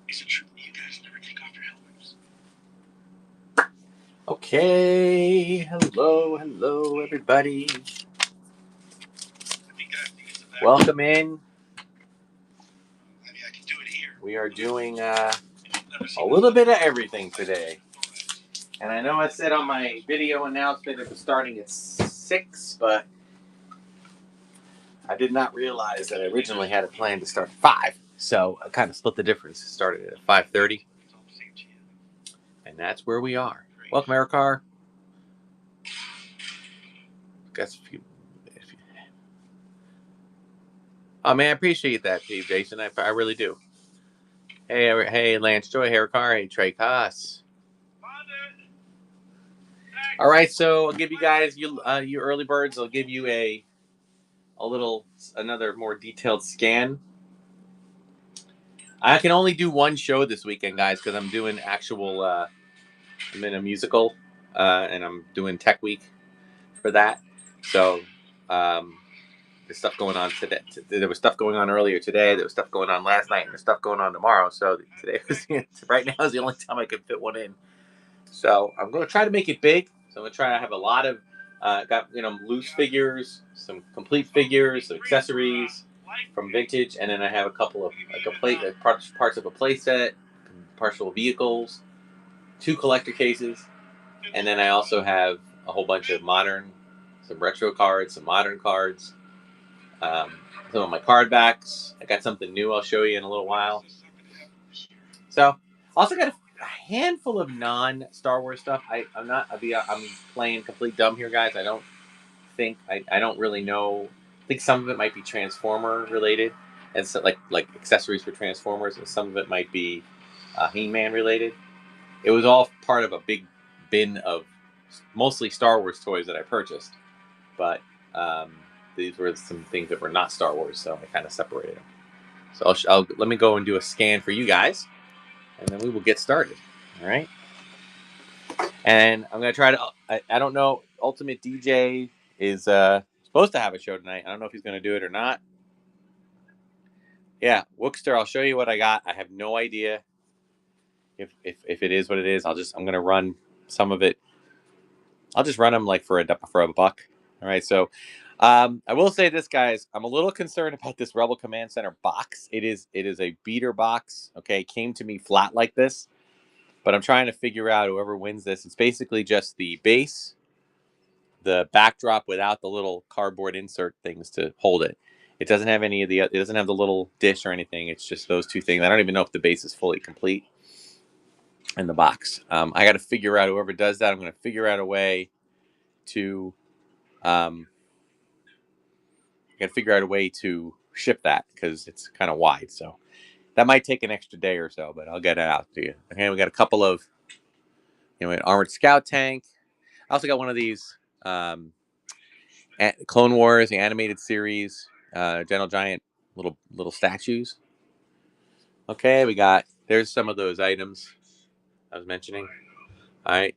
Is it true that you guys never take off your helmets? Okay, hello, everybody. Welcome in. I mean, I can do it here. We are doing a little bit of everything today. And I know I said on my video announcement it was starting at 6, but I did not realize that I originally had a plan to start at 5. So I kind of split the difference. Started at 5:30. And that's where we are. Welcome, Erikar. Got a few. Oh man, I appreciate that, Jason. I really do. Hey, Lance Joy, Erikar. Hey, Trey Koss. All right, so I'll give you guys you early birds. I'll give you another more detailed scan. I can only do one show this weekend, guys, because I'm doing actual. I'm in a musical, and I'm doing Tech Week for that. So there's stuff going on today. There was stuff going on earlier today. There was stuff going on last night, and there's stuff going on tomorrow. So today was right now is the only time I could fit one in. So I'm going to try to make it big. So I'm going to try to have a lot of got loose figures, some complete figures, some accessories from vintage, and then I have a couple of parts of a play set, partial vehicles, 2 collector cases, and then I also have a whole bunch of modern, some retro cards, some modern cards, some of my card backs. I got something new I'll show you in a little while. So also got a handful of non-Star Wars stuff. I'm playing complete dumb here, guys. I don't really know. I think some of it might be Transformer related, and so like accessories for Transformers, and some of it might be He-Man related. It was all part of a big bin of mostly Star Wars toys that I purchased, but these were some things that were not Star Wars, so I kind of separated them. So let me go and do a scan for you guys, and then we will get started. All right. And I'm gonna try to. I don't know. Ultimate DJ is supposed to have a show tonight. I don't know if he's gonna do it or not. Yeah, Wookster. I'll show you what I got. I have no idea if it is what it is. I'm gonna run some of it. I'll just run them like for a buck. All right. So I will say this, guys. I'm a little concerned about this Rebel Command Center box. It is a beater box. Okay, it came to me flat like this, but I'm trying to figure out whoever wins this. It's basically just the base, the backdrop without the little cardboard insert things to hold it. It doesn't have it doesn't have the little dish or anything. It's just those 2 things. I don't even know if the base is fully complete in the box. I got to figure out whoever does that. I'm going to figure out a way to ship that because it's kind of wide. So that might take an extra day or so, but I'll get it out to you. Okay, we got a couple of an armored scout tank. I also got one of these Clone Wars, the animated series, Gentle Giant little statues. Okay, there's some of those items I was mentioning. All right,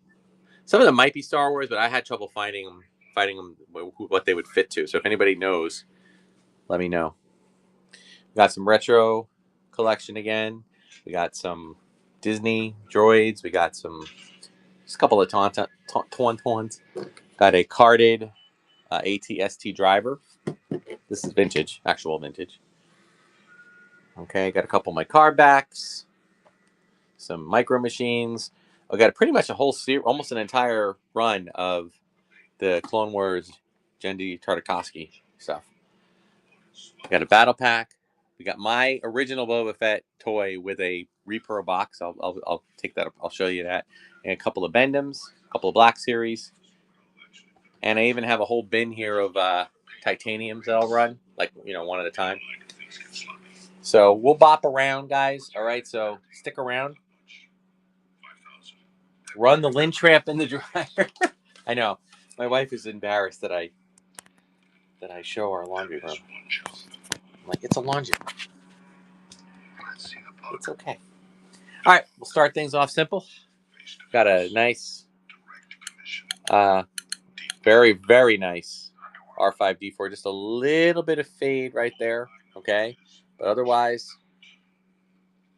some of them might be Star Wars, but I had trouble finding them what they would fit to. So if anybody knows, let me know. We got some retro collection again. We got some Disney droids. We got just a couple of Tauntauns. Got a carded ATST driver. This is vintage, actual vintage. Okay, got a couple of my card backs, some micro machines. I got pretty much a whole series, almost an entire run of the Clone Wars Genndy Tartakovsky stuff. We got a battle pack. We got my original Boba Fett toy with a repro box. I'll take that. I'll show you that. And a couple of Bendums, a couple of Black Series, and I even have a whole bin here of titaniums that I'll run, like one at a time. So we'll bop around, guys. All right, so stick around. Run the lynch ramp in the dryer. I know. My wife is embarrassed that I show our laundry room. I'm like, it's a laundry room. It's okay. All right, we'll start things off simple. Got a nice, very, very nice R5D4. Just a little bit of fade right there, okay? But otherwise,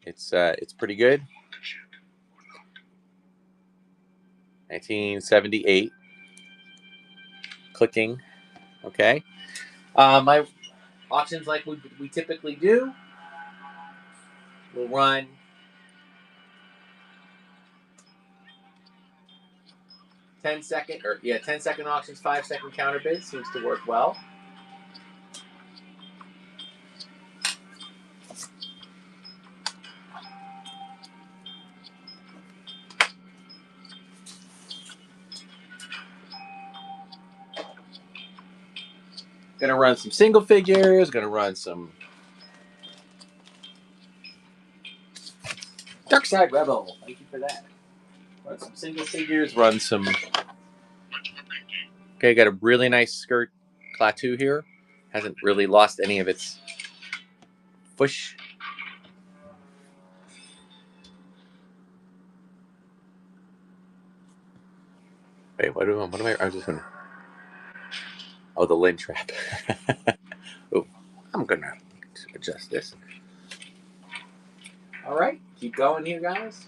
It's pretty good. 1978. Clicking. Okay. My auctions, like we typically do, will run 10-second or 10-second auctions, 5-second counter bids. Seems to work well. Gonna run some single figures. Gonna run some Dark Side Rebel. Thank you for that. Run some single figures. Run some. Okay, got a really nice skirt Klaatu here. Hasn't really lost any of its push. Wait, what am I? I was just gonna. Oh, the lint trap. Oh, I'm gonna adjust this. All right, keep going here, guys.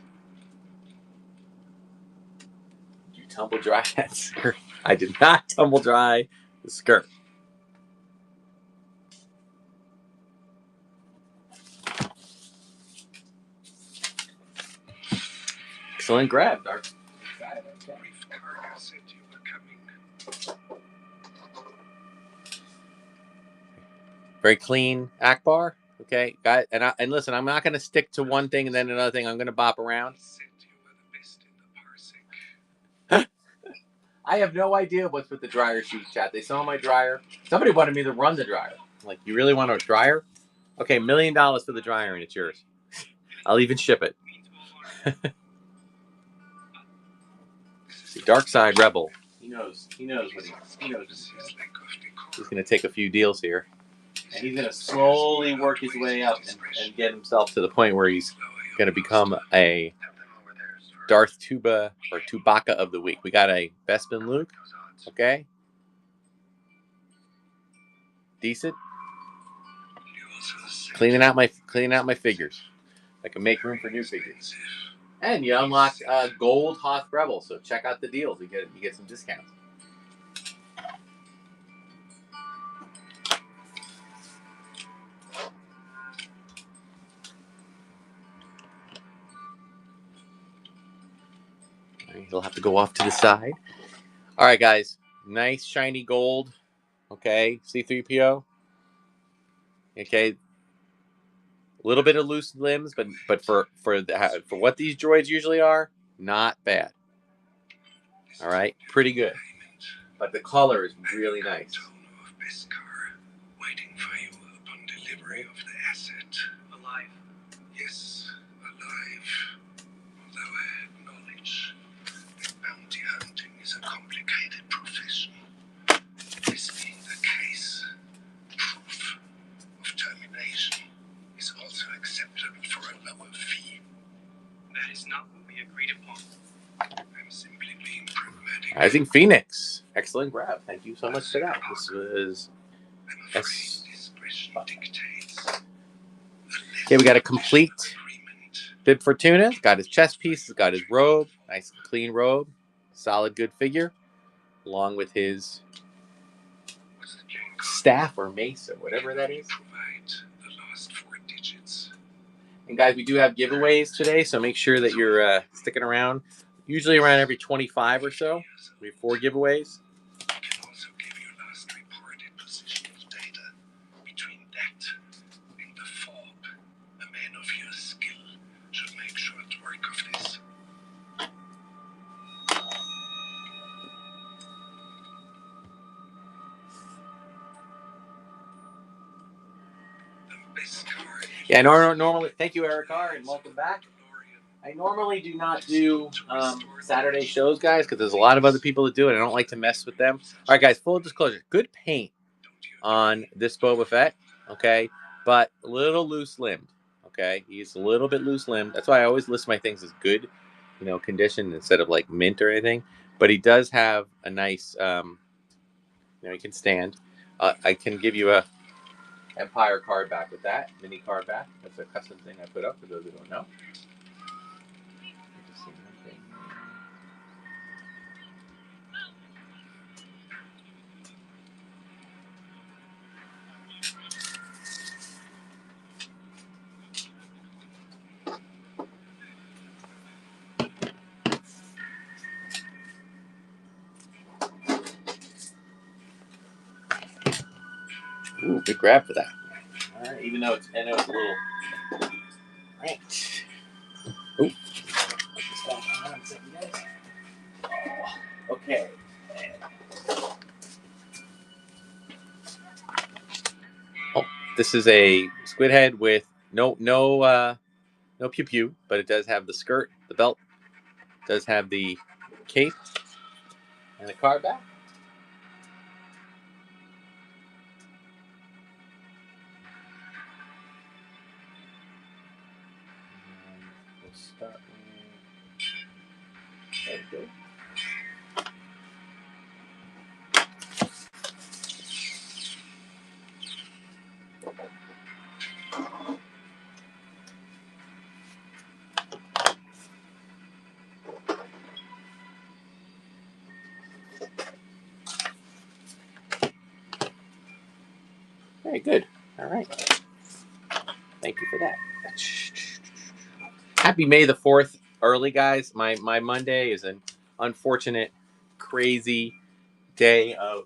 Did you tumble dry that skirt? I did not tumble dry the skirt. Excellent grab, Darth. Okay. Very clean Akbar. Okay, guys, and listen, I'm not going to stick to one thing and then another thing. I'm going to bop around. I have no idea what's with the dryer sheet, chat. They saw my dryer. Somebody wanted me to run the dryer. I'm like, you really want a dryer? Okay, $1 million for the dryer, and it's yours. I'll even ship it. See, Dark Side Rebel. He knows what he knows. He's going to take a few deals here. And he's going to slowly work his way up and get himself to the point where he's going to become a Darth Tuba or Tubaka of the week. We got a Bespin Luke. Okay. Decent. Cleaning out my figures. I can make room for new figures. And you unlock gold Hoth Rebel, so check out the deals. You get some discounts. He'll have to go off to the side. All right, guys. Nice shiny gold. Okay, C3PO. Okay, a little bit of loose limbs, but for what these droids usually are, not bad. All right, pretty good. But the color is really nice. Waiting for you upon delivery of the asset. Alive. Yes, alive. Although I acknowledge that bounty hunting is a complicated profession. This being the case, proof of termination is also acceptable for a lower fee. That is not what we agreed upon. I'm simply being pragmatic. Rising Phoenix. Excellent grab. Thank you so much for that. This was okay, we got a complete Bib Fortuna. Got his chest piece. Got his robe. Nice clean robe. Solid good figure. Along with his staff or mace or whatever that is. And guys, we do have giveaways today, so make sure that you're sticking around. Usually around every 25 or so. We have 4 giveaways. Yeah, normally, thank you, Eric R., and welcome back. I normally do not do Saturday shows, guys, because there's a lot of other people that do it. I don't like to mess with them. All right, guys, full disclosure. Good paint on this Boba Fett, okay, but a little loose-limbed, okay? He's a little bit loose-limbed. That's why I always list my things as good, condition instead of, like, mint or anything. But he does have a nice, he can stand. I can give you a Empire card back with that. Mini card back. That's a custom thing I put up for those who don't know. Ooh, big grab for that. All right, even though it's, I know it's a little. Right. Ooh. Okay. Oh, this is a squid head with no pew pew, but it does have the skirt, the belt, does have the cape, and the card back. We'll start with. There we go. Very good. All right. Thank you for that. Happy May the 4th early, guys. My Monday is an unfortunate, crazy day of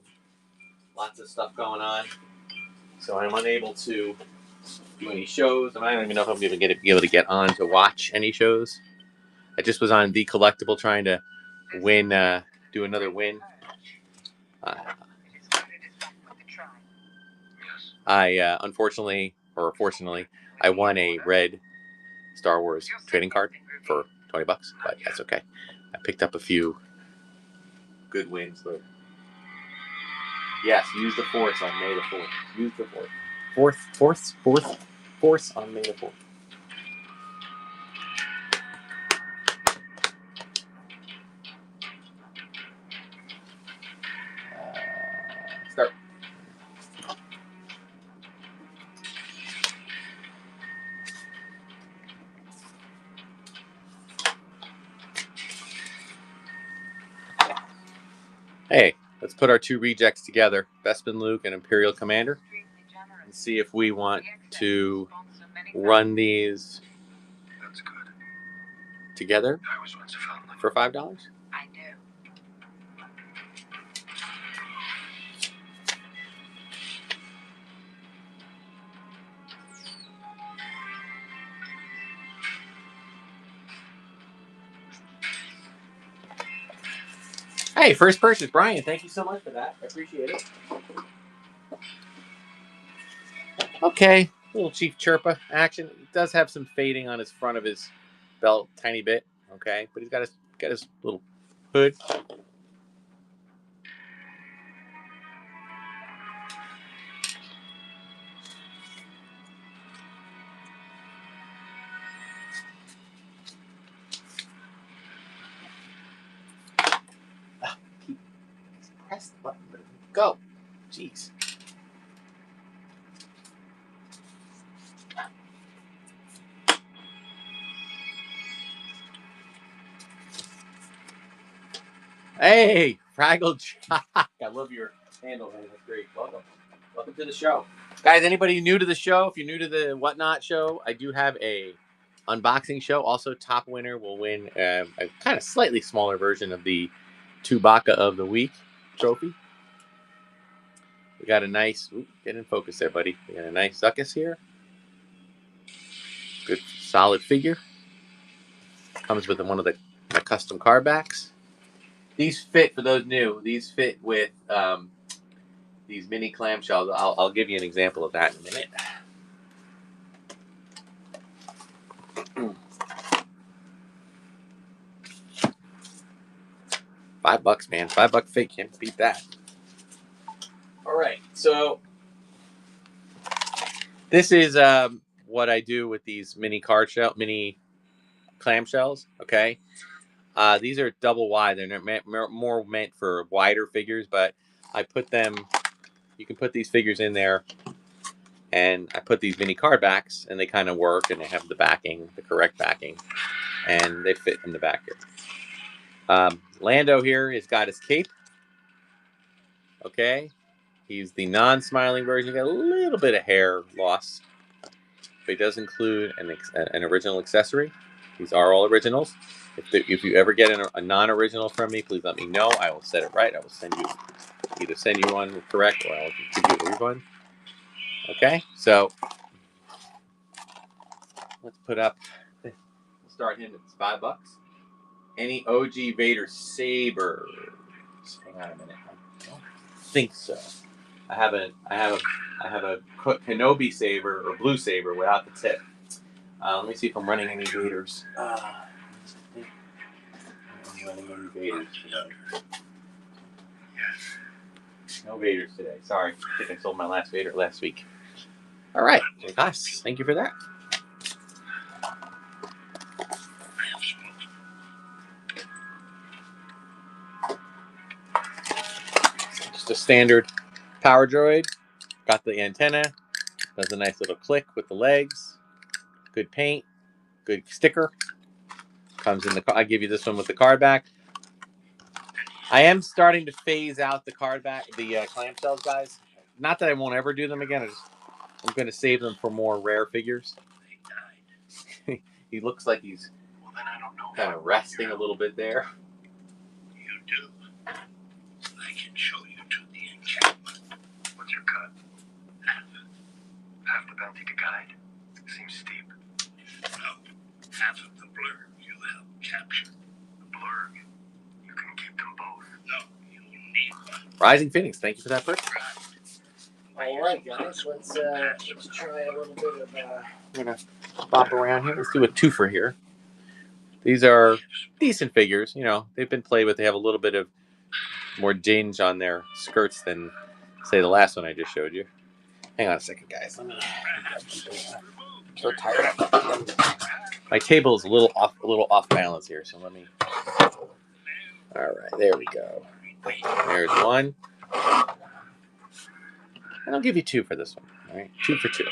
lots of stuff going on. So I'm unable to do any shows. And I don't even know if I'm going to be able to get on to watch any shows. I just was on The Collectible trying to win, do another win. I unfortunately, or fortunately, I won a red Star Wars trading card for $20, but that's okay. I picked up a few good wins. But yes, use the Force on May the 4th. Use the Force on May the 4th. Start. Hey, let's put our two rejects together, Bespin Luke and Imperial Commander, and see if we want to run these together for $5. I do. Hey, first purchase, Brian. Thank you so much for that. I appreciate it. Okay, little Chief Chirpa action. He does have some fading on his front of his belt, tiny bit. Okay, but he's got his little hood. Press the button. Go. Jeez. Hey, Fraggle Jock. I love your handle, man. That's great. Welcome. Welcome to the show. Guys, anybody new to the show, if you're new to the Whatnot show, I do have a unboxing show. Also, top winner will win a kind of slightly smaller version of the Chewbacca of the Week trophy. We got a nice, get in focus there, buddy. We got a nice Zuckus here. Good, solid figure. Comes with one of my custom card backs. These fit, for those new, these fit with these mini clamshells. I'll give you an example of that in a minute. $5, man. $5 fig. Can't beat that. All right. So this is what I do with these mini clamshells. Okay. These are double wide. They're more meant for wider figures, but I put them. You can put these figures in there And I put these mini card backs, and they kind of work, and they have the backing, the correct backing, and they fit in the back here. Lando here has got his cape. Okay, he's the non-smiling version. Got a little bit of hair loss, but he does include an original accessory. These are all originals. If you ever get a non-original from me, please let me know. I will set it right. I will either send you one correct, or I'll give you a refund. Okay, so let's put up. We'll start him at $5. Any OG Vader sabers? Hang on a minute. I don't think so. I have a Kenobi saber or blue saber without the tip. Let me see if I'm running any Vaders. I'm running any Vaders today. No Vaders today. Sorry. I think I sold my last Vader last week. All right. Well, guys, thank you for that. Just a standard power droid. Got the antenna. Does a nice little click with the legs. Good paint. Good sticker. Comes in the car. I give you this one with the card back. I am starting to phase out the card back, the clamshells, guys. Not that I won't ever do them again. I'm going to save them for more rare figures. He looks like he's kind of resting a little bit there. You do. I can show you to the encampment. What's your cut? Half the bounty to guide. Seems steep. No. Half of the blurg you help capture. The blurg. You can keep them both. No, you need one. Rising Phoenix, thank you for that purchase. All right, guys, let's try a little bit of. I'm gonna bop around here. Let's do a twofer here. These are decent figures. You know, they've been played with. They have a little bit of more dinge on their skirts than, say, the last one I just showed you. Hang on a second, guys. Let me. I'm so tired. My table is a little off balance here, so let me. All right, there we go. There's one. And I'll give you two for this one. All right, 2 for 2.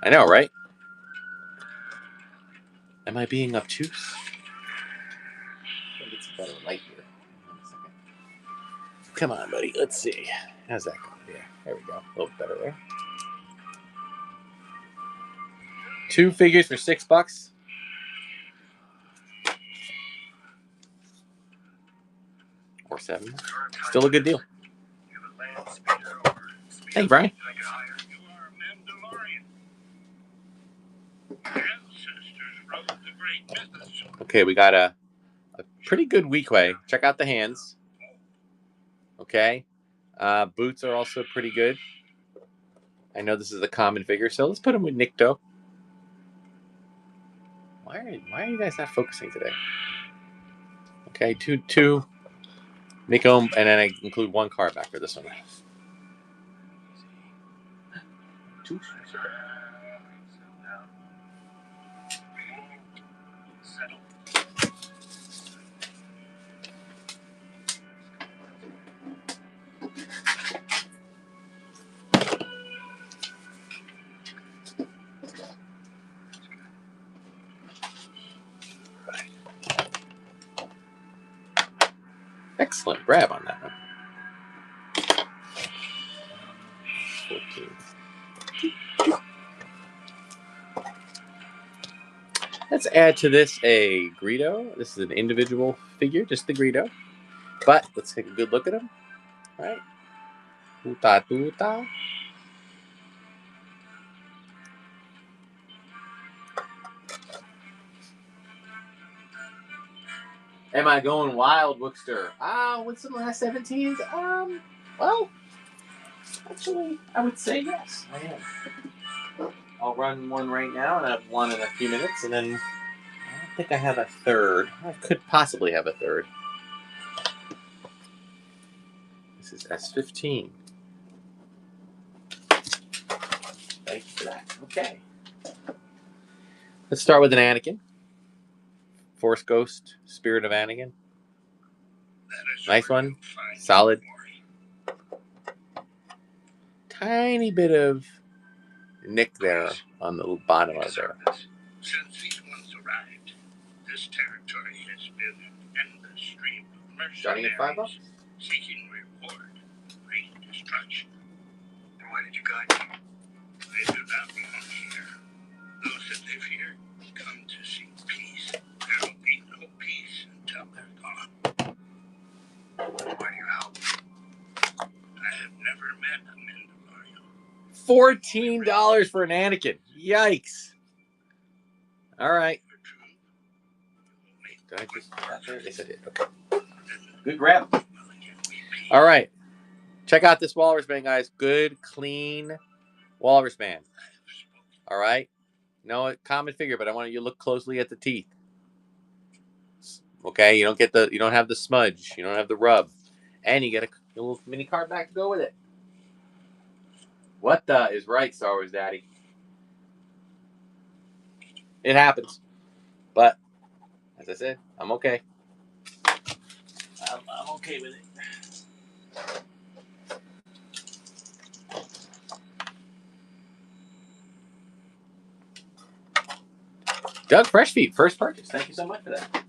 I know, right? Am I being obtuse? Let me get some better light here. Hold on a second. Come on, buddy. Let's see. How's that going? Yeah, there we go. A little better there. 2 figures for $6. Or 7. Still a good deal. Hey, Brian. Okay, we got a pretty good Weequay. Check out the hands. Okay. Boots are also pretty good. I know this is a common figure, so let's put him with Nikto. Why are you guys not focusing today? Okay, two Nikko, and then I include 1 card back for this one. 2. Excellent grab on that one. 14. Let's add to this a Greedo. This is an individual figure, just the Greedo. But let's take a good look at him. All right. Tuta. Am I going wild, Wookster? With some last 17s? Well, actually, I would say yes, I am. I'll run one right now, and I have one in a few minutes, and then I don't think I have a third. I could possibly have a third. This is S15. Thank you for that. Okay. Let's start with an Anakin. Force Ghost, Spirit of Anakin. Nice one. Solid. Tiny bit of nick there on the bottom of there. Since these ones arrived, this territory has been an endless stream of Starting at $5? mercenaries seeking reward, great destruction. And why did you guide them? They do not belong here. Those that live here come to seek peace. There will be no peace until they're gone. Why do you help? I have never met a Mandalorian. $14 for an Anakin. Yikes. All right. Did I just... Yes, I did. Okay. Good grab. All right. Check out this walrus man, guys. Good, clean walrus man. All right. No common figure, but I want you to look closely at the teeth. Okay, you don't have the smudge, you don't have the rub, and you get a little mini card back to go with it. What the is right, Star Wars Daddy? It happens, but as I said, I'm okay. I'm okay with it. Doug Freshfeet, first purchase. Thank you so much for that.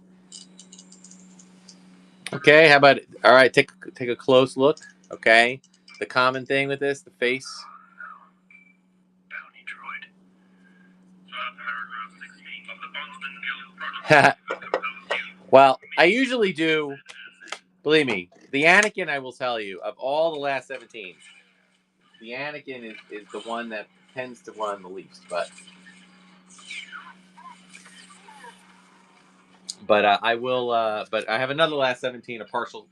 Okay, how about it? All right, take a close look. Okay, the common thing with this, the face. Bounty droid. Paragraph 16 of the Bondsman Guild Protocol. Well, I usually do. Believe me, the Anakin, I will tell you, of all the last 17, the Anakin is the one that tends to run the least. But I will. But I have another last 17, a partial,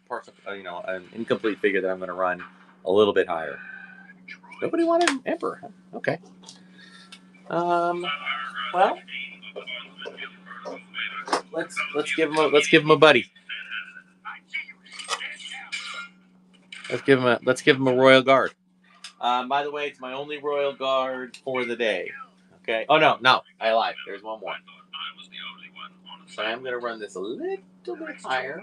an incomplete figure that I'm going to run a little bit higher. Nobody wanted an Emperor. Huh? Okay. Well, let's give him a buddy. Let's give him a Royal Guard. By the way, it's my only Royal Guard for the day. Okay. Oh no, I lied. There's one more. So I'm going to run this a little bit higher.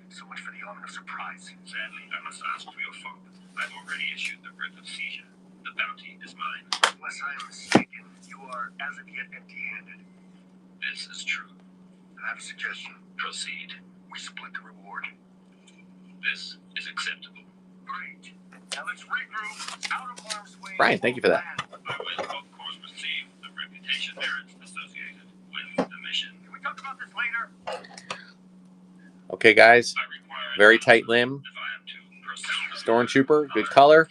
So much for the element of surprise. Sadly, I must ask for your phone. I've already issued the writ of seizure. The bounty is mine. Unless I am mistaken, you are as of yet empty-handed. This is true. I have a suggestion. Proceed. We split the reward. This is acceptable. Great. Now let's regroup. Out of harm's way. Brian, thank you for that. I will, of course, receive the reputation merits associated with the mission. Can we talk about this later? Okay, guys. Very tight limb. Stormtrooper, good color.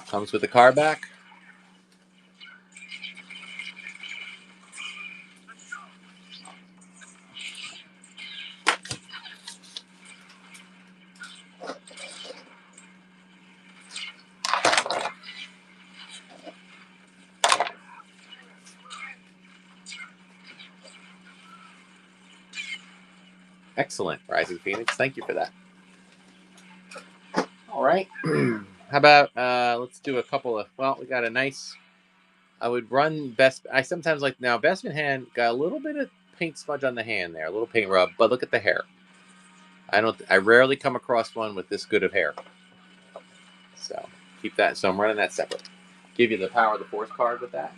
Comes with the car back. Excellent, Rising Phoenix. Thank you for that. All right. How about let's do a couple of. Well, we got a nice. I would run best. I sometimes like now. Bestman hand got a little bit of paint smudge on the hand there, a little paint rub. But look at the hair. I rarely come across one with this good of hair. So keep that. So I'm running that separate. Give you the Power of the Force card with that.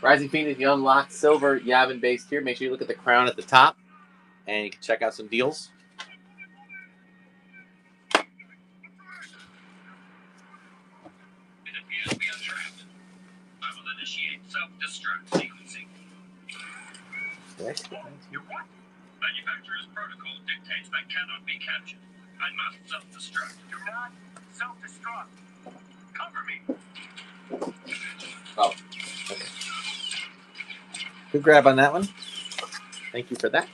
Rising Phoenix, you unlock silver Yavin base tier. Make sure you look at the crown at the top, and you can check out some deals. It appears we are trapped. I will initiate self-destruct sequencing. You what? Manufacturer's protocol dictates I cannot be captured. I must self-destruct. Do not self-destruct. Cover me. Oh, okay. Good grab on that one. Thank you for that.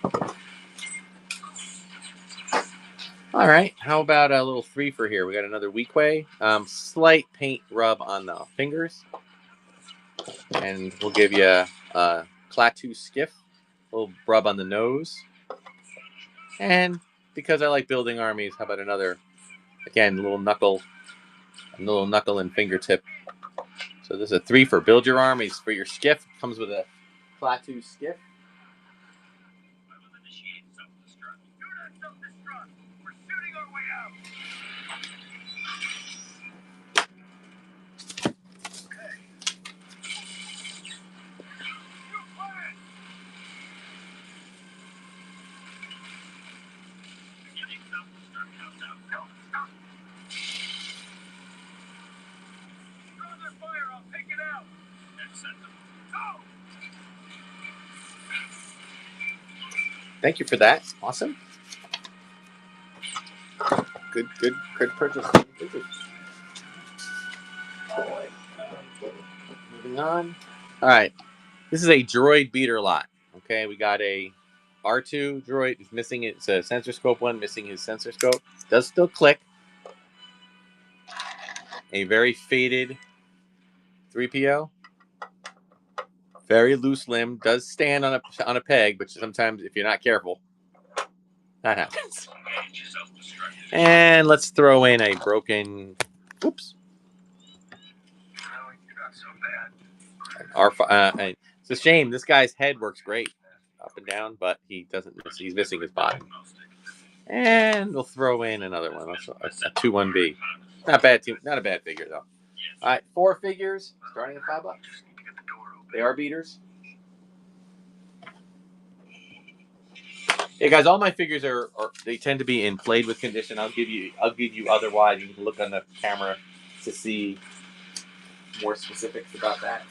All right. How about a little 3 for here? We got another Weequay. Slight paint rub on the fingers. And we'll give you a Klaatu Skiff. A little rub on the nose. And because I like building armies, how about another, again, little knuckle and fingertip. So this is a 3 for build your armies. For your skiff, comes with a Klaatu Skiff. I will initiate self-destruct. Do not self-destruct. We're shooting our way Thank you for that. Awesome. Good purchase. Moving on. All right. This is a droid beater lot. Okay, we got a R2 droid. It's missing it. It's a sensor scope one, missing his sensor scope. Does still click. A very faded 3PO. Very loose limb. Does stand on a peg, but sometimes if you're not careful, that happens. And let's throw in a broken. Oops. It's a shame. This guy's head works great up and down, but he doesn't. He's missing his bottom. And we'll throw in another one. A 2-1B. Not bad. Not a bad figure though. All right, 4 figures starting at $5. They are beaters. Hey guys, all my figures are they tend to be in played with condition. I'll give you otherwise. You can look on the camera to see more specifics about that.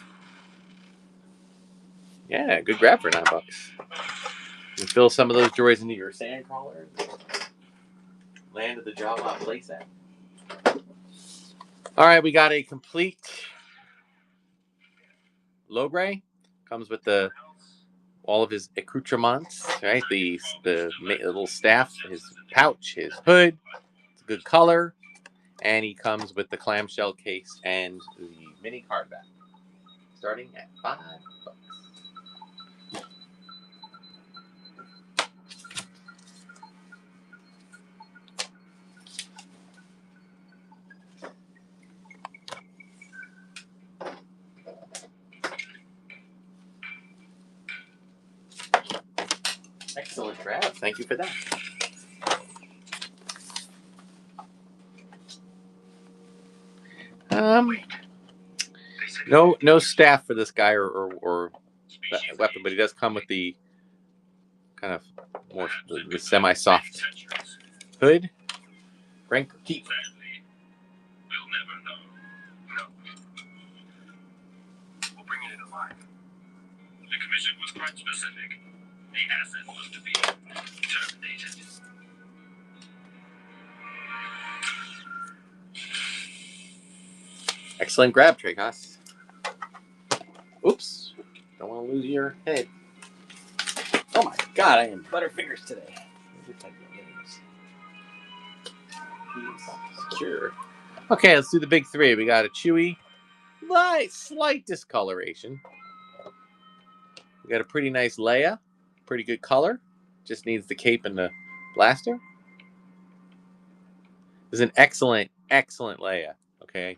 Yeah, good grab for $9. You fill some of those droids into your sand crawler. Land of the Java playset. All right, we got a complete Logray. Comes with all of his accoutrements, right? The little staff, his pouch, his hood. It's a good color, and he comes with the clamshell case and the mini card back, starting at $5. Excellent grab. Thank you for that. No staff for this guy or weapon, but he does come with the kind of more the semi-soft hood. Frank, keep. We'll never know. No. We'll bring it in alive. The commission was quite specific. The asset was to be terminated. Excellent grab, Tragos. Oops. Don't want to lose your head. Oh my god, I am butterfingers today. Secure. Okay, let's do the big three. We got a Chewie. Slight discoloration. We got a pretty nice Leia. Pretty good color. Just needs the cape and the blaster. This is an excellent Leia. Okay.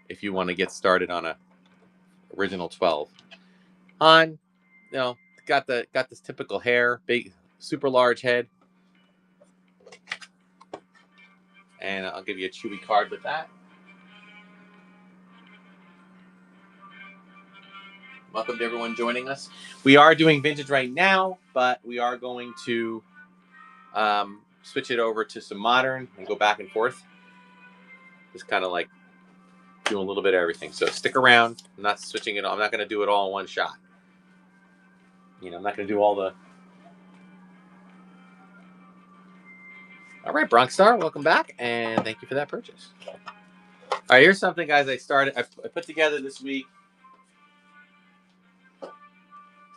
If you want to get started on a original 12. Han, got this typical hair, big, super large head. And I'll give you a Chewie card with that. Welcome to everyone joining us. We are doing vintage right now, but we are going to switch it over to some modern and go back and forth. Just kind of like doing a little bit of everything. So stick around. I'm not switching it. I'm not going to do it all in one shot. I'm not going to do all the... All right, Bronx Star, welcome back, and thank you for that purchase. All right, here's something, guys. I put together this week.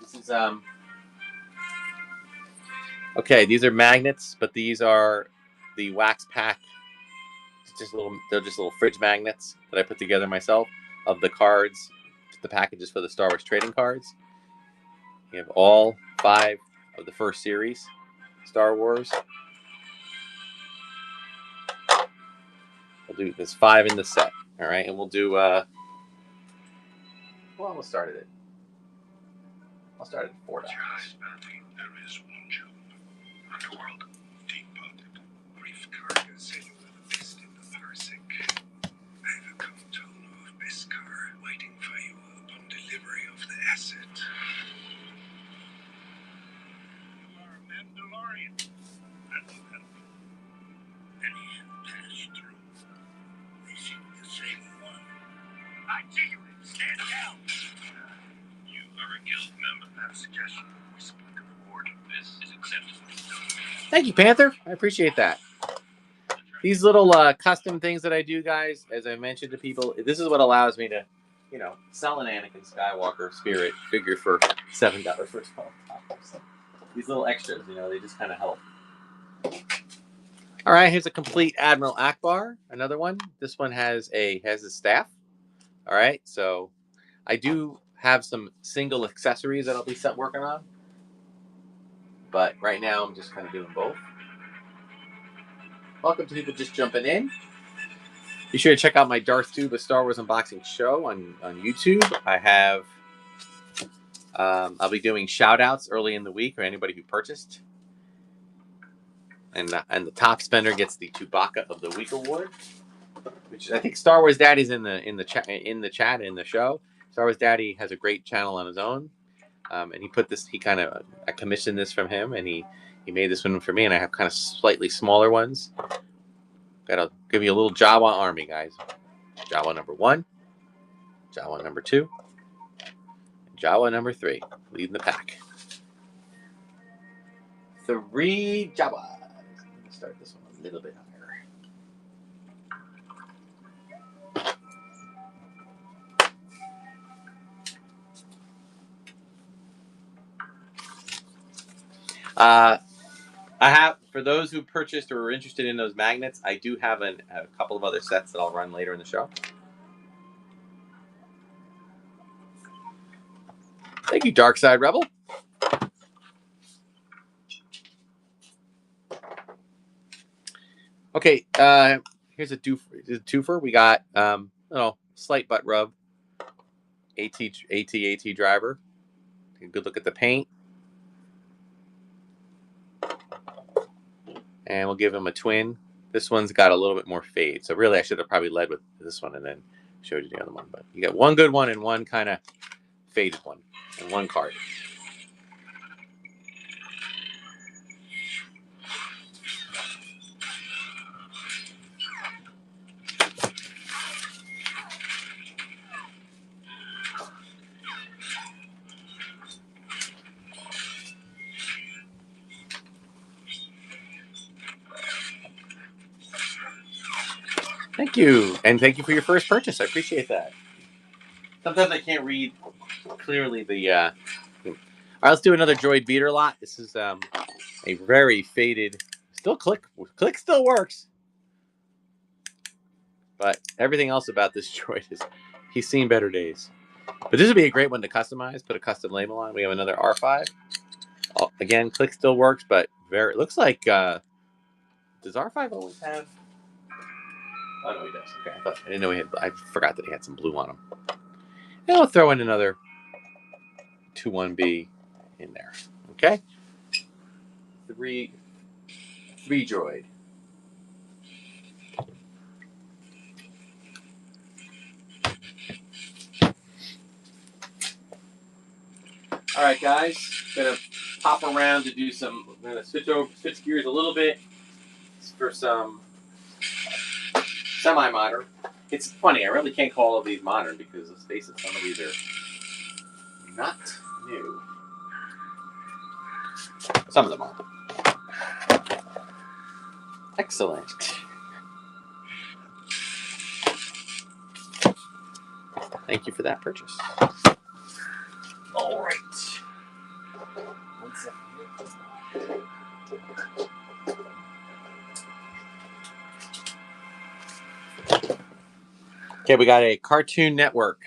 This is okay. These are magnets, but these are the wax pack. They're just little fridge magnets that I put together myself of the cards, the packages for the Star Wars trading cards. You have all 5 of the first series Star Wars. We'll do this 5 in the set, all right, and we'll do. Well, we'll start at it. I'll start at $4. There is one job. Underworld, deep pocket, brief cargo sailing with the best in the parsec. I have a canton of Beskar waiting for you upon delivery of the asset. You are a Mandalorian. That will help. Many have passed through. They seem the same one. I see you. Stand down. have a suggestion. We split the reward. This is acceptable. Thank you, Panther. I appreciate that. These little custom things that I do, guys, as I mentioned to people, this is what allows me to, you know, sell an Anakin Skywalker spirit figure for $7 for $12. So these little extras, you know, they just kind of help. All right, here's a complete Admiral Akbar. Another one. This one has a staff. All right, so I do have some single accessories that I'll be working on, but right now I'm just kind of doing both. Welcome to people just jumping in. Be sure to check out my Darth Tuba Star Wars unboxing show on YouTube. I have, I'll be doing shout outs early in the week for anybody who purchased. And the top spender gets the Chewbacca of the Week award, which is, I think Star Wars Daddy's in the chat in the show. Star Wars Daddy has a great channel on his own, and he put this. I commissioned this from him, and he made this one for me. And I have kind of slightly smaller ones. Gotta give you a little Jawa army, guys. Jawa number 1, Jawa number 2, and Jawa number 3, leading the pack. 3 Jawas. Let me start this one a little bit higher. I have, for those who purchased or are interested in those magnets, I do have a couple of other sets that I'll run later in the show. Thank you, Dark Side Rebel. Okay, here's a twofer. We got slight butt rub. AT driver. Take a good look at the paint. And we'll give him a twin. This one's got a little bit more fade. So really I should have probably led with this one and then showed you the other one. But you got one good one and one kind of faded one. And one card. Thank you. And thank you for your first purchase. I appreciate that. Sometimes I can't read clearly the... All right, let's do another Droid Beater lot. This is a very faded... Still click still works. But everything else about this droid is... He's seen better days. But this would be a great one to customize. Put a custom label on. We have another R5. Again, click still works, but it looks like... does R5 always have... Oh, no, he does. Okay, I didn't know he had... I forgot that he had some blue on him. And we'll throw in another 2-1B in there. Okay? 3 droid. All right, guys. Gonna pop around to do some... I'm gonna switch gears a little bit for some semi-modern. It's funny, I really can't call all of these modern because, let's face it, some of these are not new. Some of them are. Excellent. Thank you for that purchase. All right. One second. Okay, we got a Cartoon Network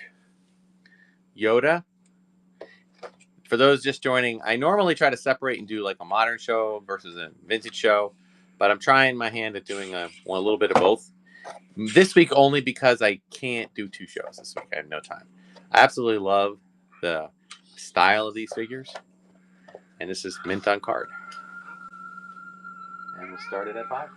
Yoda. For those just joining, I normally try to separate and do like a modern show versus a vintage show, but I'm trying my hand at doing a little bit of both. This week only because I can't do 2 shows this week. I have no time. I absolutely love the style of these figures, and this is mint on card. And we'll start it at 5.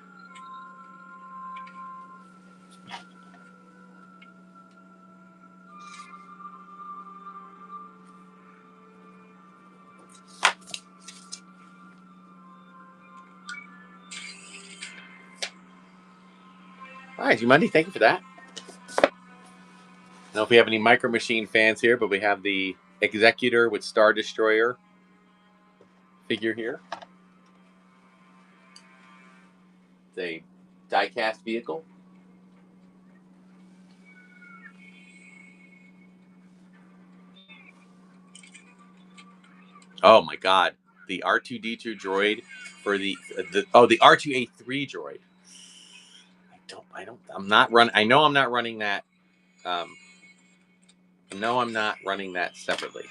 All right, Monday, thank you for that. I don't know if we have any Micro Machine fans here, but we have the Executor with Star Destroyer figure here. It's a die-cast vehicle. Oh my God, the R2D2 droid for the R2A3 droid. I'm not running. I know I'm not running that. No, I'm not running that separately.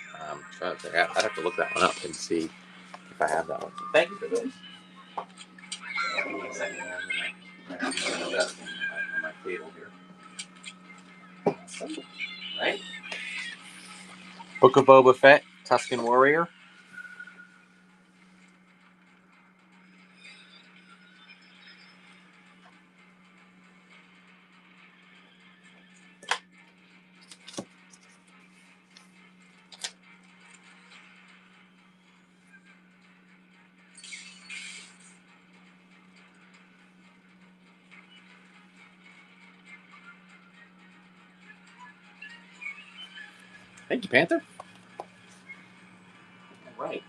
I'd have to look that one up and see if I have that one. Thank you for those. Give me a second. I'm going to adjust on my table here. Awesome. Right? Book of Boba Fett, Tusken Warrior. Thank you, Panther. All right.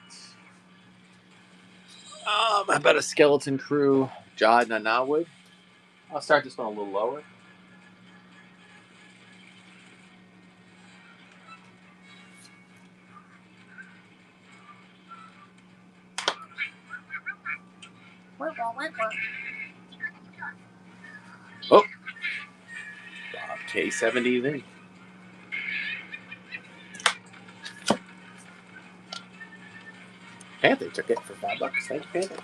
How about a Skeleton Crew, Jod Nanawood? I'll start this one a little lower. Oh, Bob K70 then. Panther took it for $5. Thank you, Panther.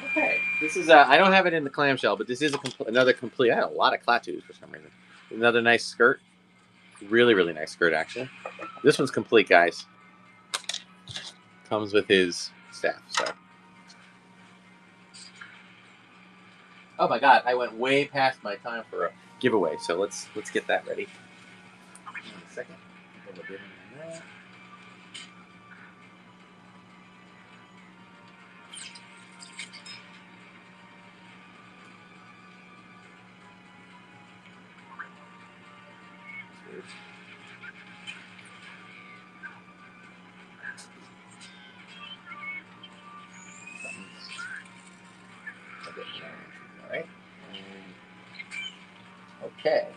Okay, this is I don't have it in the clamshell, but this is another complete. I had a lot of Klatus for some reason. Another nice skirt, really nice skirt actually. This one's complete, guys. Comes with his staff. So, oh my God, I went way past my time for a giveaway. So let's get that ready. Hang on a second. All right. Okay.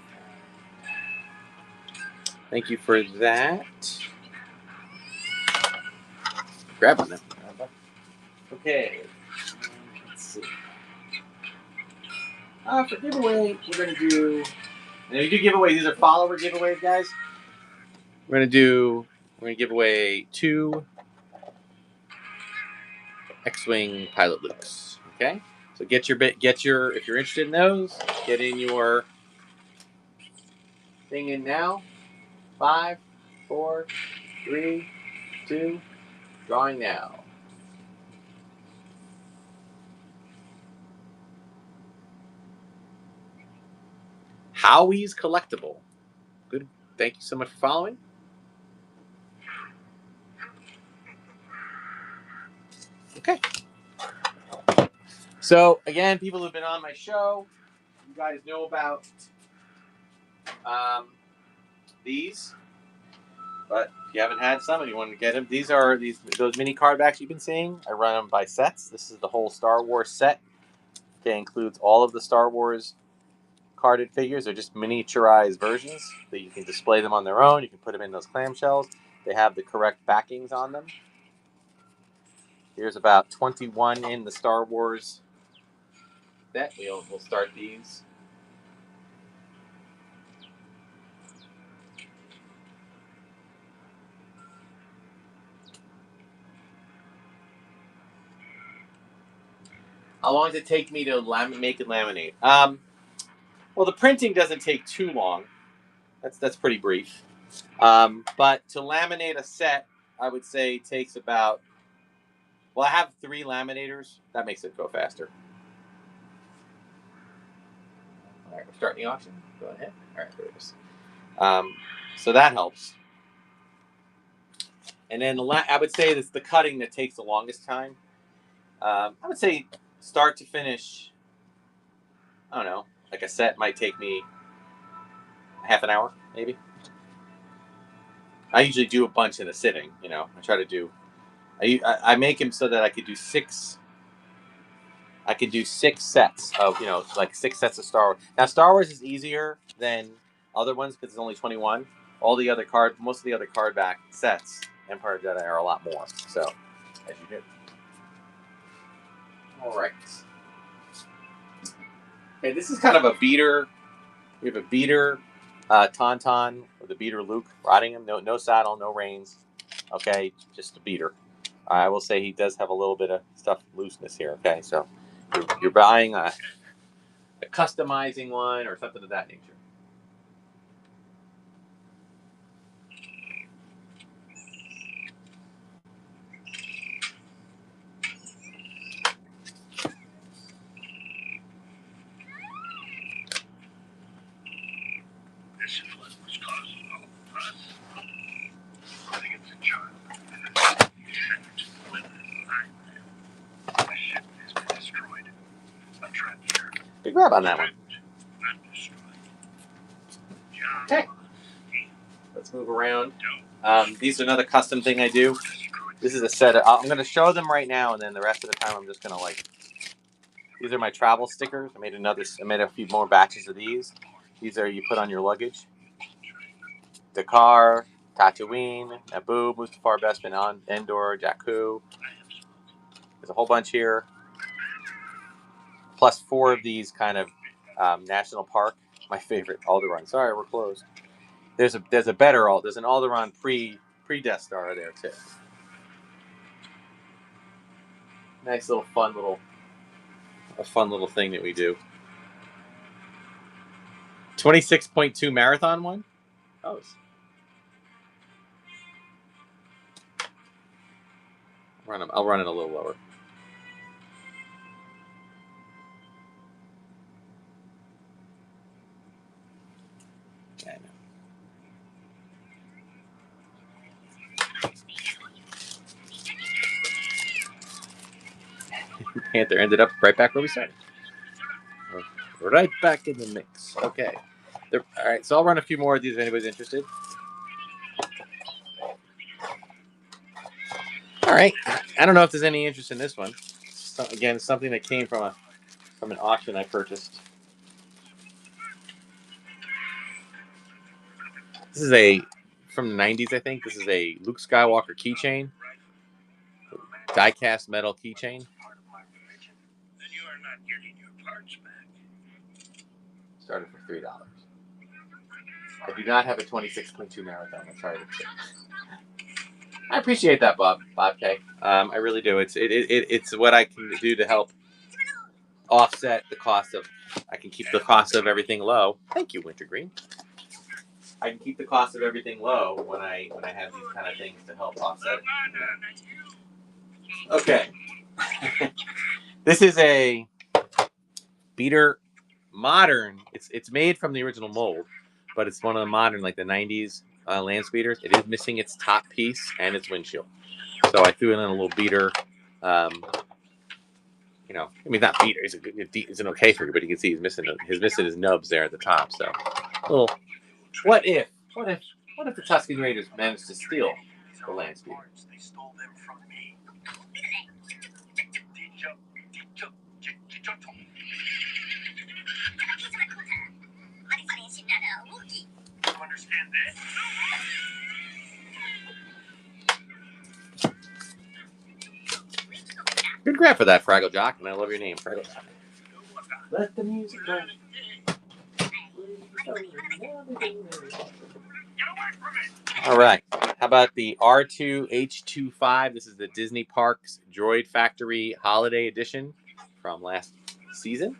Thank you for that. Grab on them. Okay. Let's see. For giveaway, we're going to do. And if you do giveaways, these are follower giveaways, guys. We're going to give away 2 X-Wing Pilot Lukes. Okay? So if you're interested in those, get in your thing in now. 5, 4, 3, 2, drawing now. Howie's Collectible. Good. Thank you so much for following. Okay. So again, people who've been on my show, you guys know about these. But if you haven't had some and you want to get them, these are those mini card backs you've been seeing. I run them by sets. This is the whole Star Wars set. Okay, includes all of the Star Wars carded figures. They're just miniaturized versions that you can display them on their own. You can put them in those clamshells. They have the correct backings on them. Here's about 21 in the Star Wars set. We'll start these. How long does it take me to make it laminate? Well, the printing doesn't take too long. That's pretty brief. But to laminate a set, I would say takes about. Well, I have 3 laminators. That makes it go faster. All right, we're starting the auction. Go ahead. All right, there it is. So that helps. And then I would say it's the cutting that takes the longest time. I would say start to finish. I don't know. Like a set might take me half an hour. maybe. I usually do a bunch in a sitting. You know, I try to do. I make him so that I could do six. I could do 6 sets of, you know, like 6 sets of Star Wars. Now, Star Wars is easier than other ones because it's only 21. Most of the other card back sets, Empire Jedi, are a lot more. So, as you do. All right. Okay, this is kind of a beater. We have a beater Tauntaun with a beater Luke riding him. No saddle, no reins. Okay, just a beater. I will say he does have a little bit of stuff looseness here. Okay, so you're buying a customizing one or something of that nature. This is what was causing all the fuss. I think it's a charm. You sent women alive now. My ship has been destroyed. I'm trapped here. Good grab on that one. Not destroyed. Okay. Let's move around. These are another custom thing I do. This is a set of, I'm going to show them right now, and then the rest of the time I'm just going to these are my travel stickers. I made a few more batches of these. These are you put on your luggage. Dakar, Tatooine, Naboo, Mustafar, Bespin, Endor, Jakku. There's a whole bunch here. Plus 4 of these kind of national park. My favorite, Alderaan. Sorry, we're closed. There's an Alderaan pre Death Star there too. Nice little fun little thing that we do. 26.2 marathon one. Oh. I'll run it a little lower. Okay. Panther ended up right back where we started. Right back in the mix. Okay. All right, so I'll run a few more of these if anybody's interested. All right. I don't know if there's any interest in this one. Again, something that came from an auction I purchased. This is from the 90s, I think. This is a Luke Skywalker keychain. Die-cast metal keychain. Then you are not getting your parts back. Started for $3. I do not have a 26.2 marathon. I'm sorry to say. I appreciate that, Bob K. I really do. It's what I can do to help offset the cost of. I can keep the cost of everything low. Thank you, Wintergreen. I can keep the cost of everything low when I have these kind of things to help offset. Okay. This is a beater modern. It's made from the original mold, but it's one of the modern, like the 90s land speeders. It is missing its top piece and its windshield. So I threw in a little beater. Not beater. It's an okay figure, but you can see he's missing his nubs there at the top. So, little. What if the Tusken Raiders managed to steal the land speeder? They stole them from me. You understand this? Good grab for that, Fraggle Jock, and I love your name, Fraggle Jock. Let the music go. All right. How about the R2H25? This is the Disney Parks Droid Factory Holiday Edition from last season.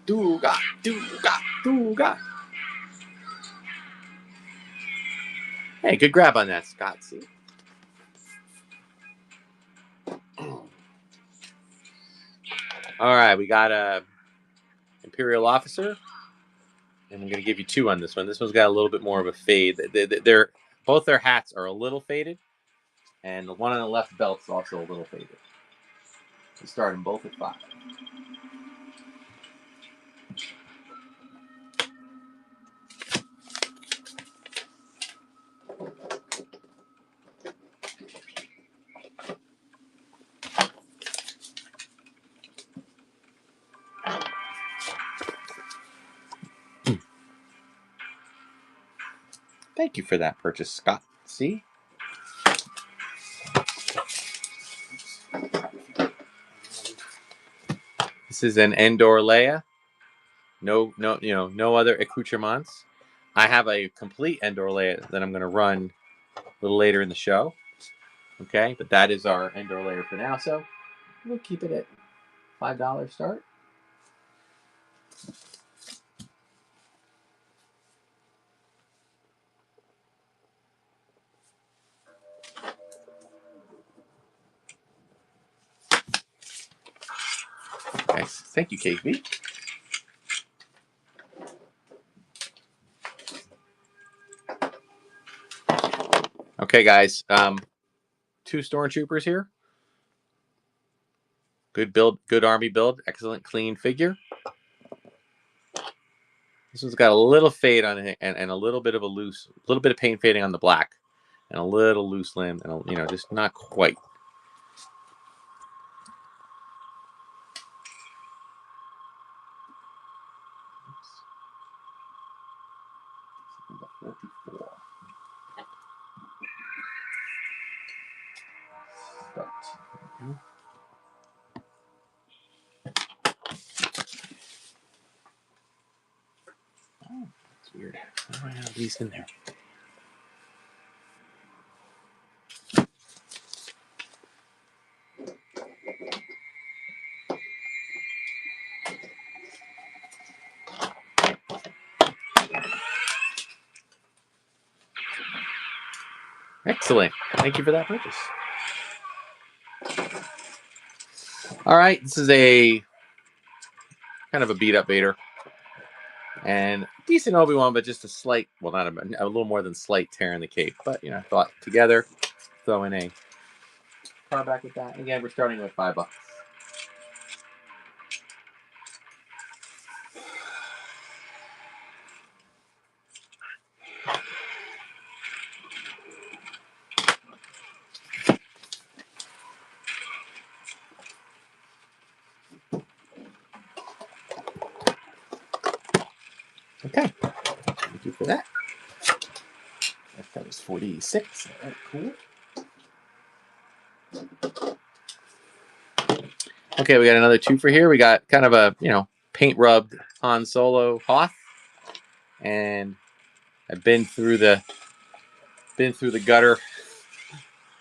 Dooga. Hey, good grab on that, Scott. See? All right, we got a Imperial Officer, and I'm going to give you 2 on this one. This one's got a little bit more of a fade. They're both their hats are a little faded, and the one on the left belt's also a little faded. We start them both at 5. Thank you for that purchase, Scott. See? This is an Endor Leia. No, no other accoutrements. I have a complete Endor Leia that I'm going to run a little later in the show. Okay, but that is our Endor Leia for now. So we'll keep it at $5 start. Nice. Thank you, KB. Okay, guys. 2 stormtroopers here. Good build, good army build. Excellent, clean figure. This one's got a little fade on it and a little bit of paint fading on the black, and a little loose limb, and just not quite. Number 44. Start. Oh, that's weird. Why do I have these in there? Excellent. Thank you for that purchase. All right, this is a kind of a beat up Vader, and decent Obi-Wan, but just a slight, well, not a little more than slight tear in the cape. But I thought together, throw in a car back with that. Again, we're starting with $5. Okay, thank you for that. That was 46. All right, cool. Okay, we got another 2 for here. We got kind of a paint rubbed Han Solo Hoth, and I've been through the gutter.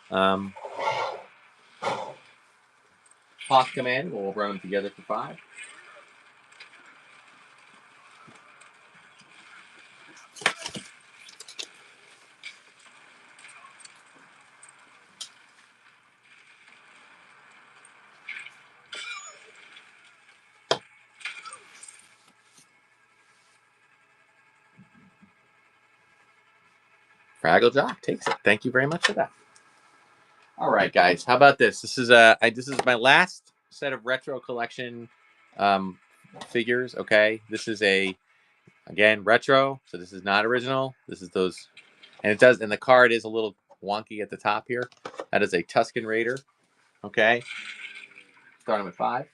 Hoth command. We'll run them together for 5. Fraggle Jock takes it. Thank you very much for that. All right, guys. How about this? This is my last set of retro collection figures. Okay, this is again retro, so this is not original. This is those, and the card is a little wonky at the top here. That is a Tusken Raider. Okay, starting with 5.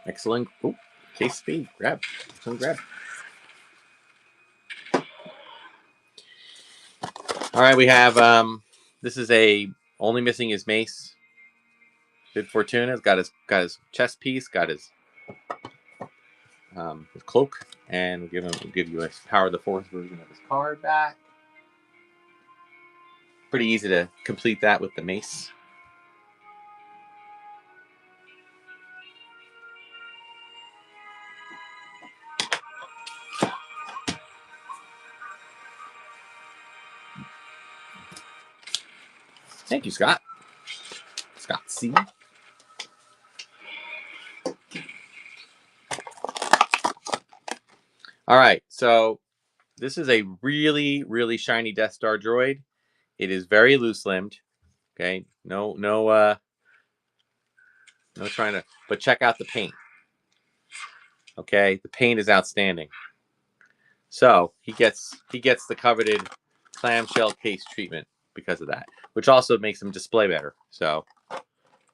Excellent. Ooh, case speed. Grab. Excellent grab. All right, we have this is only missing his mace. Bib Fortuna's got his chest piece, got his cloak, and we'll give you a Power of the Force version of his card back. Pretty easy to complete that with the mace. Thank you, Scott. Scott C. All right, so this is a really, really shiny Death Star droid. It is very loose-limbed. Okay, no trying to, but check out the paint. Okay, the paint is outstanding. So he gets the coveted clamshell case treatment because of that, which also makes him display better. So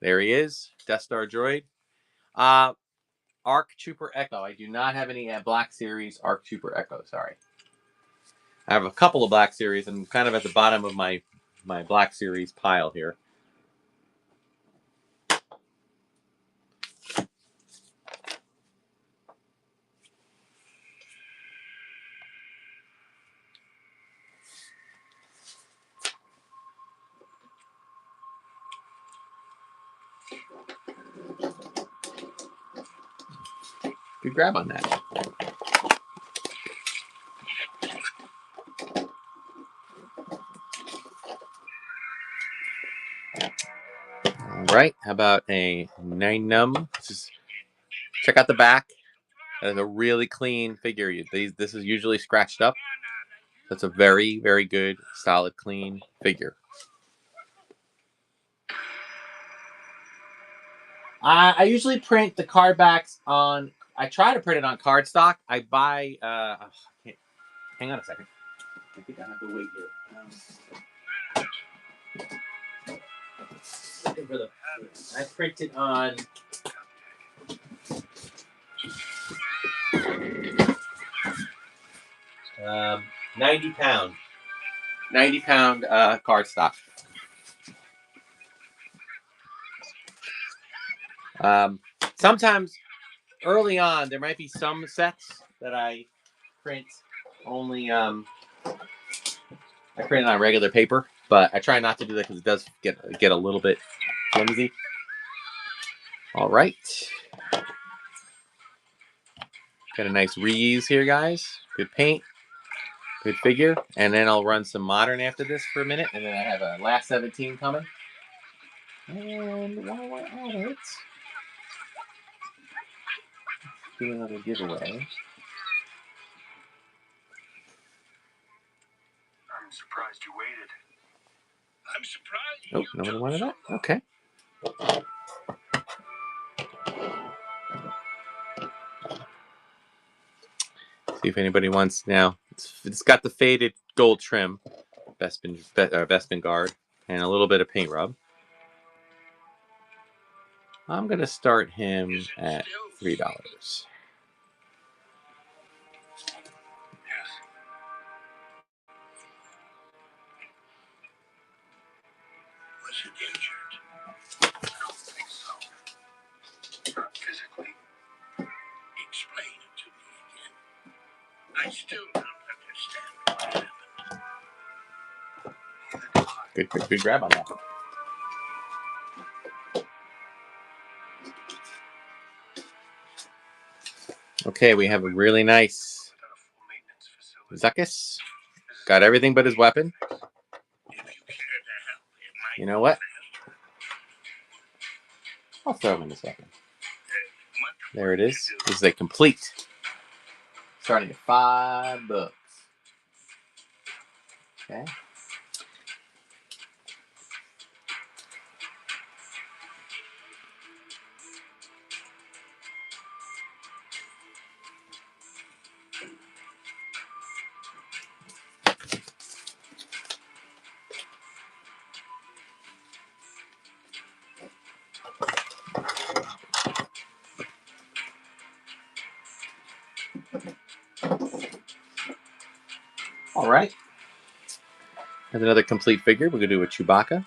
there he is, Death Star droid. Arc Trooper Echo. I do not have any Black Series Arc Trooper Echo. Sorry, I have a couple of Black Series. I'm kind of at the bottom of my Black Series pile here. Good grab on that. All right, how about a 9-num? Just check out the back. That's a really clean figure. This is usually scratched up. That's a very, very good, solid, clean figure. I usually print the card backs on. I try to print it on cardstock. I buy. Hang on a second. I think I have to wait here. Looking for the. I print it on. 90-pound. 90-pound cardstock. Sometimes early on there might be some sets that I print only. I print it on regular paper, but I try not to do that because it does get a little bit flimsy. All right. Got a nice reuse here, guys. Good paint. Good figure. And then I'll run some modern after this for a minute. And then I have a last 17 coming. And while we're at it, let's do another giveaway. I'm surprised you waited. I'm surprised. Oh, nobody wanted that? Okay. See if anybody wants now. It's got the faded gold trim, Bespin guard, and a little bit of paint rub. I'm gonna start him at $3. Yes. Was it injured? I don't think so. Not physically. Explain it to me again. I still don't understand what happened. Good grab on that. Okay, we have a really nice Zuckuss. Got everything but his weapon. You know what? I'll throw him in a second. There it is. This is a complete. Starting at $5. Okay. All right. Here's another complete figure. We're going to do a Chewbacca.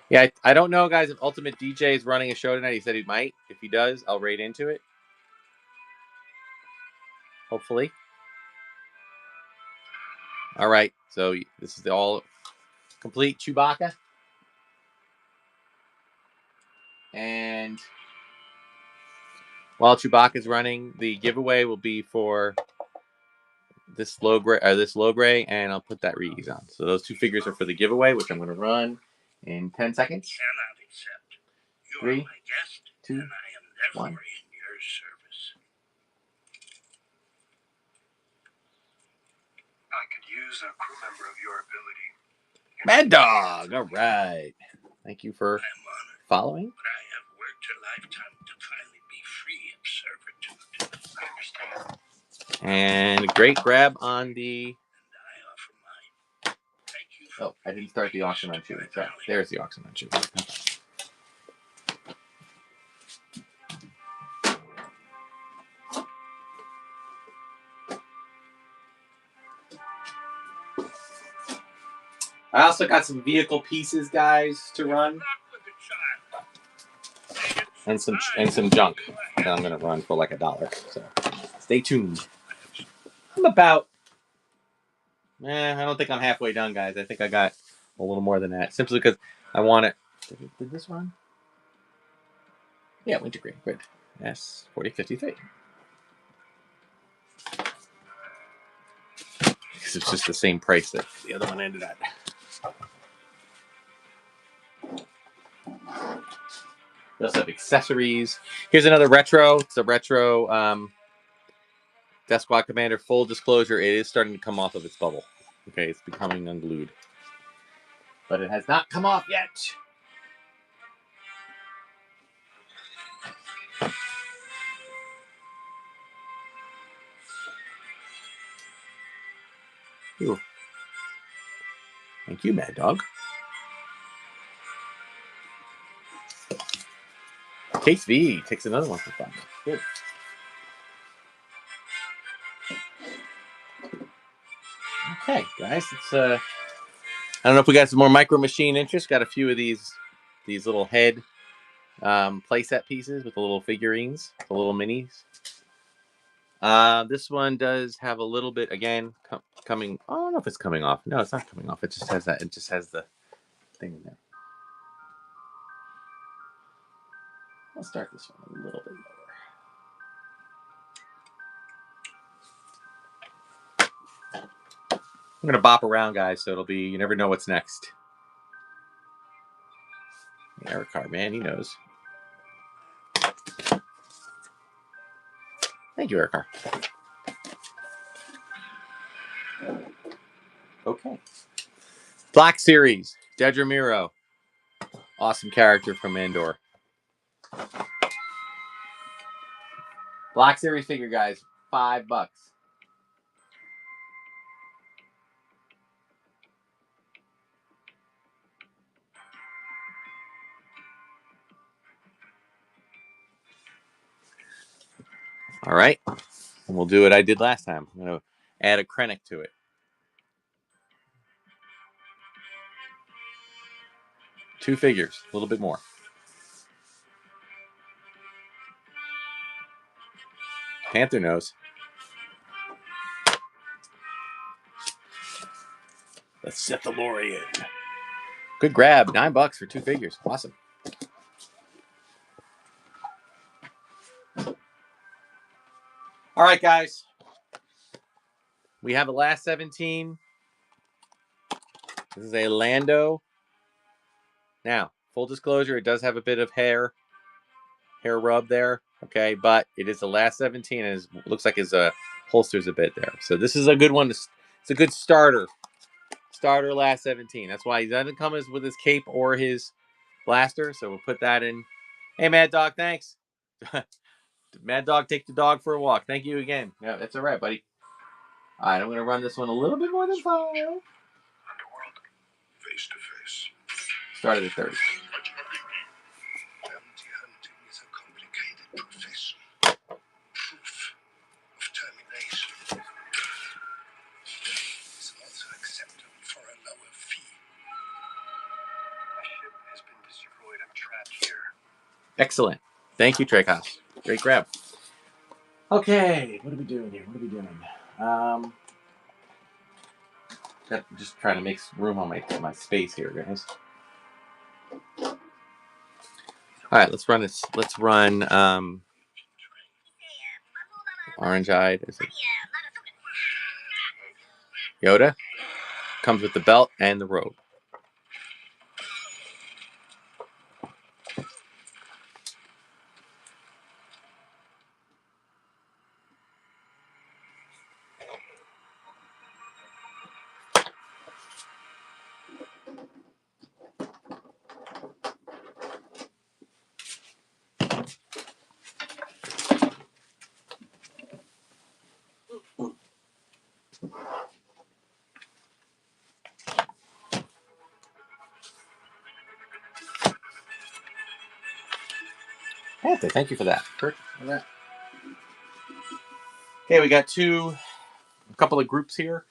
Yeah, I don't know, guys, if Ultimate DJ is running a show tonight. He said he might. If he does, I'll raid into it. Hopefully. All right. So this is the all complete Chewbacca. And while Chewbacca's running, the giveaway will be for low gray, and I'll put that reuse on. So those 2 figures are for the giveaway, which I'm going to run in 10 seconds. Cannot accept. You 3, are my guest, 2, and I am therefore 1. in your service. I could use a crew member of your ability. Mad Dog. All right. Thank you for I am honored, following. but I have worked a lifetime to finally be free of servitude. I understand. And great grab on the. And I offer mine. Thank you for Oh, I didn't start the auction on shooting. Sorry. There's the auction on shooting. I also got some vehicle pieces, guys, to run, and some junk that I'm gonna run for like $1. So stay tuned. I'm about. I don't think I'm halfway done, guys. I think I got a little more than that, simply because I want it. Did this run? Yeah, wintergreen. Good. Yes, 4053. Because it's just the same price that the other one ended at. We also have accessories. Here's another retro. It's a retro Death Squad Commander. Full disclosure, it is starting to come off of its bubble. Okay, it's becoming unglued. But it has not come off yet. Ooh. Thank you, Mad Dog. Case V takes another one for fun. Good. Okay, guys, it's I don't know if we got some more Micro Machine interest. Got a few of these little head playset pieces with the little figurines, the little minis. This one does have a little bit again coming. I don't know if it's coming off. No, it's not coming off. It just has that. It just has the thing in there. I'll start this one a little bit lower. I'm gonna bop around, guys, so it'll be. You never know what's next. Eric Carr, man, he knows. Thank you, Eric Carr. Okay. Black Series, Dedra Miro. Awesome character from Andor. Black Series figure, guys. $5. All right. And we'll do what I did last time. I'm going to add a Krennic to it. 2 figures, a little bit more. Panther nose. Let's set the Lorian. Good grab. $9 for 2 figures. Awesome. All right, guys. We have the last 17. This is a Lando. Now, full disclosure, it does have a bit of hair rub there. Okay, but it is the last 17, and it looks like his holster's a bit there. So this is a good one. It's a good starter. Starter last 17. That's why he doesn't come with his cape or his blaster. So we'll put that in. Hey, Mad Dog, thanks. Mad Dog, take the dog for a walk. Thank you again. Yeah, that's all right, buddy. All right, I'm going to run this one a little bit more than 5. Underworld, face to face. Started at 30. Bounty hunting is a complicated profession. Proof of termination is also acceptable for a lower fee. My ship has been destroyed. I'm trapped here. Excellent. Thank you, Trekos. Great grab. Okay, what are we doing here? Just trying to make room on my space here, guys. All right, let's run this. Let's run Orange Eyed. Yoda. Comes with the belt and the robe. Anthony, thank you for that. Okay, we got a couple of groups here.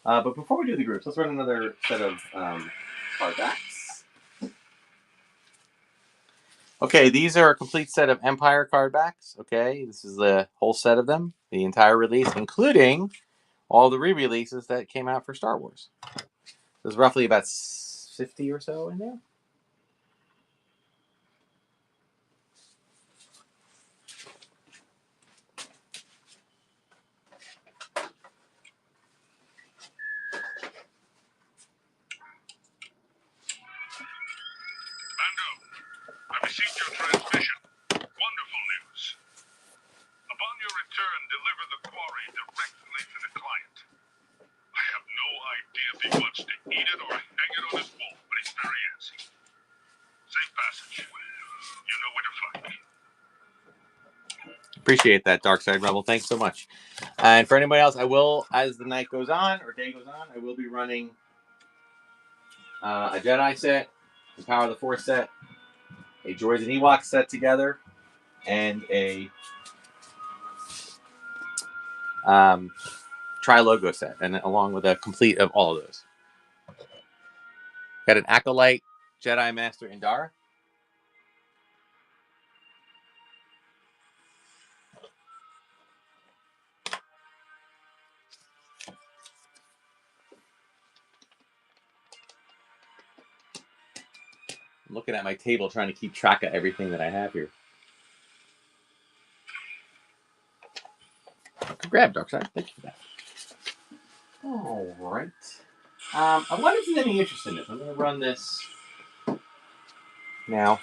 But before we do the groups, let's run another set of card backs. Okay, these are a complete set of Empire card backs. Okay, this is the whole set of them, the entire release, including all the re-releases that came out for Star Wars. There's roughly about 50 or so in there. Mando, I received your transmission. Wonderful news. Upon your return, deliver the quarry directly to the client. I have no idea if he wants to eat it or hang it on his wall, but he's very antsy. Safe passage. You know where to find me. Appreciate that, Dark Side Rebel. Thanks so much. And for anybody else, I will, as the night goes on or day goes on, I will be running a Jedi set, a Power of the Force set, a Droids and Ewoks set together, and a Tri-Logo set, and along with a complete of all of those. Got an Acolyte, Jedi Master Indara. I'm looking at my table trying to keep track of everything that I have here. Good grab, Darkseid. Thank you for that. All right. I wonder if there's any interest in this. I'm going to run this now.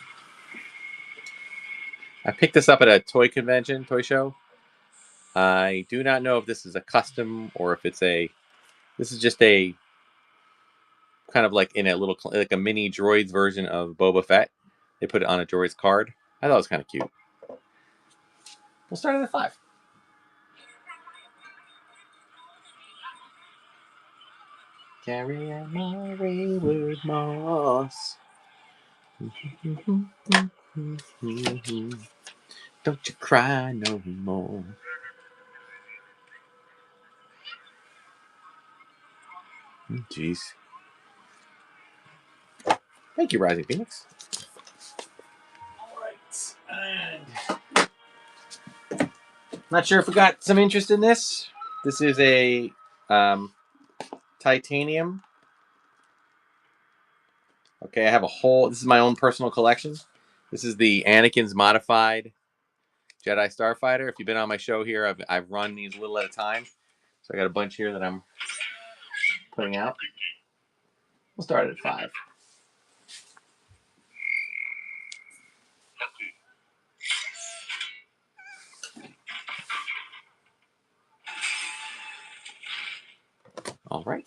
I picked this up at a toy convention, toy show. I do not know if this is a custom or if it's a... This is just a kind of like in a little... like a mini droids version of Boba Fett. They put it on a droids card. I thought it was kind of cute. We'll start at 5. Carry on my wayward moss. Don't you cry no more. Jeez. Thank you, Rising Phoenix. All right. And not sure if we got some interest in this. This is a titanium. Okay, I have a whole... This is my own personal collection. This is the Anakin's modified Jedi Starfighter. If you've been on my show here, I've run these a little at a time. So I got a bunch here that I'm putting out. We'll start at 5. All right.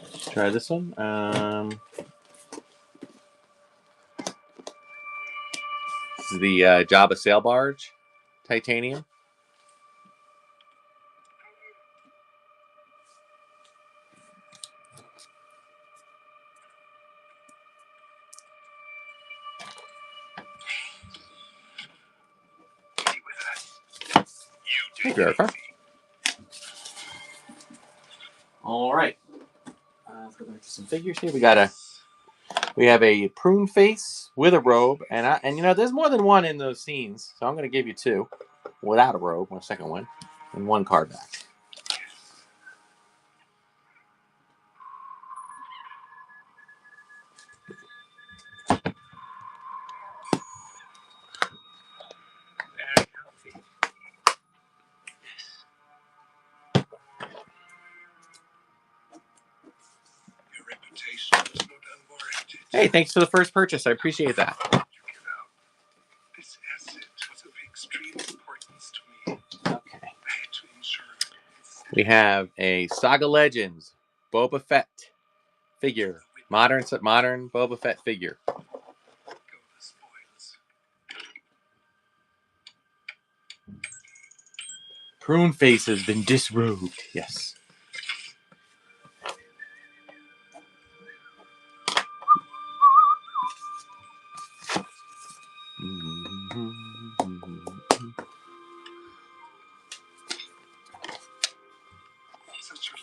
Let's try this one. This is the Jabba sail barge, titanium. Thank you, Erica. All right. Let's go back to some figures here. We have a prune face with a robe, and you know there's more than one in those scenes, so I'm going to give you 2 without a robe, my second one, and 1 card back. Hey, thanks for the first purchase. I appreciate that. This asset was of extreme importance to me. Okay. I had to ensure We have a Saga Legends Boba Fett figure. Modern Boba Fett figure. go the spoils. Prune Face has been disrobed. Yes.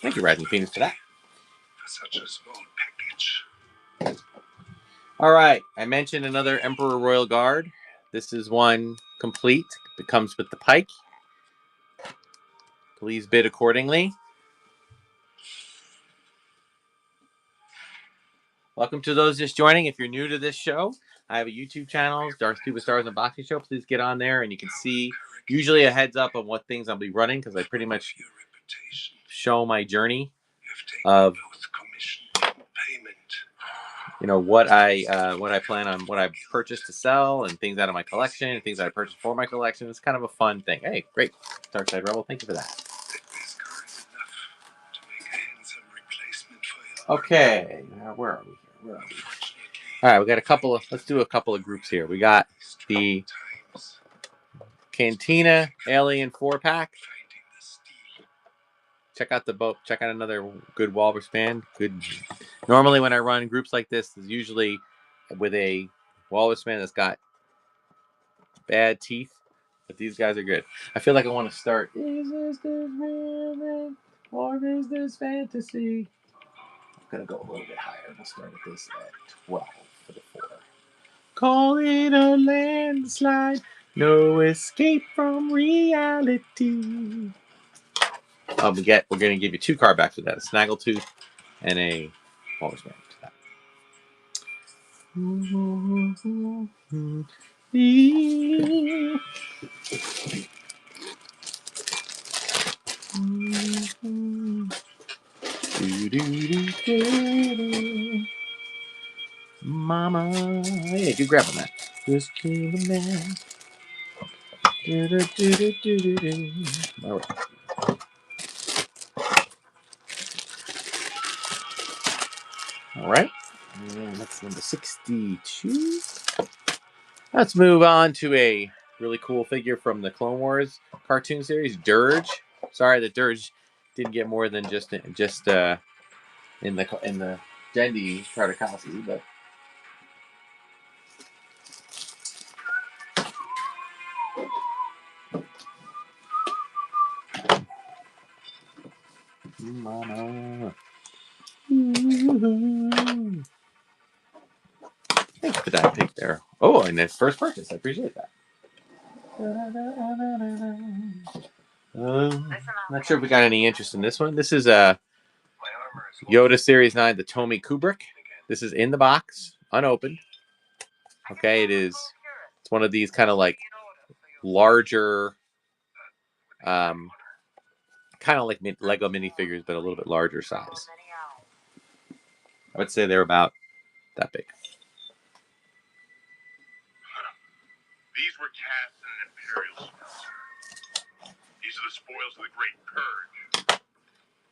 Thank you, Rising Phoenix, for that. For such a small package. All right. I mentioned another Emperor Royal Guard. This is one complete. It comes with the pike. Please bid accordingly. Welcome to those just joining. If you're new to this show, I have a YouTube channel, Darth Tuba Stars Unboxing Show. Please get on there and you can see usually a heads up on what things I'll be running because I pretty much show my journey of what I plan on, what I purchase to sell, and things out of my collection, and things I purchased for my collection. It's kind of a fun thing. Hey, great, Darkside Rebel, thank you for that. Okay, where are we here? All right, we got a couple of. Let's do a couple of groups here. We got the Cantina Alien 4-pack. Check out the boat. Check out another good walrus band. Good. Normally, when I run groups like this, is usually with a walrus band that's got bad teeth, but these guys are good. I feel like I want to start. Is this real or is this fantasy? I'm gonna go a little bit higher. We'll start at this at 12 for the 4. Call it a landslide. No escape from reality. We're gonna give you 2 card backs with that: a Snaggletooth and a Walrus Man. Mama, hey, good grab on that. Just kill the man. All right. All right. And that's number 62. Let's move on to a really cool figure from the Clone Wars cartoon series, Dirge. Sorry that Dirge didn't get more than just in the Dendi Tartakovsky, but Mama. Thanks for that pick there. Oh, and that's first purchase. I appreciate that. Not sure if we got any interest in this one. This is a Yoda Series 9, the Tomy Kubrick. This is in the box, unopened. Okay, it's one of these kind of like larger, kind of like Lego minifigures, but a little bit larger size. I would say they're about that big. These were cast in an Imperial smelter. These are the spoils of the Great Purge.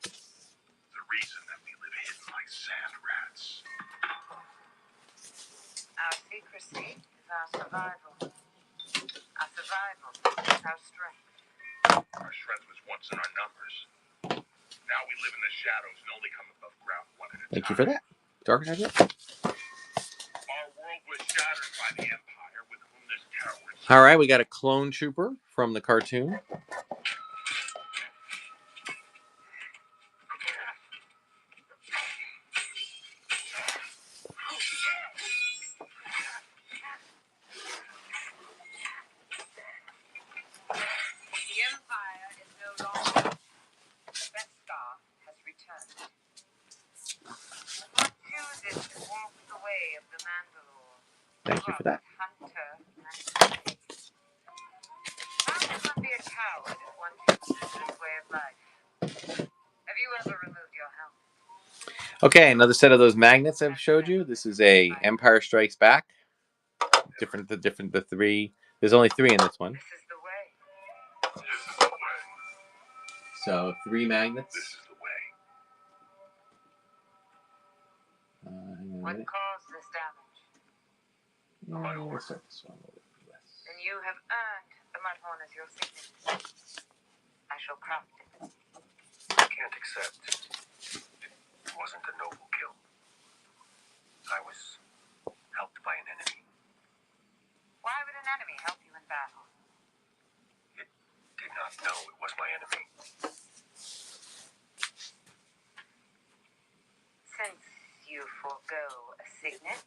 The reason that we live hidden like sand rats. Our secrecy is our survival. Our survival is our strength. Our strength was once in our numbers. Now we live in the shadows and only come above ground one at a time. Thank you for that. Dark Knight. Our world was shattered by the Empire with whom this coward. All right, we got a clone trooper from the cartoon. The Empire is no longer. Beskar has returned. One chooses to walk the way of the Mandalore. Thank you for that. Hunter and slave. How can one be a coward if one chooses this way of life? Have you ever removed your helmet? Okay, another set of those magnets I've showed you. This is a Empire Strikes Back. The three. There's only 3 in this one. This is the way. This is the way. So 3 magnets. This is the way. What caused this damage? Let's start this one a little bit less. Then you have earned the Mudhorn as your signature. I shall craft it. I can't accept. It wasn't a noble kill. I was helped by an enemy. Why would an enemy help you in battle? It did not know it was my enemy. Since you forego a signet,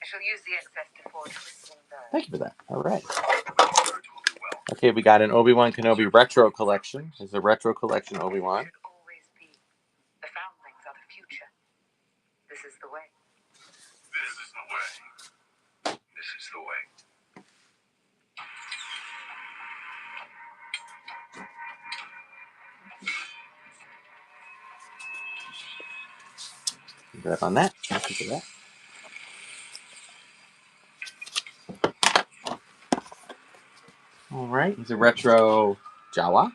I shall use the excess to forge whistling birds. Thank you for that. All right. Birds will do well. Okay, we got an Obi-Wan Kenobi retro collection. There's a retro collection Obi-Wan. Should always be. The foundlings are the future. This is the way. This is the way. This is the way. Grab on that. Thank you for that. All right, here's a retro Jawa.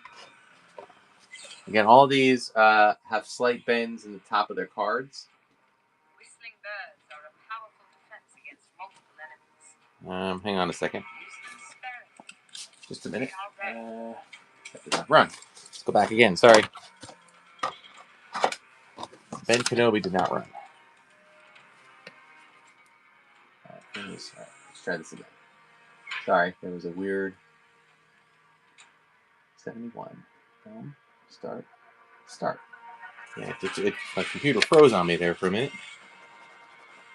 Again, all these have slight bends in the top of their cards. Whistling birds are a powerful defense against multiple enemies. Hang on a second. Use them sparingly. Just a minute. They are rare. That did not run. Let's go back again. Sorry. Ben Kenobi did not run. All right, let's try this again. Sorry, there was a weird 71. Start. Yeah, my computer froze on me there for a minute.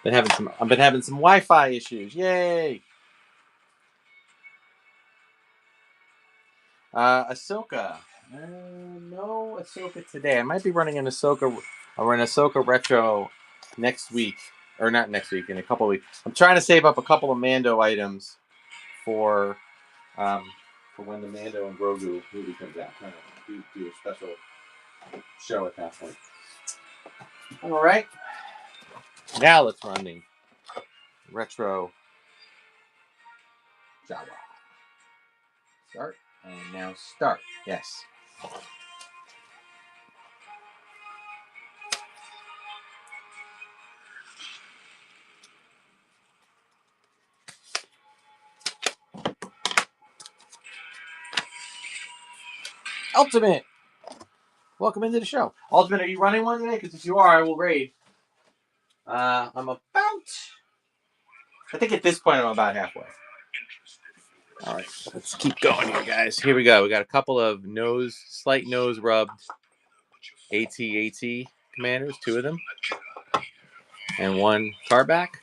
I've been having some Wi-Fi issues. Yay! Ahsoka. No Ahsoka today. I might be running an Ahsoka. I'll run Ahsoka retro next week, or not next week, in a couple of weeks. I'm trying to save up a couple of Mando items for when the Mando and Grogu movie comes out. I'm trying to do a special show at that point. All right. Now let's run the retro Jawa. Start. And now start. Yes. Ultimate. Welcome into the show. Ultimate, are you running one today? Because if you are, I will raid. I'm about... I think at this point I'm about halfway. All right, let's keep going here, guys. Here we go. We got a couple of slight nose rubbed AT-AT commanders, 2 of them, and 1 Tarback.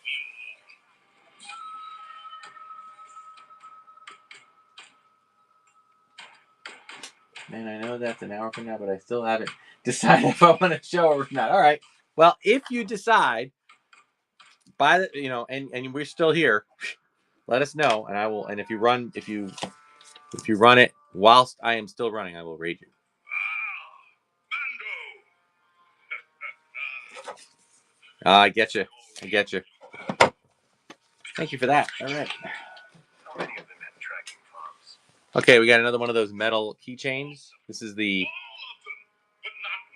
Man, I know that's an hour from now, but I still haven't decided if I want to show or not. All right. Well, if you decide and we're still here, let us know, and I will. And if you run it whilst I am still running, I will raid you. I get you. Thank you for that. All right. How many of them have tracking farms? Okay, we got another one of those metal keychains. This is the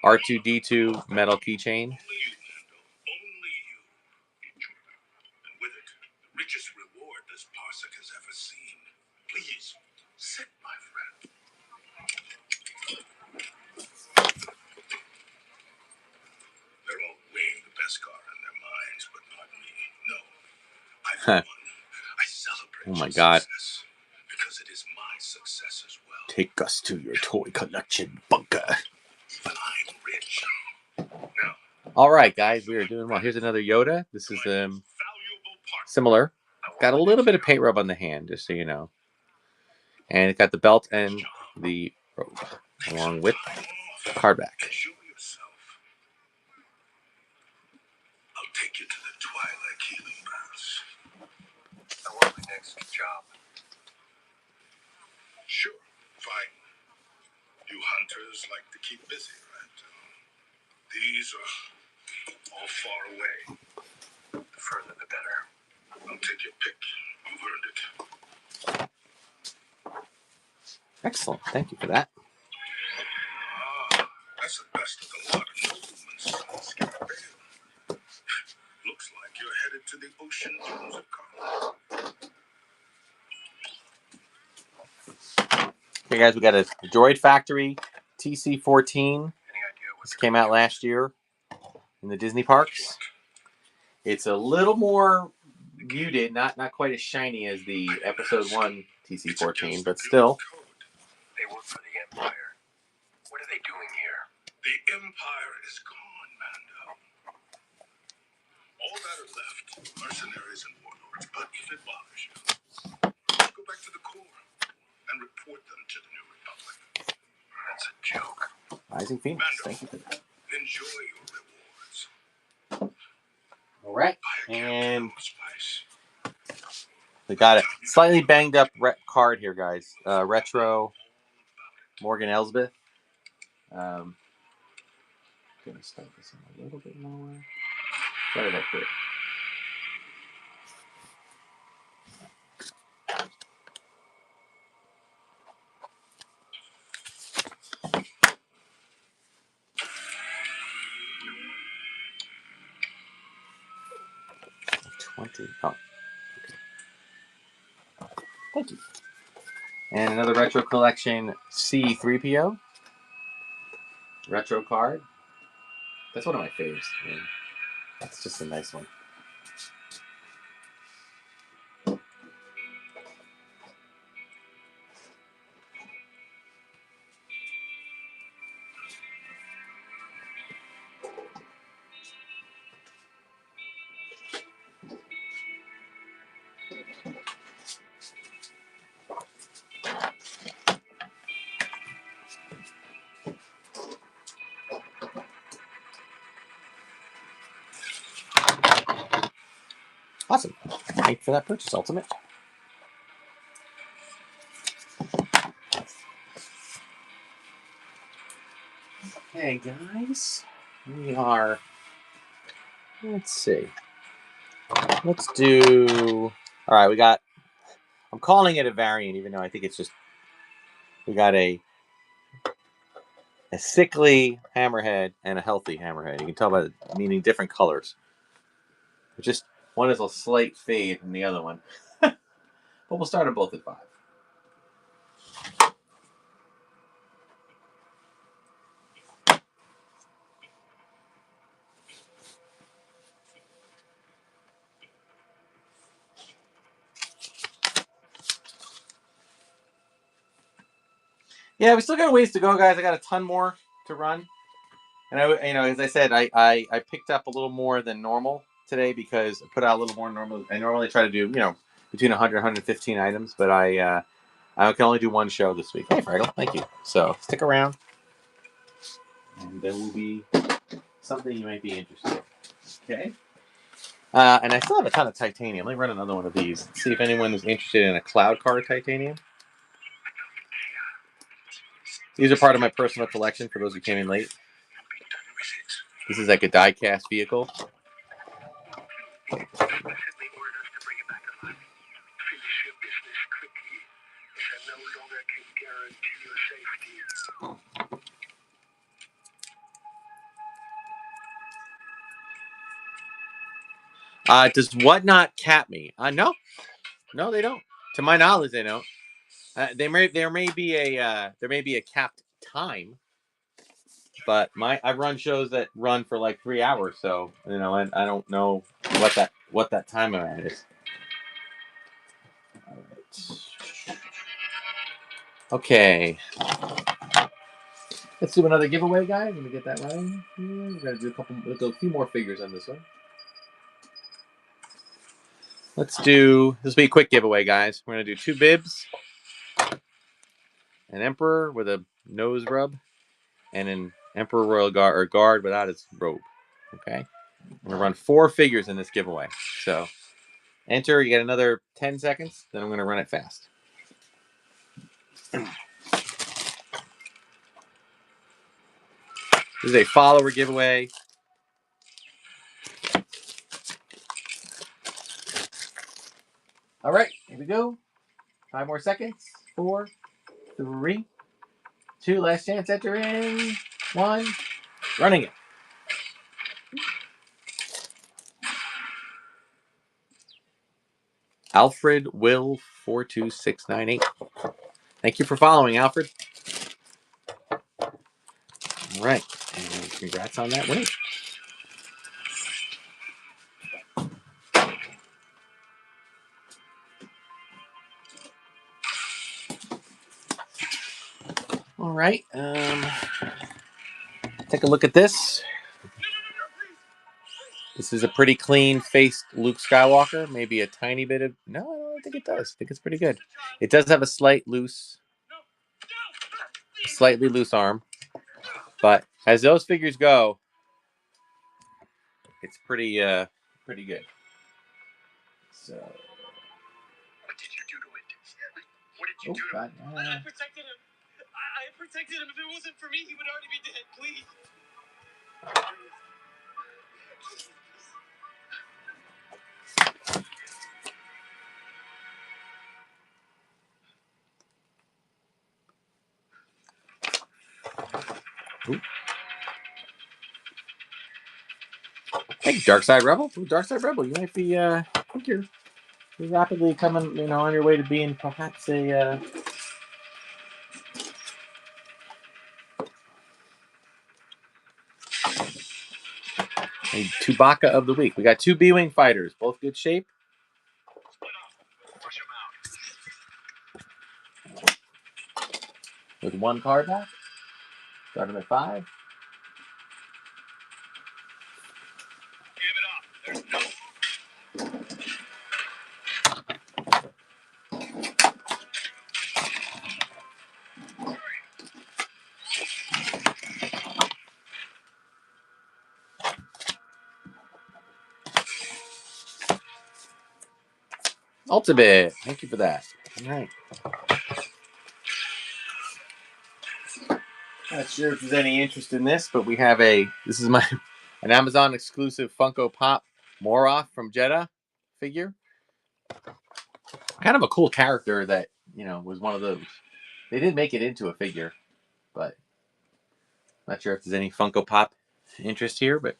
R2D2 metal keychain. Only you. And with it, the richest reward this parsec has ever seen. Please, sit, my friend. They're all weighing the Beskar in their minds, but not me. No. I celebrate Oh my your God. success, because it is my success as well. Take us to your toy collection bunker. Even I'm rich. Now, All right, guys, we are doing well. Here's another Yoda. This is valuable part. similar. Got a little bit of paint rub on the hand, just so you know. And it got the belt and the robe, along with the card back. Enjoy yourself. I'll take you to the Twilight healing baths. I want my next job. Sure, fine. You hunters like to keep busy, right? These are all far away. The further the better. I'll take your pick. You've earned it. Excellent. Thank you for that. That's the best of the lot of noblemen's sons, Scarabeo. Looks like you're headed to the ocean dunes of Carl. Okay, guys, we got a Droid Factory TC-14. This came out last year in the Disney parks. It's a little more muted, not quite as shiny as the Episode 1 TC-14, but still. They work for the Empire. What are they doing here? The Empire is gone, Mando. All that are left, mercenaries and warlords. But if it bothers you, go back to the core and report them to the New Republic. That's a joke. Rising Phoenix, Mando, thank you for that. enjoy your rewards. All right, Buy a and Captain Spice. we got a slightly banged up card here, guys. Retro Morgan Elsbeth. Gonna start this in a little bit lower. Sorry about that. Oh, okay. Thank you. And another Retro Collection C3PO. Retro card. That's one of my faves. I mean, that's just a nice one. Awesome. Thank you for that purchase, Ultimate. Okay, guys. We are... Let's see. Let's do... All right, we got... I'm calling it a variant, even though I think it's just... We got a sickly hammerhead and a healthy hammerhead. You can tell by meaning different colors. Just one is a slight fade from the other one. But we'll start them both at 5. Yeah, we still got a ways to go, guys. I got a ton more to run. And as I said, I picked up a little more than normal today because I put out a little more normal. I normally try to do, between 100 and 115 items, but I can only do one show this week. Hey, Fraggle, thank you. So stick around, and there will be something you might be interested in. Okay. And I still have a ton of titanium. Let me run another one of these. See if anyone is interested in a cloud car titanium. These are part of my personal collection for those who came in late. This is like a die-cast vehicle. Does what not cap me? No, they don't. To my knowledge, they don't. There may be a capped time, but I've run shows that run for like 3 hours, so and I don't know what that time of that is. All right. Okay. Let's do another giveaway, guys. Let me get that running. We're gonna do a few more figures on this one. This will be a quick giveaway, guys. We're gonna do 2 bibs, an Emperor with a nose rub, and an Emperor Royal Guard or guard without his robe. Okay. I'm gonna run 4 figures in this giveaway. So enter, you get another 10 seconds, then I'm gonna run it fast. This is a follower giveaway. All right, here we go. 5 more seconds. 4, 3, 2. Last chance. Enter in. 1. Running it. Alfred Will 42698. Thank you for following, Alfred. All right, and congrats on that win. All right, take a look at this. This is a pretty clean-faced Luke Skywalker. Maybe a tiny bit of... No, I don't think it does. I think it's pretty good. It does have a slightly loose arm. But as those figures go, it's pretty good. So... What did you do to it? What did you do to God, him? I protected him. I protected him. If it wasn't for me, he would already be dead. Please. Hey, Dark Side Rebel. Ooh, Dark Side Rebel, you might be, I think you're rapidly coming, on your way to being perhaps a Chewbacca of the week. We got 2 B-Wing fighters, both good shape. With 1 card back. Start them at 5. Give it up. There's no. Ultimate. Thank you for that. All right. Not sure if there's any interest in this, but we have this is an Amazon exclusive Funko Pop Moroth from Jeddah figure. Kind of a cool character that, was one of those. They did make it into a figure, but not sure if there's any Funko Pop interest here, but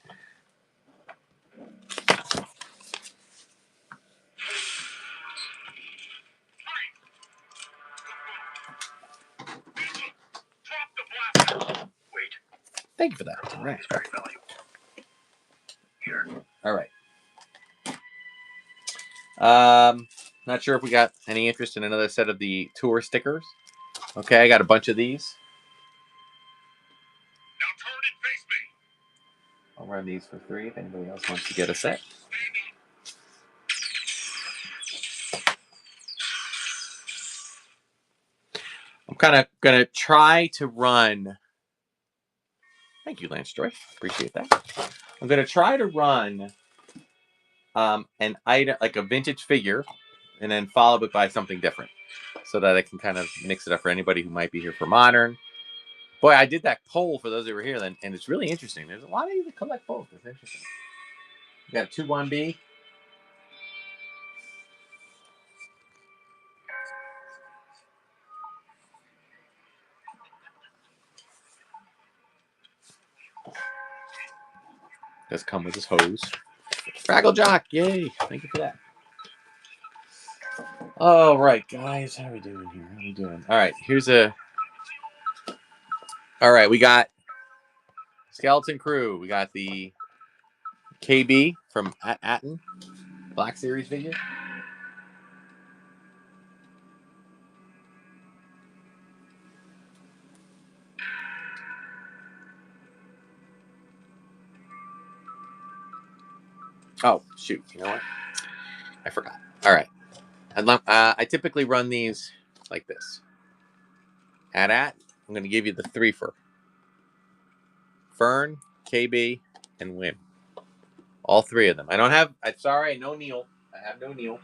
Wait. thank you for that. All right. It's very valuable. Here. All right. Not sure if we got any interest in another set of the tour stickers. Okay, I got a bunch of these. Now turn and face me. I'll run these for 3 if anybody else wants to get a set. I'm kind of going to try to run... Thank you, Lance Joy. Appreciate that. I'm going to try to run an item, like a vintage figure, and then follow it by something different so that I can kind of mix it up for anybody who might be here for modern. Boy, I did that poll for those who were here then, and it's really interesting. There's a lot of you that collect both. It's interesting. We got a 2-1B. Does come with his hose. Fraggle Jock, yay! Thank you for that. All right, guys, how are we doing here? How are we doing? All right, All right, we got Skeleton Crew. We got the KB from Atten Black Series figure. Oh, shoot. You know what? I forgot. All right. I typically run these like this. I'm going to give you the 3 for Fern, KB, and Win. All 3 of them. I'm sorry, no Neil. I have no Neil.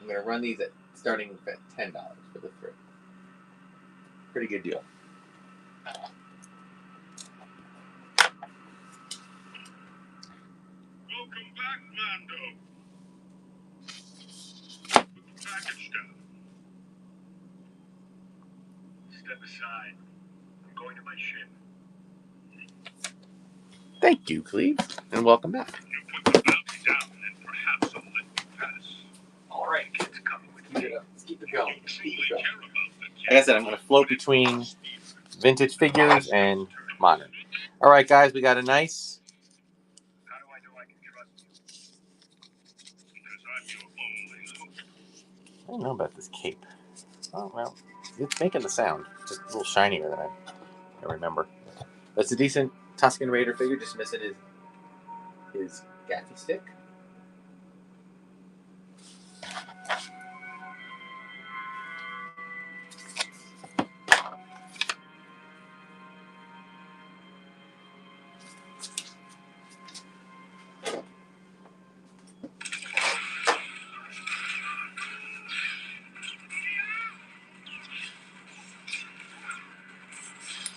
I'm going to run these starting at $10 for the 3. Pretty good deal. Welcome back, Mando. package down. Step aside. I'm going to my ship. Thank you, Cleve, and welcome back. You put the bounty down, and perhaps I'll let you pass. All right, Kids coming with me. let's keep it going. You truly care about the kids. Like I said, I'm going to float between vintage figures and modern. All right, guys, we got a nice. How do I know I can trust you? Because I'm your only hope. I don't know about this cape. Oh, well, it's making the sound. Just a little shinier than I remember. That's a decent Tusken Raider figure, just missing his gaffy stick.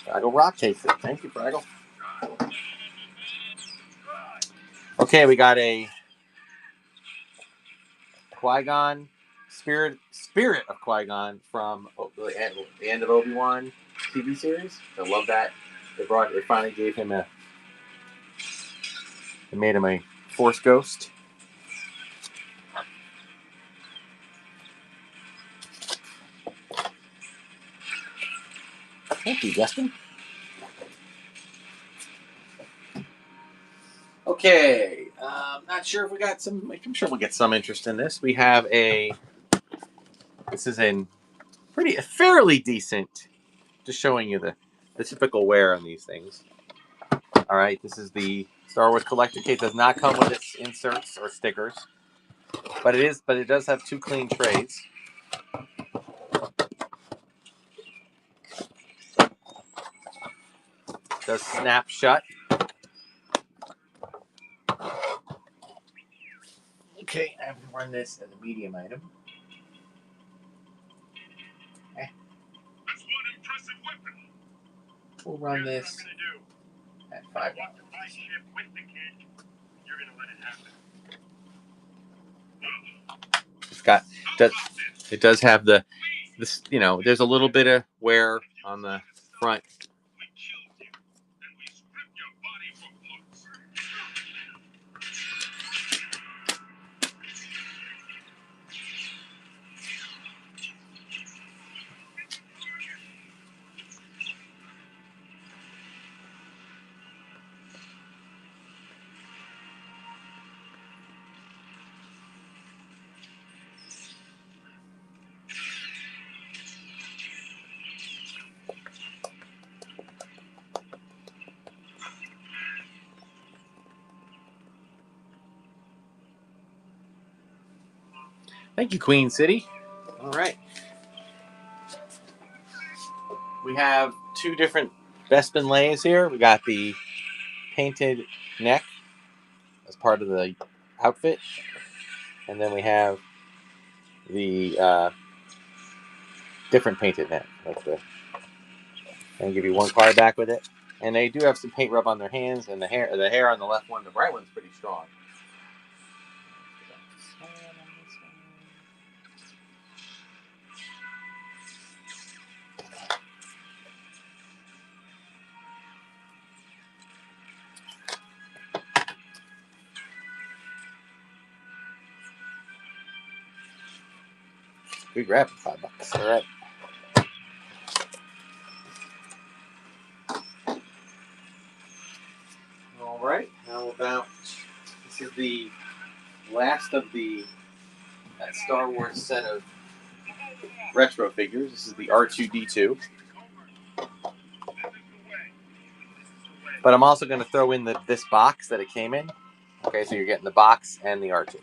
Fraggle Rock takes it. Thank you, Fraggle. Okay, we got a Qui-Gon Spirit of Qui-Gon from the end of Obi-Wan TV series. I love that. They finally gave him they made him a Force Ghost. Thank you, Justin. Okay, not sure if we got some. I'm sure we'll get some interest in this. We have this is a fairly decent. Just showing you the typical wear on these things. All right, this is the Star Wars collector kit. Does not come with its inserts or stickers, but it does have two clean trays. Does snap shut. Okay, I have to run this as a medium item. That's one impressive weapon. We'll run this at $5. I want to buy ship with the kid. You're gonna let it happen. It does have this, there's a little bit of wear on the front. We killed you, and we stripped your body for parts. Thank you, Queen City. All right. We have two different Bespin lays here. We got the painted neck as part of the outfit. And then we have the different painted neck. And give you one card back with it. And they do have some paint rub on their hands, and the hair on the left one, the right one's pretty strong. Good grab for $5. All right. All right. How about this is the last of that Star Wars set of retro figures. This is the R2-D2. But I'm also going to throw in this box that it came in. Okay, so you're getting the box and the R2.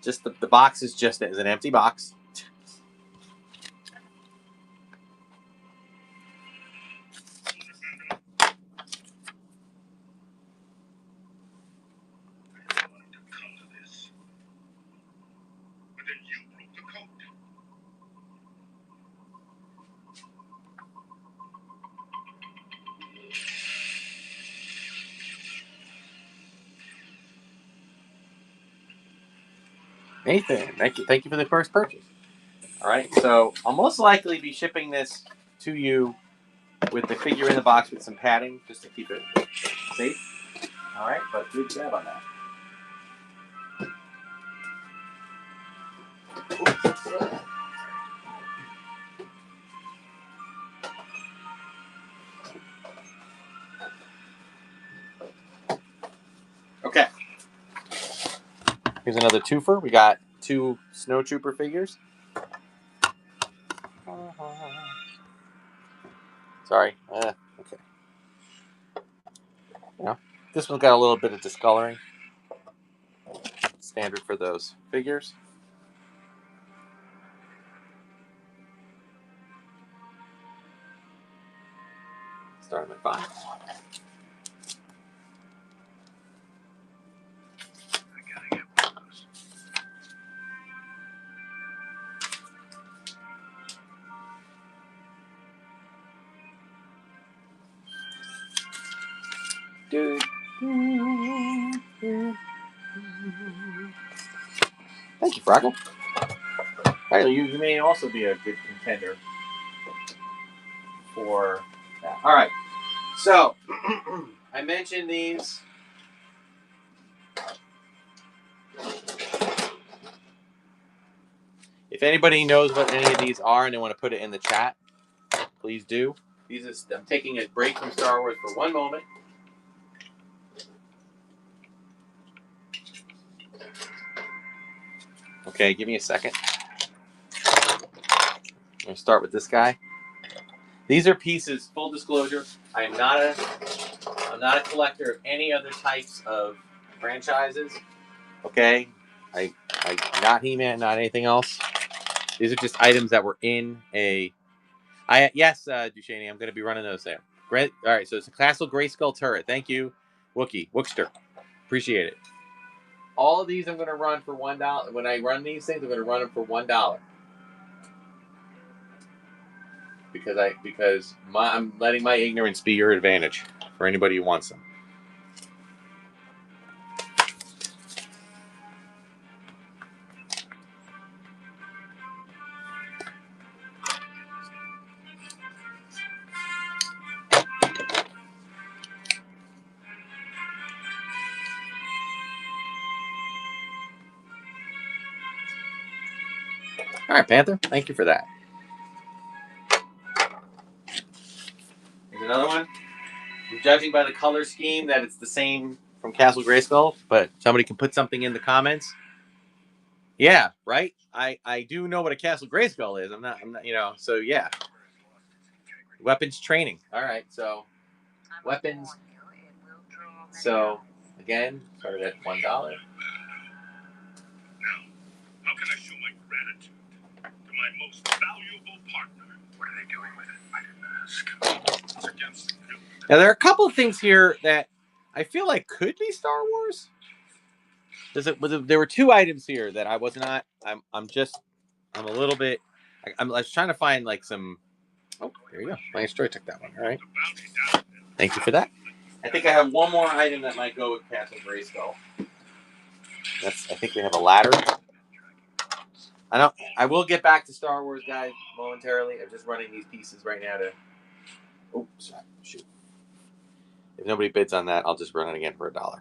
Just the box is just as an empty box. Nathan, thank you for the first purchase. All right, so I'll most likely be shipping this to you with the figure in the box with some padding just to keep it safe. All right, but good job on that. Okay. Here's another twofer. We got 2 Snow Trooper figures. Sorry. Okay. Yeah. This one's got a little bit of discoloring. Standard for those figures. Starting at 5. Thank you, Froggle. Riley, you may also be a good contender for that. All right. So, I mentioned these. If anybody knows what any of these are and they want to put it in the chat, please do. I'm taking a break from Star Wars for one moment. Okay, give me a second. I'm going to start with this guy. These are pieces, full disclosure, I'm not a collector of any other types of franchises. Okay? I not He-Man, not anything else. These are just items that were in a... Yes, Duchesne, I'm going to be running those there. Great. All right, so it's a Castle Grayskull turret. Thank you, Wookster. Appreciate it. All of these I'm going to run for $1. When I run these things, I'm going to run them for $1. Because I'm letting my ignorance be your advantage for anybody who wants them. All right, Panther. Thank you for that. Here's another one. I'm judging by the color scheme that it's the same from Castle Grayskull, but somebody can put something in the comments. Yeah, right? I do know what a Castle Grayskull is. I'm not, so yeah. Weapons training. All right, so weapons. So, again, started at $1. Now, how can I show my gratitude to my most valuable partner? What are they doing with it? I didn't ask. It's against the guild. Now, there are a couple of things here that I feel like could be Star Wars. There were 2 items here that I was not. I'm a little bit. I was trying to find like some. Oh, there you go. My Destroy took that one. All right. Thank you for that. I think I have one more item that might go with Castle Grayskull. I think we have a ladder. I will get back to Star Wars, guys, momentarily. I'm just running these pieces right now to. Oh, sorry. Shoot. If nobody bids on that, I'll just run it again for $1.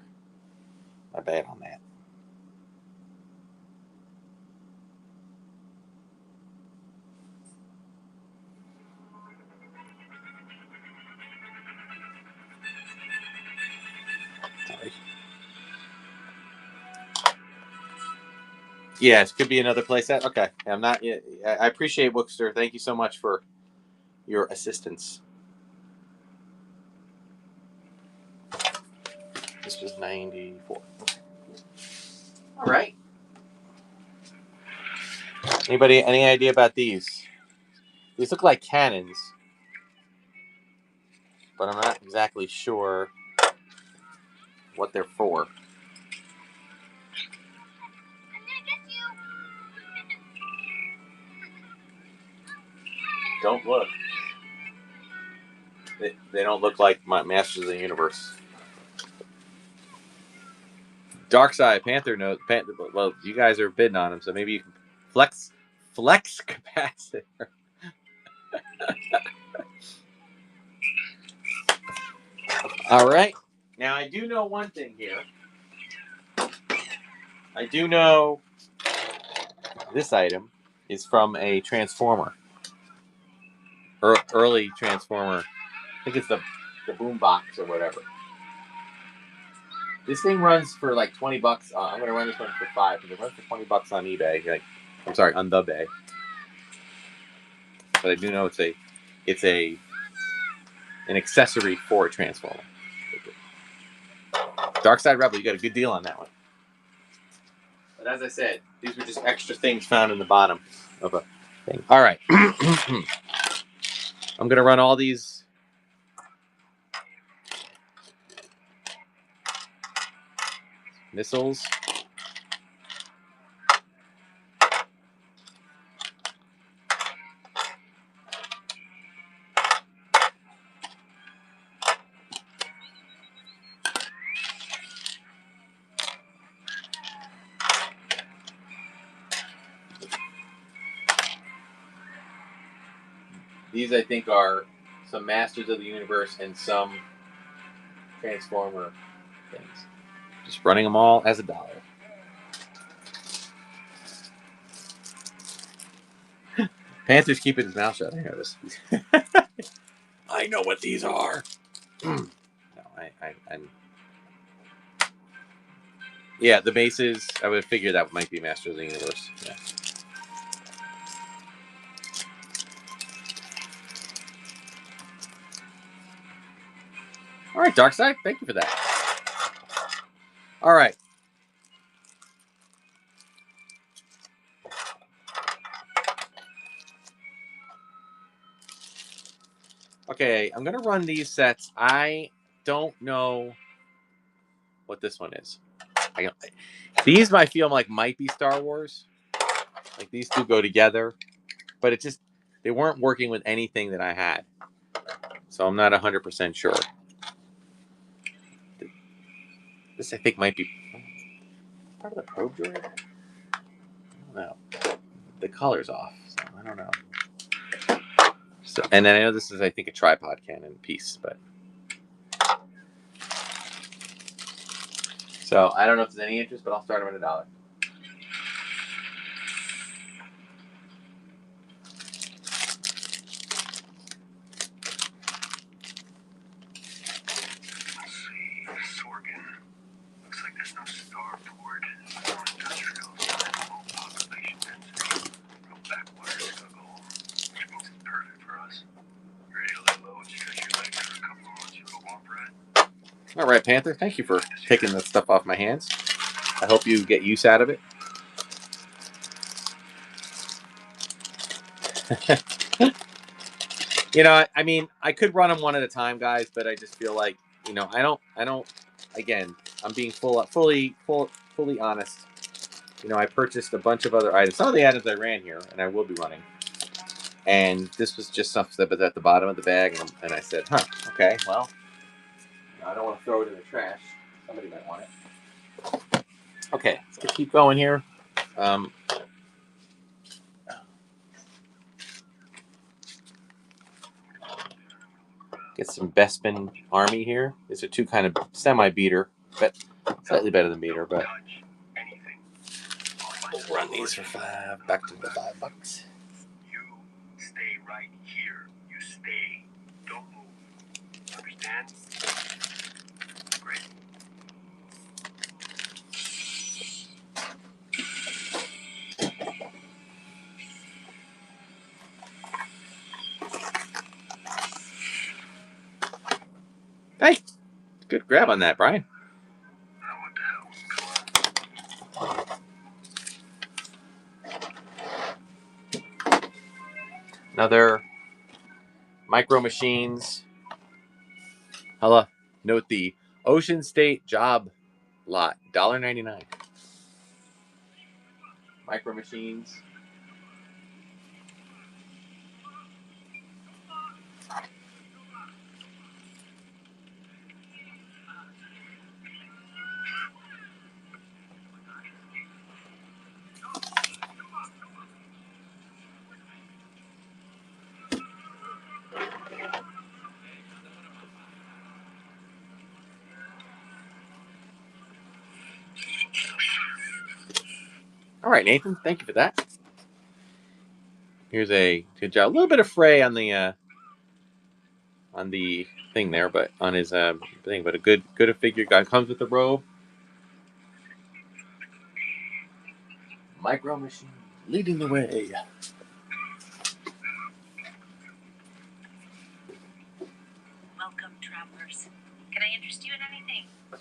My bad on that. Sorry. Yes, could be another playset. Okay, I'm not. I appreciate Wookster. Thank you so much for your assistance. This was 94. Okay. All right. Anybody? Any idea about these? These look like cannons, but I'm not exactly sure what they're for. Don't look. They don't look like my Masters of the Universe. Dark Side Panther note. Well, you guys are bidding on him, so maybe you can flex capacitor. All right. Now I do know one thing here. I do know this item is from a Transformer, early Transformer. I think it's the boom box or whatever. This thing runs for like $20. I'm gonna run this one for $5 because it runs for $20 on eBay. Like, I'm sorry, on the Bay. But I do know it's an accessory for a Transformer. Dark Side Rebel, you got a good deal on that one. But as I said, these were just extra things found in the bottom of a thing. All right. I'm gonna run all these. Missiles. These, I think, are some Masters of the Universe and some Transformer things. Just running them all as $1. Panther's keeping his mouth shut. I know this. I know what these are. No, I'm. Yeah, the bases. I would figure that might be Masters of the Universe. Yeah. All right, Darkseid. Thank you for that. All right. Okay, I'm gonna run these sets. I don't know what this one is. These I feel like might be Star Wars. Like these two go together, but it just they weren't working with anything that I had, so I'm not 100% sure. This I think might be part of the probe droid. I don't know. The color's off, so I don't know. So, and then I know this is I think a tripod cannon piece, but so I don't know if there's any interest, but I'll start them at $1. Looks like there's no starport, no industrial sign, low population density, real backwaters to go home, which means it's perfect for us. Ready to lay low and stretch your legs for a couple of months, you go warm bread? All right, Panther. Thank you for taking the stuff off my hands. I hope you get use out of it. You know, I mean, I could run them one at a time, guys, but I just feel like, you know, I don't. Again, I'm being fully honest. You know, I purchased a bunch of other items. Some of the items I ran here, and I will be running. And this was just stuff that was at the bottom of the bag, and I said, huh, okay, well, I don't want to throw it in the trash. Somebody might want it. Okay, let's keep going here. Get some Bespin Army here. These are two kind of semi-beater, but slightly better than beater, but we'll run these for $5, back to the $5. You stay right here. You stay. Don't move. Understand? Great. Hey, good grab on that, Brian. Another Micro Machines. Hello. Note the Ocean State Job Lot, $1.99. Micro Machines. All right, Nathan. Thank you for that. Here's a good job. A little bit of fray on the thing there, but on his thing, but a good figure. Guy comes with the robe. Micro machine leading the way. Welcome, travelers. Can I interest you in anything? Oh,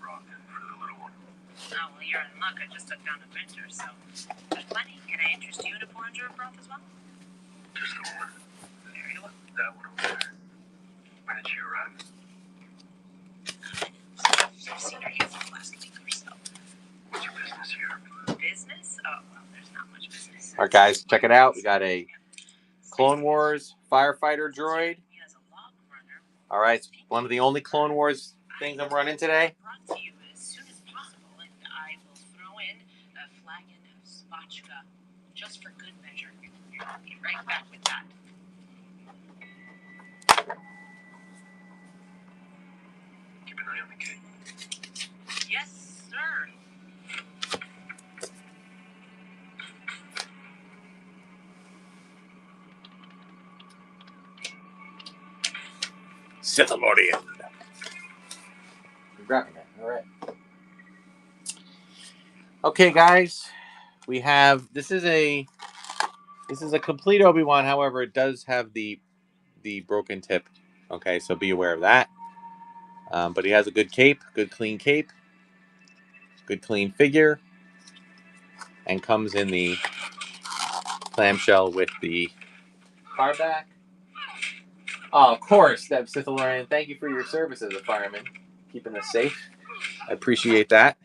Rock, for the little one. Oh, well, you're in luck. I just took down a printer, so there's plenty. Can I interest you in a porringer of broth as well? Just the one. Very well. That one over there. When did she arrive? I've seen her here for the last week or so. What's her business here? Business? Oh, well, there's not much business. All right, guys, check it out. We got a Clone Wars firefighter droid. He has a log runner. All right, it's one of the only Clone Wars things I'm running today. Brought to you as soon as possible, and I will throw in a flagon of spotchka just for good measure. I'll be right back with that. Keep an eye on the kid. Yes, sir. Sith Lordian. You're grabbing that. All right. Okay, guys, we have this is a complete Obi-Wan. However, it does have the broken tip. Okay, so be aware of that. But he has a good cape, good clean cape, good clean figure, and comes in the clamshell with the car back. Oh, of course, Deb Sithalorian. Thank you for your service as a fireman, keeping us safe. I appreciate that.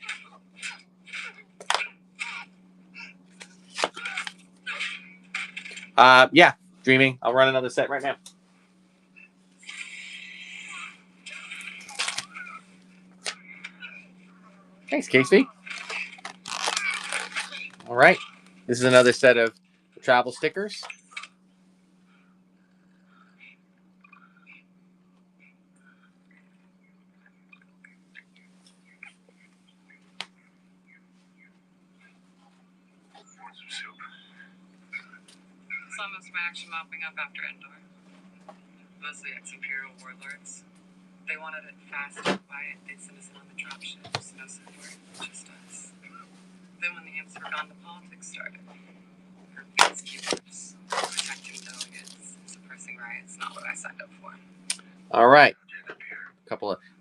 Yeah, Dreaming. I'll run another set right now. Thanks, Casey. All right. This is another set of travel stickers. Want some soup? Saw most of my action mopping up after Endor. Mostly ex-Imperial warlords. They wanted it fast and quiet. They'd send us in on the dropships. No support, just us. Then when the imps were gone, the politics started. Her peacekeepers, protecting delegates, suppressing riots. Not what I signed up for. All right. End up here.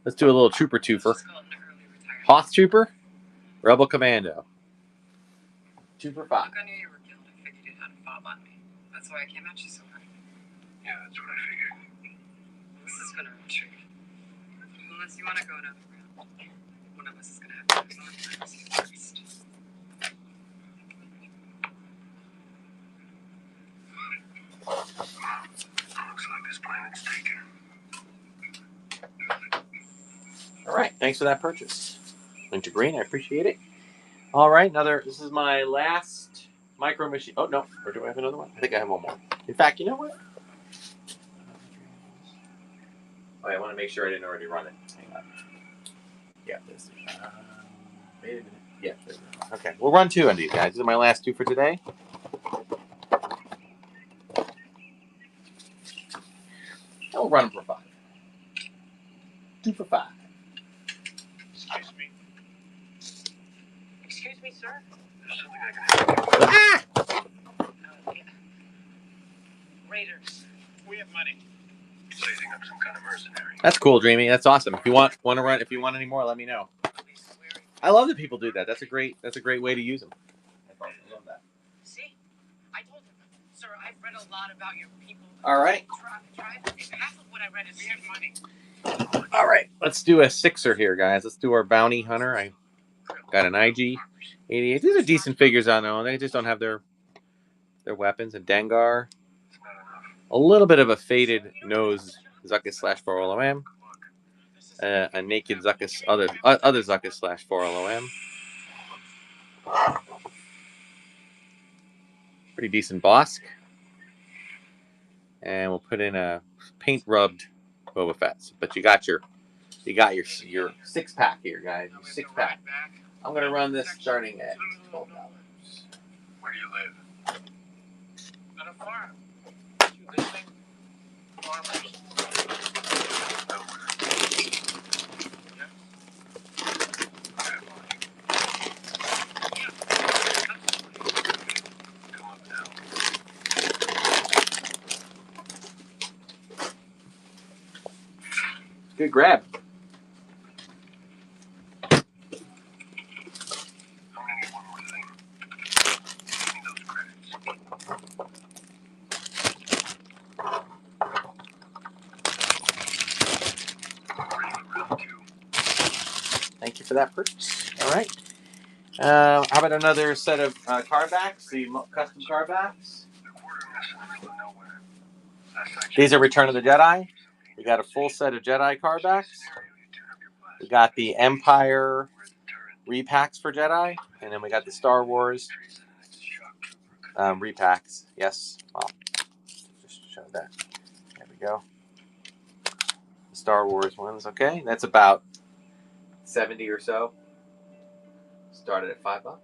Let's do a little trooper Let's twofer. just call it an early retirement. Hoth Trooper, Rebel Commando. 2 for 5. Look, I knew you were killed. I figured you'd had a fob on me. That's why I came at you so hard. Yeah, that's what I figured. This has been a retreat. Unless you want to go another round. One of us is going to have to lose on piracy first. Looks like this planet's taken. All right. Thanks for that purchase. Link to green. I appreciate it. All right. This is my last micro machine. Oh, no. Or do I have another one? I think I have one more. In fact, you know what? Oh, I want to make sure I didn't already run it. Hang on. Yeah, this. Wait a minute. Yeah. Okay. We'll run 2 on these guys. These are my last 2 for today. And we'll run them for 5. 2 for 5. Excuse me. Excuse me, sir? There's something I can help you with. Ah! Oh, yeah. Raiders. We have money. Blazing up some kind of mercenary. That's cool, Dreamy. That's awesome. If you want to run, if you want any more, let me know. I love that people do that. That's a great way to use them. I love that. See? I told him. Sir, I've read a lot about your people. All right. Half of what I read is we have money. All right. Let's do a 6er here, guys. Let's do our bounty hunter. I got an IG 88. These are decent figures on their own. They just don't have their weapons. And Dengar. A little bit of a faded nose Zuckus / 4LOM. A naked Zuckus, other Zuckus / 4LOM. Pretty decent Bosk. And we'll put in a paint rubbed Boba Fett. But you got your 6-pack here, guys. Your 6-pack. I'm gonna run this starting at $12. do you live? On a farm. You listening? Farmers. Nowhere. Yeah. Come up now. Good grab. I'm gonna need one more thing. Give me those credits. Ready for round 2. Thank you for that purchase. All right. How about another set of car backs? The custom car backs. They're quartering us in the middle of nowhere. Last I checked, These are Return of the Jedi. We got a full set of Jedi car backs. We got the Empire repacks for Jedi, and then we got the Star Wars repacks. Yes. Well, just show that. There we go. The Star Wars ones. Okay, that's about 70 or so. Started at $5.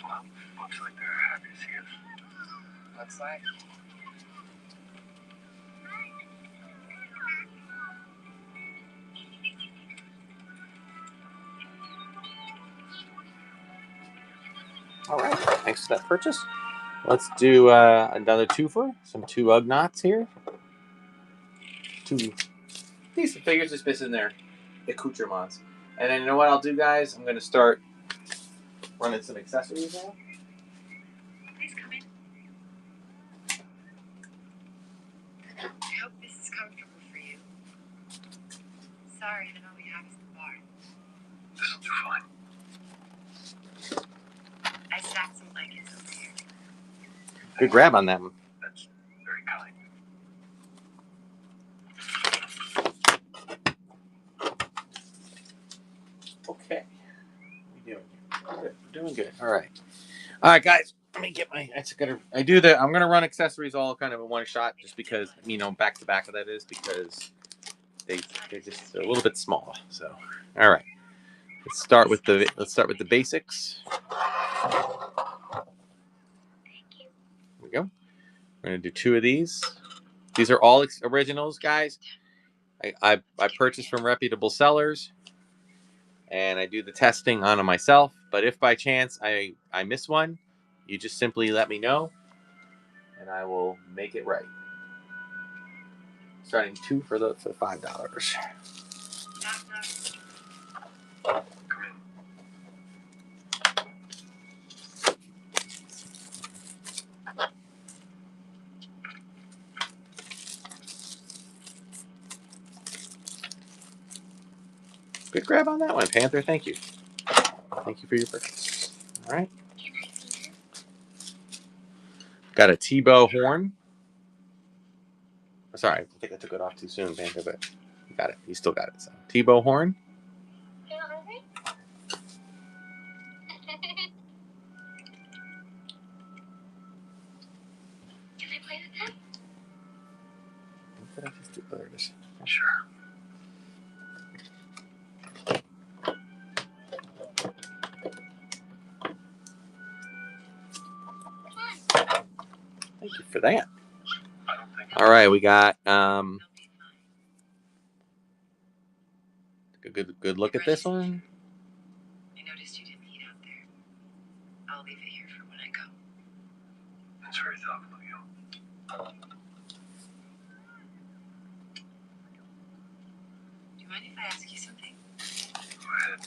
Well, looks like they're happy to see us. Looks like. All right. Thanks for that purchase. Let's do another twofer. Some 2 Ugnaughts here. 2 decent figures just missing their accoutrements. And then you know what I'll do, guys? I'm going to start running some accessories now. Please come in. I hope this is comfortable for you. Sorry that all we have is the bar. This'll do fine. I stacked some blankets over here. Good grab on that one. That's very kind. Okay. What are we doing here? Good. We're doing good. All right. All right, guys. Let me get my. I'm gonna run accessories all kind of in one shot, just because back to back of that is because they're just a little bit small. So, all right. Let's start with the basics. Here we go. We're gonna do 2 of these. These are all originals, guys. I purchased from reputable sellers, and I do the testing on them myself. But if by chance I miss one, you just simply let me know, and I will make it right. Starting 2 for $5. Come in. Good grab on that one, Panther. Thank you. Thank you for your purchase. All right. Got a Tebow horn. Sorry, I think I took it off too soon, Panther, but you got it. You still got it. So Tebow horn. Can I play with that? What did I just do? Oh, there it is. Sure. Thank you for that. I don't think. All right, we got a good look at this one. I noticed you didn't eat out there. I'll leave it here for when I go. That's very thoughtful of you. Do you mind if I ask you something? Go ahead.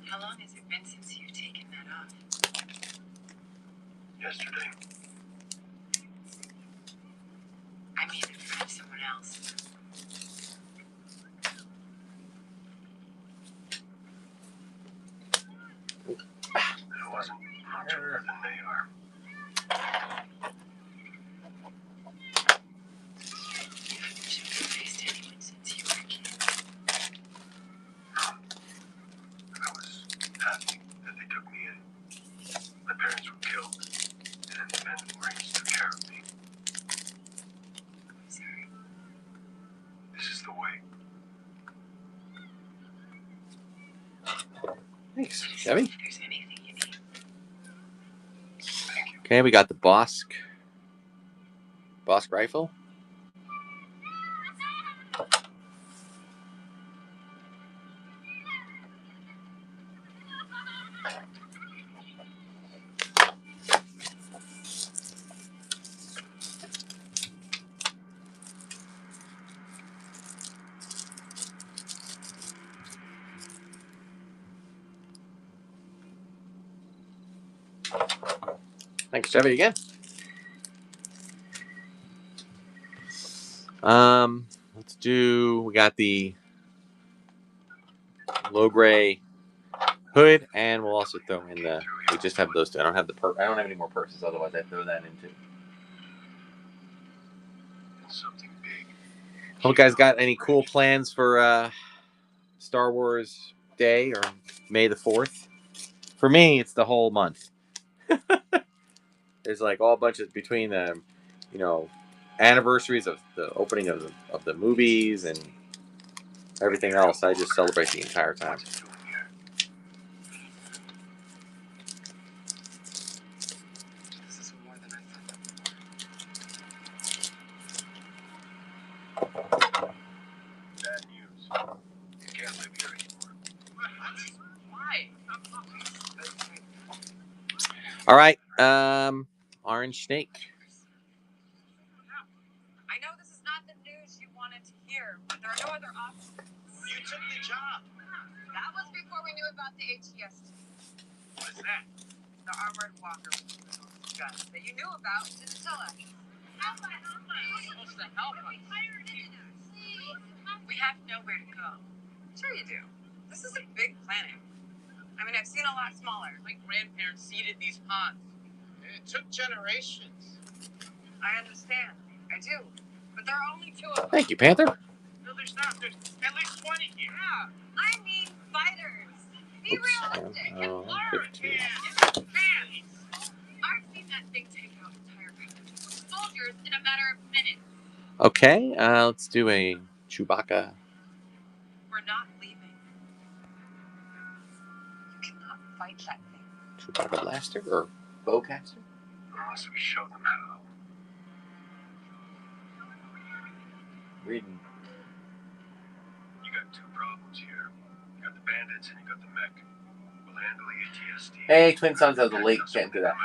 How long has it been since you've taken that off? Yesterday. I mean, in front of someone else. It wasn't much older than they are. You haven't shown your face to anyone since you were a kid. Thanks, Chevy. If there's anything you need. Okay, we got the Bosk rifle. Thanks, Chevy, again. We got the low gray hood, and we'll also throw in we just have those two. I don't have I don't have any more purses, otherwise I'd throw that into. Something big. Hope you guys got any cool plans for Star Wars Day or May the 4th? For me, it's the whole month. There's like all bunches between the, anniversaries of the opening of the movies and everything else. I just celebrate the entire time. This is more than I thought. Bad news. You can't live here anymore. Why? All right, Orange Snake. I know this is not the news you wanted to hear, but there are no other options. You took the job. That was before we knew about the ATST. What is that? The armored walker gun that you knew about and didn't tell us. Help us! You're supposed to help us. We have nowhere to go. Sure you do. This is a big planet. I mean, I've seen a lot smaller. My grandparents seeded these ponds. It took generations. I understand. I do. But there are only 2 of them. Thank you, Panther. No, there's not. There's at least 20 here. Yeah. I mean fighters. Be realistic. Oh, 15. I've seen that thing take out entire countries with soldiers in a matter of minutes. Okay, let's do a Chewbacca. We're not leaving. You cannot fight that thing. Chewbacca blaster or bowcaster? Unless we show them how. Reading. You got 2 problems here. You got the bandits and you got the mech. We'll handle the ATSD. Hey, Twin Sons has a late getting to that.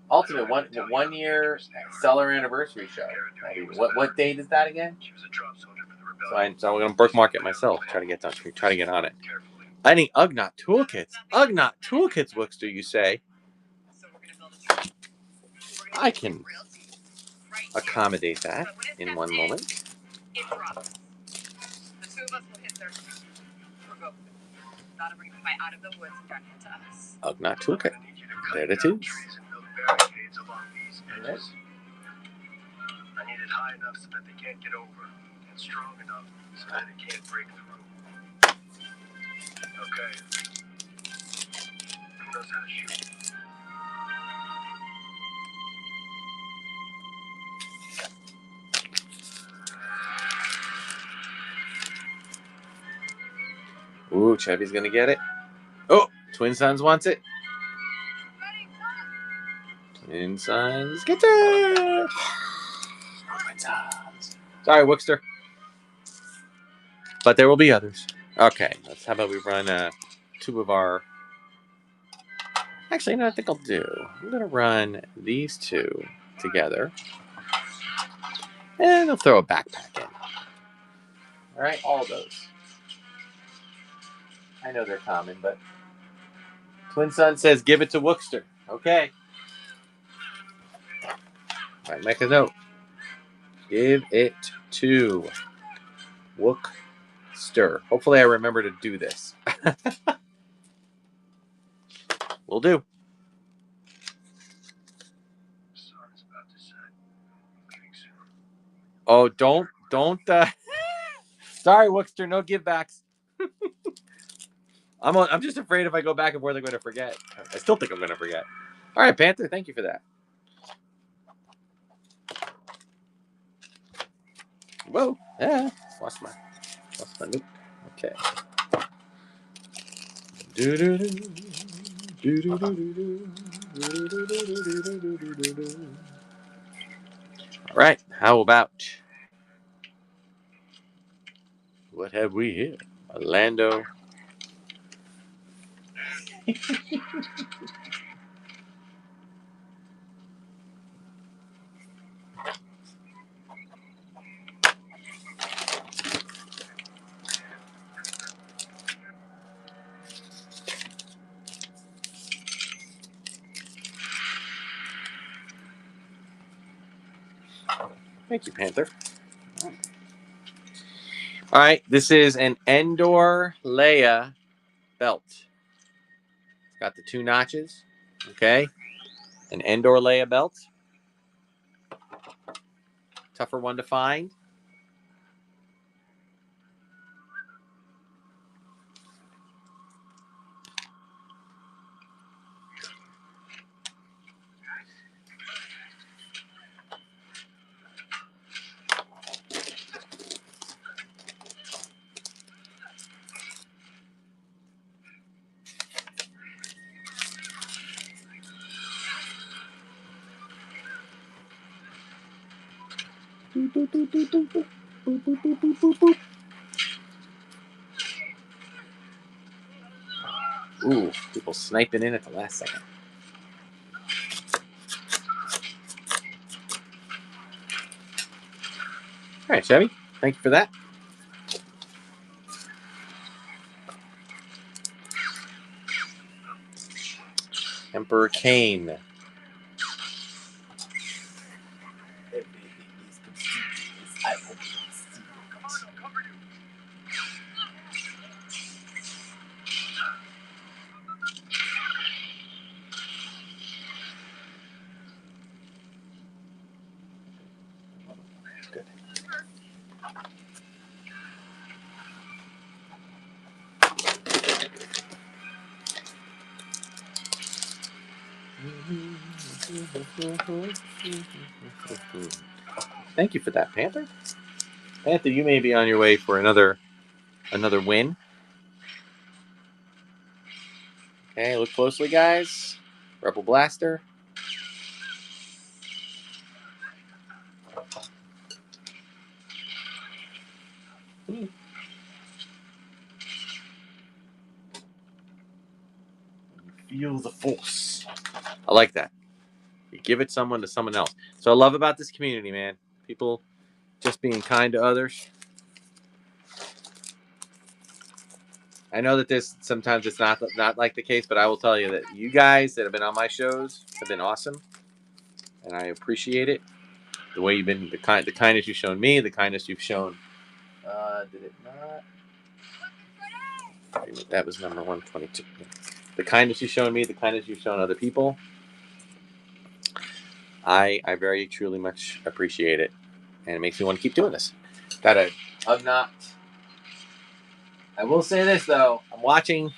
Ultimate 1 year seller anniversary show. What date is that again? She was a drop soldier for the rebellion. So I'm gonna bookmark it myself. Try to get on it. Carefully. I need Ugnaught toolkits. Ugnaught toolkits, Wickster, you say? So we're gonna build a truck. I can accommodate that in one moment. It drops. The 2 of us will hit their truck. We're go. Gotta bring the fight out of the woods and back into us. Ugnaught toolkit. I need you to There cut it down is. trees and build barricades along these edges. I need it high enough so that they can't get over, and strong enough so that it can't break through. Okay. Who knows how to shoot? Ooh, Chevy's gonna get it. Oh, Twin Sons wants it. Twin Sons get it. Twin Sons. Sorry, Wickster. But there will be others. Okay, how about we run 2 of our... Actually, no, I think I'll do. I'm gonna run these 2 together. And I'll throw a backpack in. Alright, all of those. I know they're common, but Twin Son says give it to Wookster. Okay. Alright, make a note. Give it to Wookster. Hopefully I remember to do this. Will do. Sun's about to set. Leaving soon. Oh, don't. Sorry, Wookster, no give backs. I'm just afraid if I go back and forth, I'm going to forget. I still think I'm going to forget. All right, Panther, thank you for that. Whoa, yeah, lost my note. Okay. All right, how about what have we here? Orlando. Thank you, Panther. All right, this is an Endor Leia belt. It's got the 2 notches. Okay, an Endor Leia belt. Tougher one to find. Ooh, people sniping in at the last second. All right, Chevy. Thank you for that. Emperor Kane. Good. Thank you for that, Panther. Panther, you may be on your way for another win. Okay, look closely, guys. Rebel Blaster. Feel the force. I like that. You give it someone to someone else. So I love about this community, man. People just being kind to others. I know that this sometimes it's not like the case, but I will tell you that you guys that have been on my shows have been awesome, and I appreciate it. The way you've been, the kindness you've shown me, the kindness you've shown. Did it not? That was number 122. The kindness you've shown me, the kindness you've shown other people. I very truly much appreciate it, and it makes me want to keep doing this. I'm not. I will say this though, I'm watching.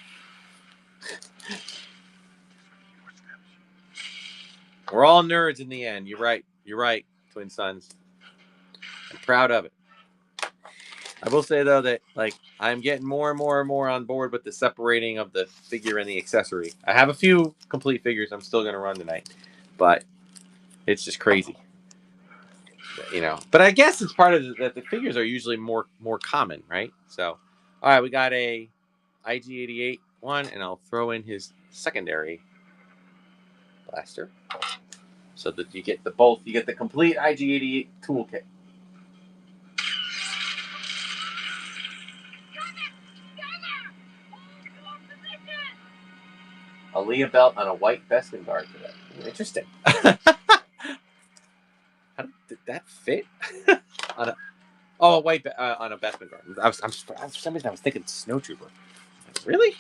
We're all nerds in the end. You're right. You're right, twin sons. I'm proud of it. I will say though that I'm getting more and more and more on board with the separating of the figure and the accessory. I have a few complete figures I'm still gonna run tonight, but it's just crazy, you know. But I guess it's part of that the figures are usually more common, right? So, all right, we got a IG-88 one, and I'll throw in his secondary blaster, so that you get you get the complete IG-88 toolkit. A Leah belt on a white Bespin guard today. Interesting. How did that fit? on a white on a Bespin guard. For some reason I was thinking Snowtrooper. Really?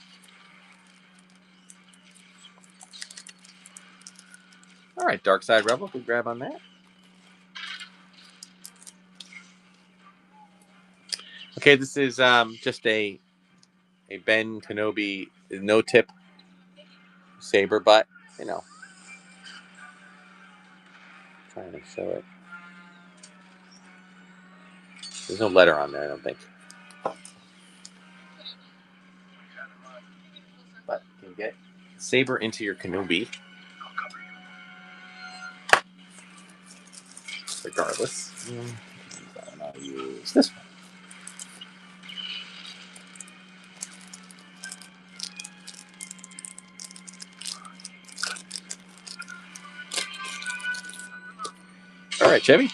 All right, Dark Side Rebel. Good grab on that. Okay, this is just a Ben Kenobi no tip saber butt. You know, trying to show it. There's no letter on there, I don't think. But get saber into your Kenobi. Regardless. I'll use this one. All right, Chevy.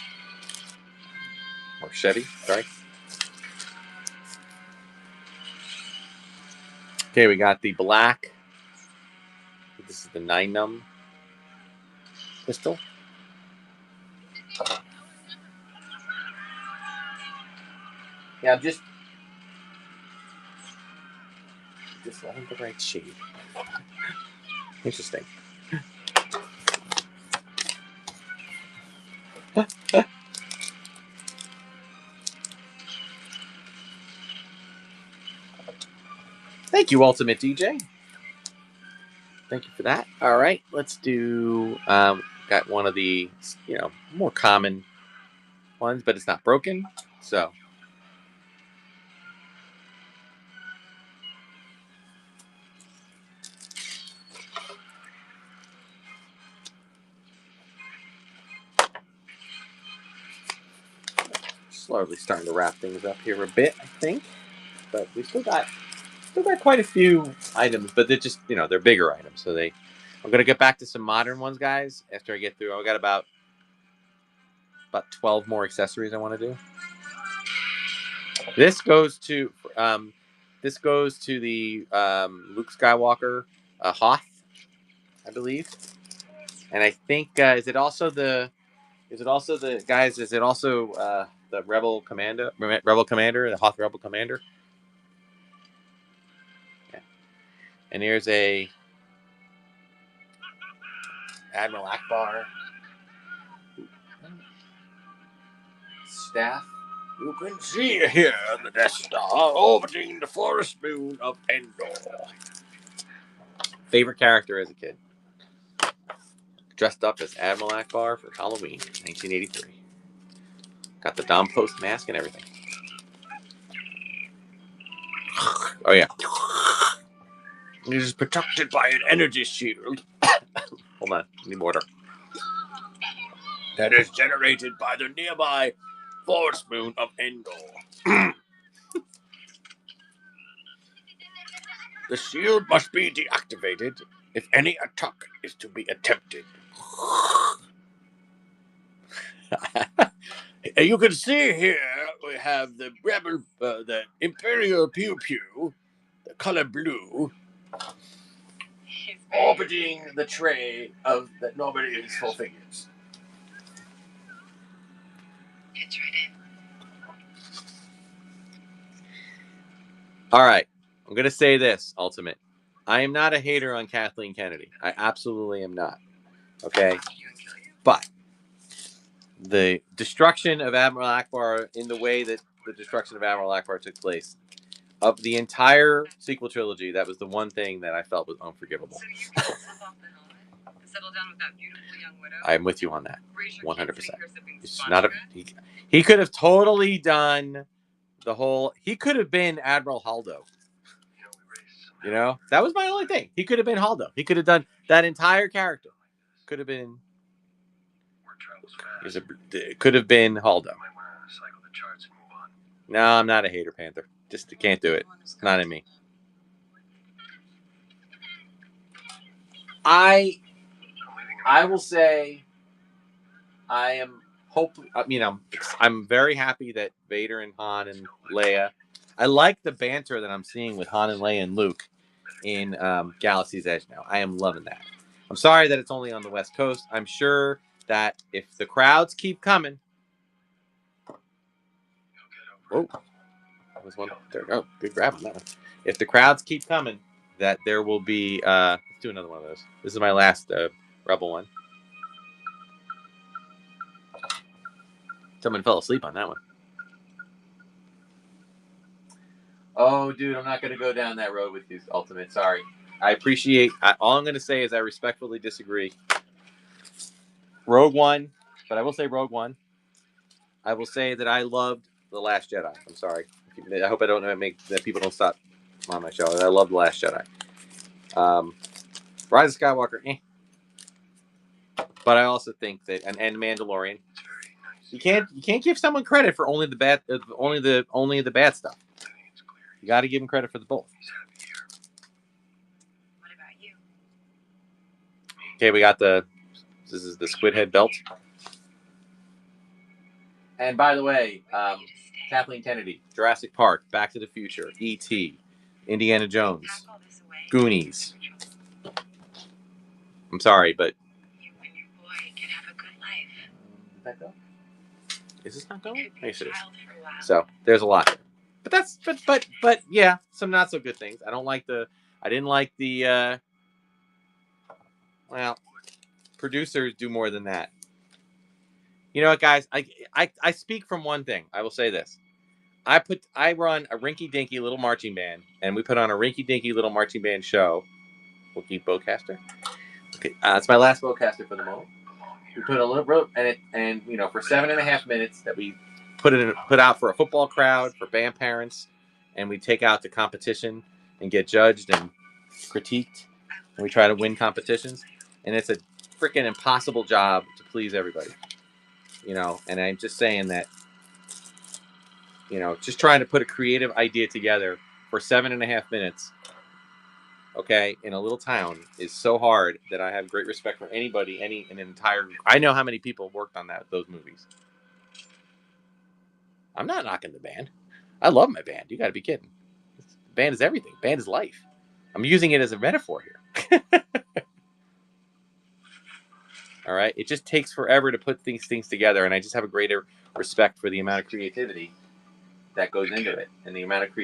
Or Chevy, sorry. Okay, we got the black. This is the 9-num pistol. Yeah, just letting the right shade. Interesting. Thank you, Ultimate DJ. Thank you for that. All right, let's do. Got one of the more common ones, but it's not broken. So slowly starting to wrap things up here a bit, I think. But we still got quite a few items, but they're just they're bigger items. So I'm gonna get back to some modern ones, guys. After I get through, I got about 12 more accessories I want to do. This goes to the Luke Skywalker Hoth, I believe, and I think is it also the Rebel Commander, the Hoth Rebel Commander? Yeah. And here's a Admiral Akbar staff. You can see here the Death Star orbiting the forest moon of Endor. Favorite character as a kid. Dressed up as Admiral Akbar for Halloween, 1983. Got the Dom Post mask and everything. Oh, yeah. It is protected by an energy shield. Hold on, I need water. That is generated by the nearby forest moon of Endor. The shield must be deactivated if any attack is to be attempted. You can see here we have the rebel, the Imperial Pew Pew, the color blue, orbiting the tray of that nobody is full figures. It's right in. All right, I'm gonna say this, Ultimate. I am not a hater on Kathleen Kennedy. I absolutely am not. Okay, but the destruction of Admiral Akbar in the way that the destruction of Admiral Akbar took place, of the entire sequel trilogy, that was the one thing that I felt was unforgivable. So you can slip off the helmet, settle down with that beautiful young widow. I'm with you on that, Raise your 100%. kids here sipping It's vodka. not a. He could have totally done the whole. He could have been Admiral Haldo. That was my only thing. He could have been Haldo. He could have done that entire character. Could have been. Could have been Haldo. No, I'm not a hater, Panther. Just can't do it. It's not in me. I will say I am I'm very happy that Vader and Han and Leia. I like the banter that I'm seeing with Han and Leia and Luke in Galaxy's Edge now. I am loving that. I'm sorry that it's only on the West Coast. I'm sure that if the crowds keep coming. Oh, that was one. There we go. Good grab on that one. If the crowds keep coming, that there will be. Let's do another one of those. This is my last Rebel one. Someone fell asleep on that one. Oh, dude, I'm not going to go down that road with you, Ultimate. Sorry. I appreciate... all I'm going to say is I respectfully disagree. Rogue One, but I will say Rogue One. I will say that I loved The Last Jedi. I'm sorry. I hope I don't make that people don't stop on my show. I love The Last Jedi. Rise of Skywalker, but I also think that and Mandalorian, you can't give someone credit for only the bad stuff. You got to give him credit for the both. What about you? Okay, we got this is the squid head belt. And by the way, Kathleen Kennedy, Jurassic Park, Back to the Future, E.T., Indiana Jones, Goonies. I'm sorry, but You and your boy can have a good life. did that go? Is this not going? Could be a Yes, it is. child for a while. So there's a lot there. But that's but yeah, some not so good things. I didn't like the well, producers do more than that. You know what, guys? I speak from one thing. I will say this. I run a rinky-dinky little marching band, and we put on a rinky-dinky little marching band show. We'll keep Bowcaster. Okay, it's my last Bowcaster for the moment. We put a little rope and you know, for 7.5 minutes that we put out for a football crowd, for band parents, and we take out to competition and get judged and critiqued, and we try to win competitions, and it's a freaking impossible job to please everybody, you know. And I'm just saying that, you know, just trying to put a creative idea together for 7.5 minutes, okay, in a little town is so hard that I have great respect for anybody, an entire. I know how many people worked on those movies. I'm not knocking the band. I love my band. You got to be kidding. Band is everything. Band is life. I'm using it as a metaphor here. All right. It just takes forever to put things together, and I just have a greater respect for the amount of creativity that goes into it, and the amount of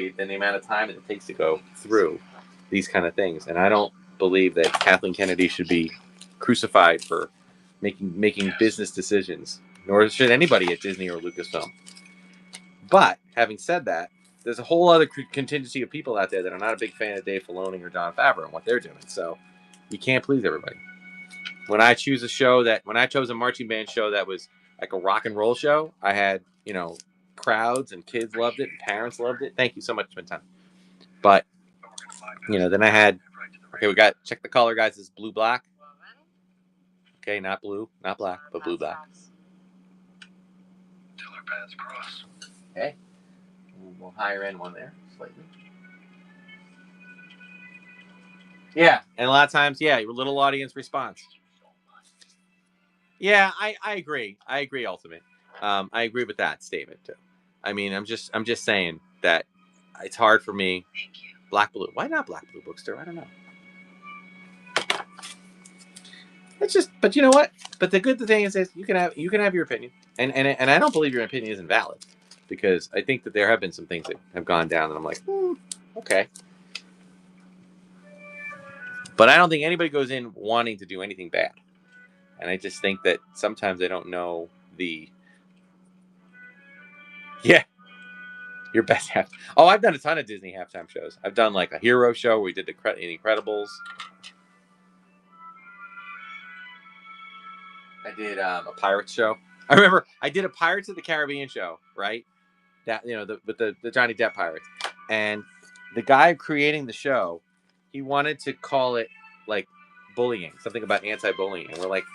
time that it takes to go through these kind of things. And I don't believe that Kathleen Kennedy should be crucified for making business decisions, nor should anybody at Disney or Lucasfilm. But having said that, there's a whole other contingency of people out there that are not a big fan of Dave Filoni or Jon Favreau and what they're doing. So you can't please everybody. When I chose a marching band show that was like a rock and roll show, I had, you know, crowds and kids loved it and parents loved it. Thank you so much for spending time. But, you know, then I had, okay, we got, check the color, guys. This is blue black. Okay, not blue, not black, but blue black. Till our paths cross. Okay. We'll higher end one there, slightly. Yeah, and a lot of times, yeah, your little audience response. Yeah, I agree. I agree, Ultimate. I agree with that statement too. I mean, I'm just saying that it's hard for me. Thank you. Black Blue. Why not Black Blue Bookstore? I don't know. It's just, but you know what? But the good thing is you can have your opinion, and I don't believe your opinion isn't valid, because I think that there have been some things that have gone down, and I'm like, okay. But I don't think anybody goes in wanting to do anything bad. And I just think that sometimes they don't know your best half. Oh, I've done a ton of Disney halftime shows. I've done like a hero show where we did the Incredibles. I did a Pirates show. I remember I did a Pirates of the Caribbean show, right? That, you know, the Johnny Depp Pirates. And the guy creating the show, he wanted to call it like bullying, something about anti-bullying. And we're like,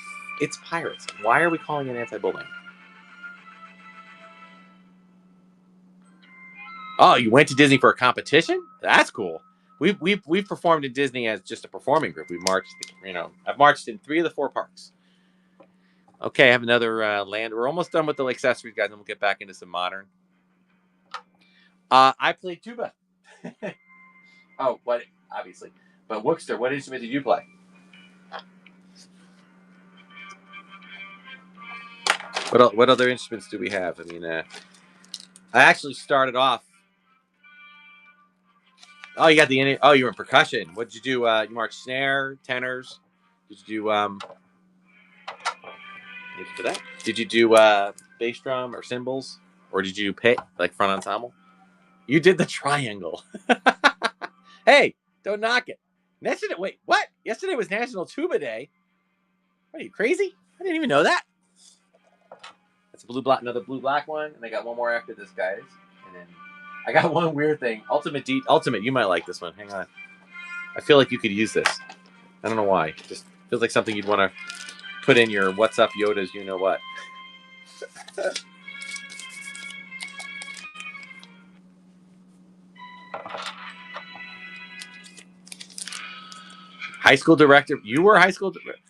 it's pirates. Why are we calling it anti-bullying? Oh, you went to Disney for a competition? That's cool. We've performed in Disney as just a performing group. We marched, you know, I've marched in 3 of the 4 parks. Okay, I have another land. We're almost done with the accessories, guys, and we'll get back into some modern. I played tuba. Oh, what? Obviously. But Wookster, what instrument did you play? What other instruments do we have? I mean, I actually started off. Oh, you got the. Oh, you were in percussion. What did you do? You marched snare, tenors. Did you do? Thank you for that. Did you do bass drum or cymbals, or did you do pit like front ensemble? You did the triangle. Hey, don't knock it. Wait, what? Yesterday was National Tuba Day. What are you, crazy? I didn't even know that. That's a another blue black one, and I got one more after this, guys. And then I got one weird thing. Ultimate, you might like this one. Hang on. I feel like you could use this. I don't know why. It just feels like something you'd want to put in your "What's Up Yoda's" you know what. High school director. You were a high school director.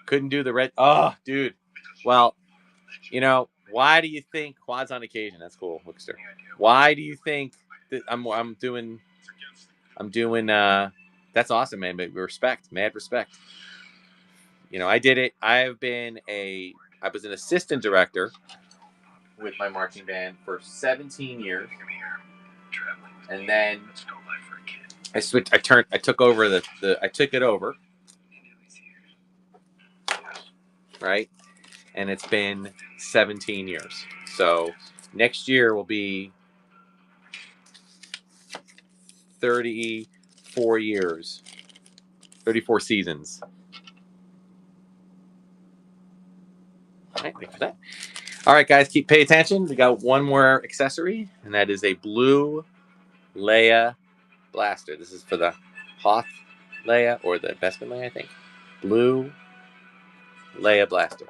Couldn't do the red. Oh, dude. Well, you know, why do you think quads on occasion? That's cool, Hookster. Why do you think that I'm doing that's awesome, man, but respect, mad respect. You know, I did it. I was an assistant director with my marching band for 17 years. And then I switched I took over I took it over. Right? And it's been 17 years. So next year will be 34 years, 34 seasons. All right, thanks for that. All right, guys, pay attention. We got one more accessory, and that is a blue Leia blaster. This is for the Hoth Leia or the Bespin Leia, I think. Blue Leia blaster.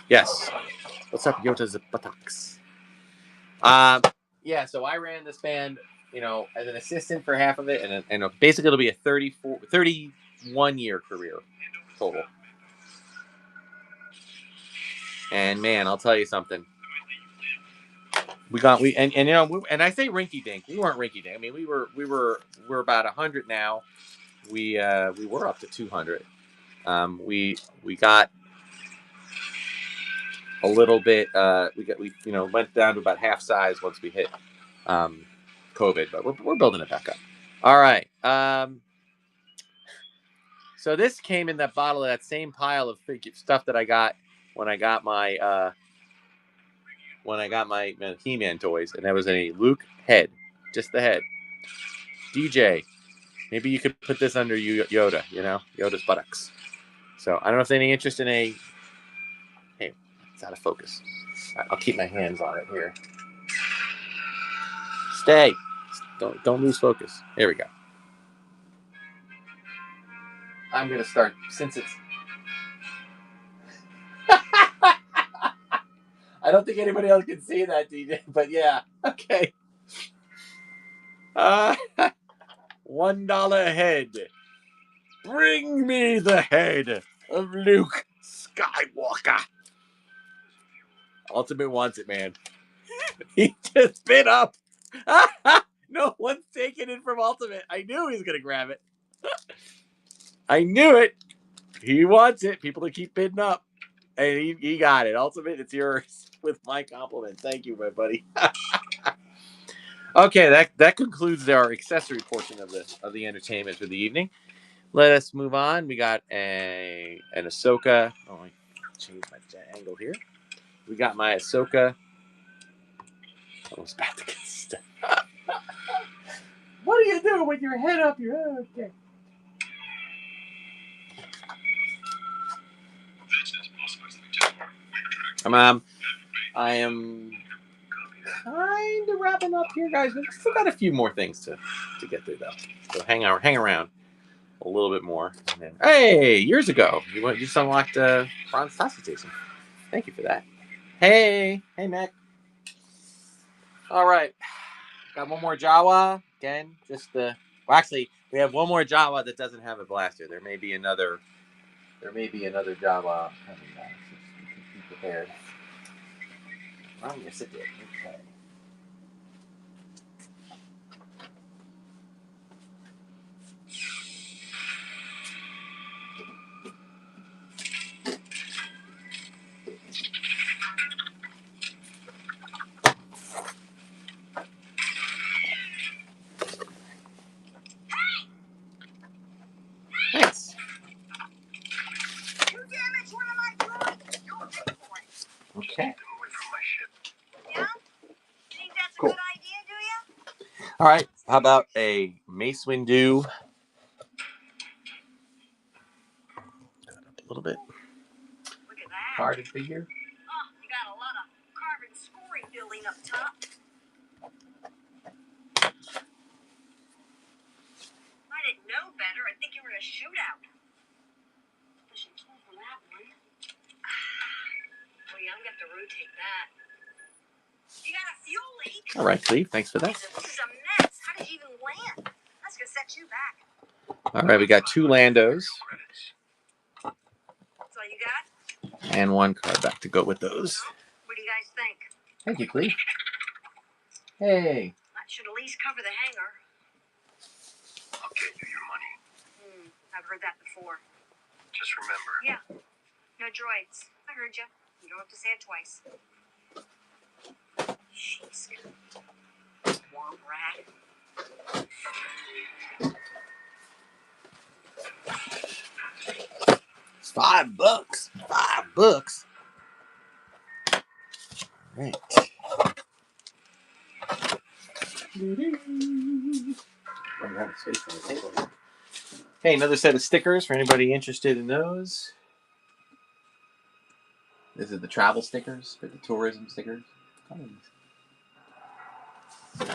Yes. What's up, Yota's buttocks? Yeah, so I ran this band, you know, as an assistant for half of it, and basically it'll be a 31 year career total. And man, I'll tell you something. And I say rinky dink. We weren't rinky dink. I mean, we're about 100 now. We were up to 200. We got a little bit. We went down to about half size once we hit COVID, but we're building it back up. All right. So this came in that bottle of that same pile of stuff that I got when I got my He-Man toys, and that was a Luke head, just the head. DJ, maybe you could put this under Yoda, you know, Yoda's buttocks. So I don't know if there's any interest in a. Hey, it's out of focus. I'll keep my hands on it here. Stay. Don't lose focus. There we go. I'm gonna start since it's. I don't think anybody else can see that, DJ, but yeah, okay. $1 head. Bring me the head of Luke Skywalker. Ultimate wants it, man. He just bit up. No one's taking it from Ultimate. I knew he was going to grab it. I knew it. He wants it. People to keep bidding up. And he got it. Ultimate, it's yours with my compliments. Thank you, my buddy. Okay, that concludes our accessory portion of the entertainment for the evening. Let us move on. We got an Ahsoka. Oh, I changed my angle here. We got my Ahsoka. I was about to get stuck. What are you doing with your head up your head? Okay. I am kind of wrapping up here, guys. We've still got a few more things to get through, though. So hang around a little bit more. And then, hey, years ago, you just unlocked Bronze Tassel Station. Thank you for that. Hey, Mac. All right, got one more Jawa. Again, actually, we have one more Jawa that doesn't have a blaster. There may be another Jawa coming back. So you can be prepared. I'm gonna sit there. Okay. Thanks. Okay. Yeah? Think that's a Cool. good idea, do you? All right. How about a Mace Windu? Up a little bit. Look at that. Carded figure. Oh, you got a lot of carbon scoring building up top. rotate that. You got a fuel leak? All right, Cleve. Thanks for that. This is a mess. How did you even land? That's gonna set you back. All right, we got 2 Landos That's all you got? and 1 card back to go with those. What do you guys think? Thank you, Cleve. Hey. That should at least cover the hangar. I'll get you your money. I've heard that before. Just remember. Yeah. No droids. I heard you. You don't have to say it twice. Jeez. Womp rat. It's $5. $5. Right. Hey, another set of stickers for anybody interested in those. This is the travel stickers, for the tourism stickers. I'm in. And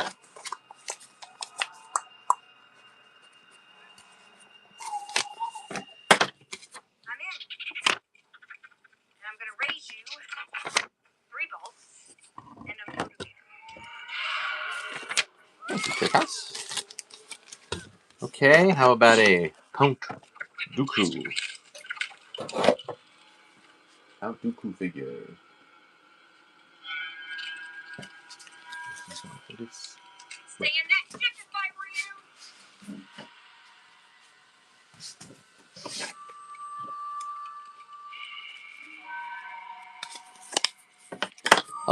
I'm gonna raise you 3 bolts and a motivator. Okay, how about a Count Dooku? Count Dooku figure. Stay in that ship if I were you. I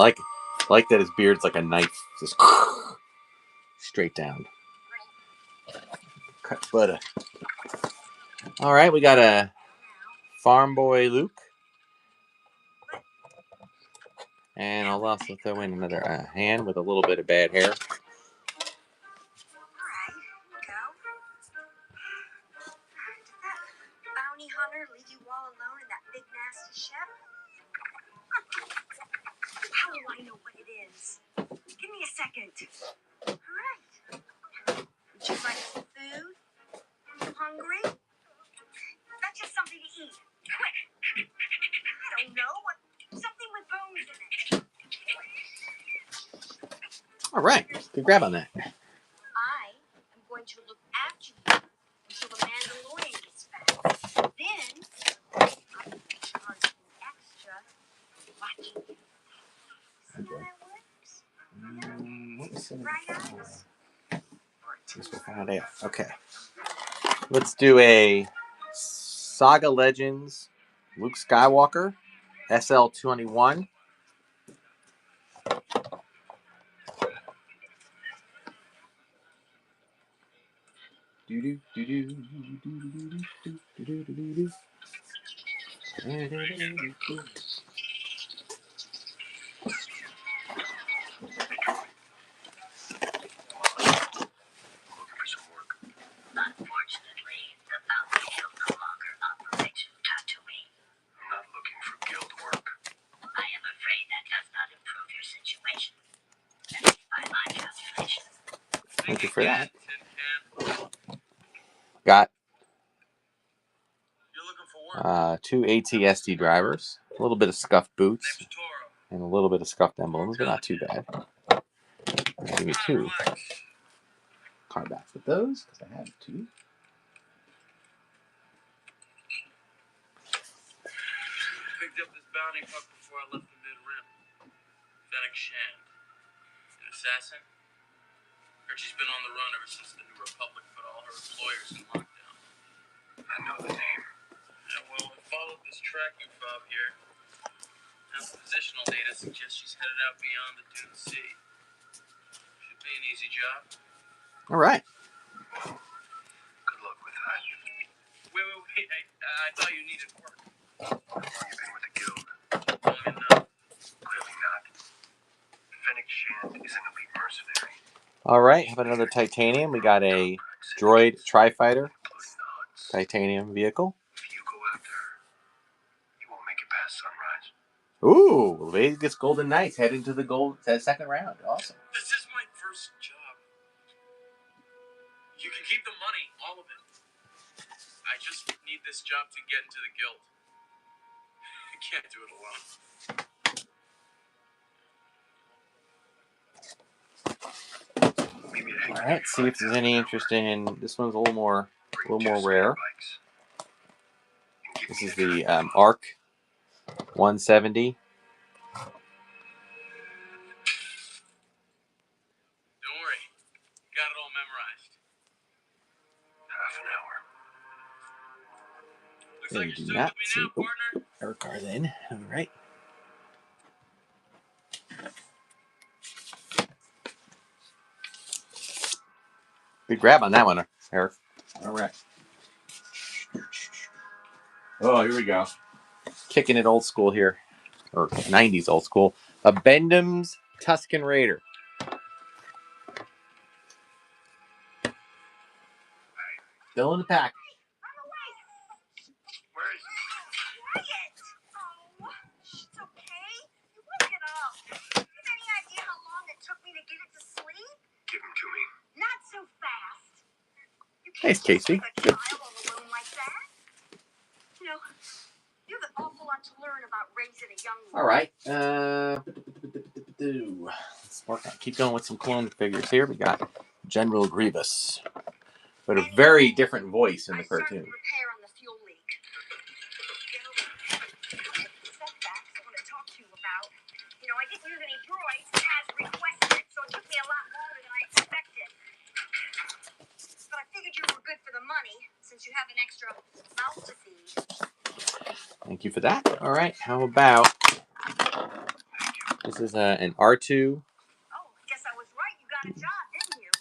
like that his beard's like a knife, just straight down. Cut butter. All right, we got a Farm Boy Luke. And I'll also throw in another hand with a little bit of bad hair. Alright, here we go. Did that bounty hunter leave you all alone in that big nasty ship? How do I know what it is? Give me a second. Alright. Would you like some food? You hungry? That's just something to eat. Quick. I don't know. Something with bones in it. All right, good grab on that. I am going to look after you until the Mandalorian gets back. Then, I'll charge you extra watching you. See how that works? Right, eyes? Okay. Let's do a Saga Legends Luke Skywalker SL21. Unfortunately, the bounty guild no longer operates Tatooine. I'm not looking for guild work. I am afraid that does not improve your situation. At least by my calculation. Thank you for that. Got You're looking for work. 2 ATSD drivers, a little bit of scuffed boots, and a little bit of scuffed emblems, but not too bad. Give me 2 card backs with those, because I have 2. Picked up this bounty fuck before I left the mid-rim. Fennec Shand. An assassin? Heard she's been on the run ever since the New Republic put all her employers in lockdown. I know the name. Yeah, well, I followed this tracking fob here. Now the positional data suggests she's headed out beyond the Dune Sea. Should be an easy job. All right. Good luck with that. Wait. I thought you needed work. How long you been with the guild? Long enough. Clearly not. Fennec Shand is an elite mercenary. All right, how about another titanium? We got a droid tri-fighter Including the Huts. titanium vehicle. If you go after her, you won't make it past sunrise. Ooh, Vegas Golden Knights heading to the second round. Awesome. This is my first job. You can keep the money, all of it. I just need this job to get into the guild. I can't do it alone. All right, see if there's any interest in this one's a little more rare. This is the ARC 170. Don't worry, got it all memorized. Half an hour. Looks They like you're do stuck not with me see. now, partner. Our car then. All right. Good grab on that one, Eric. All right. Oh, here we go. Kicking it old school here, or 90s old school. A Bendham's Tuscan Raider. Still in the pack. Where is he? Quiet! Oh, it's okay. You won't get up. You have any idea how long it took me to get it to sleep? Give him to me. Not so fast. You Thanks, can't just Casey. leave a child all alone like that. You know, you have an awful lot to learn about raising a young one. All right. Let's work on. Keep going with some clone figures here. We got General Grievous, but a very different voice in the I started cartoon. repair on the fuel leak. Setbacks I want to talk to you about. You know, I didn't use any droids as requested, so it took me a lot longer than I expected. But I figured you were good for the money, since you have an extra mouth to feed. Thank you for that. All right. How about this is an R2 Oh, guess I was right. You got a job, didn't you?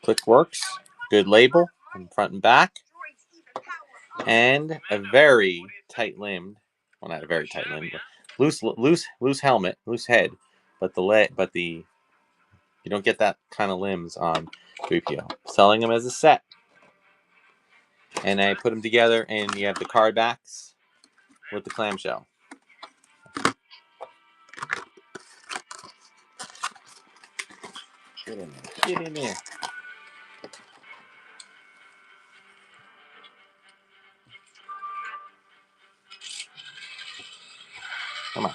Click Works. Good label in front and back. Droids even power up. And a very tight-limbed, well, not a very tight-limbed, but loose helmet, loose head, but you don't get that kind of limbs on 3PO. Selling them as a set, and I put them together, and you have the card backs with the clamshell. Get in there. Get in there. Come on.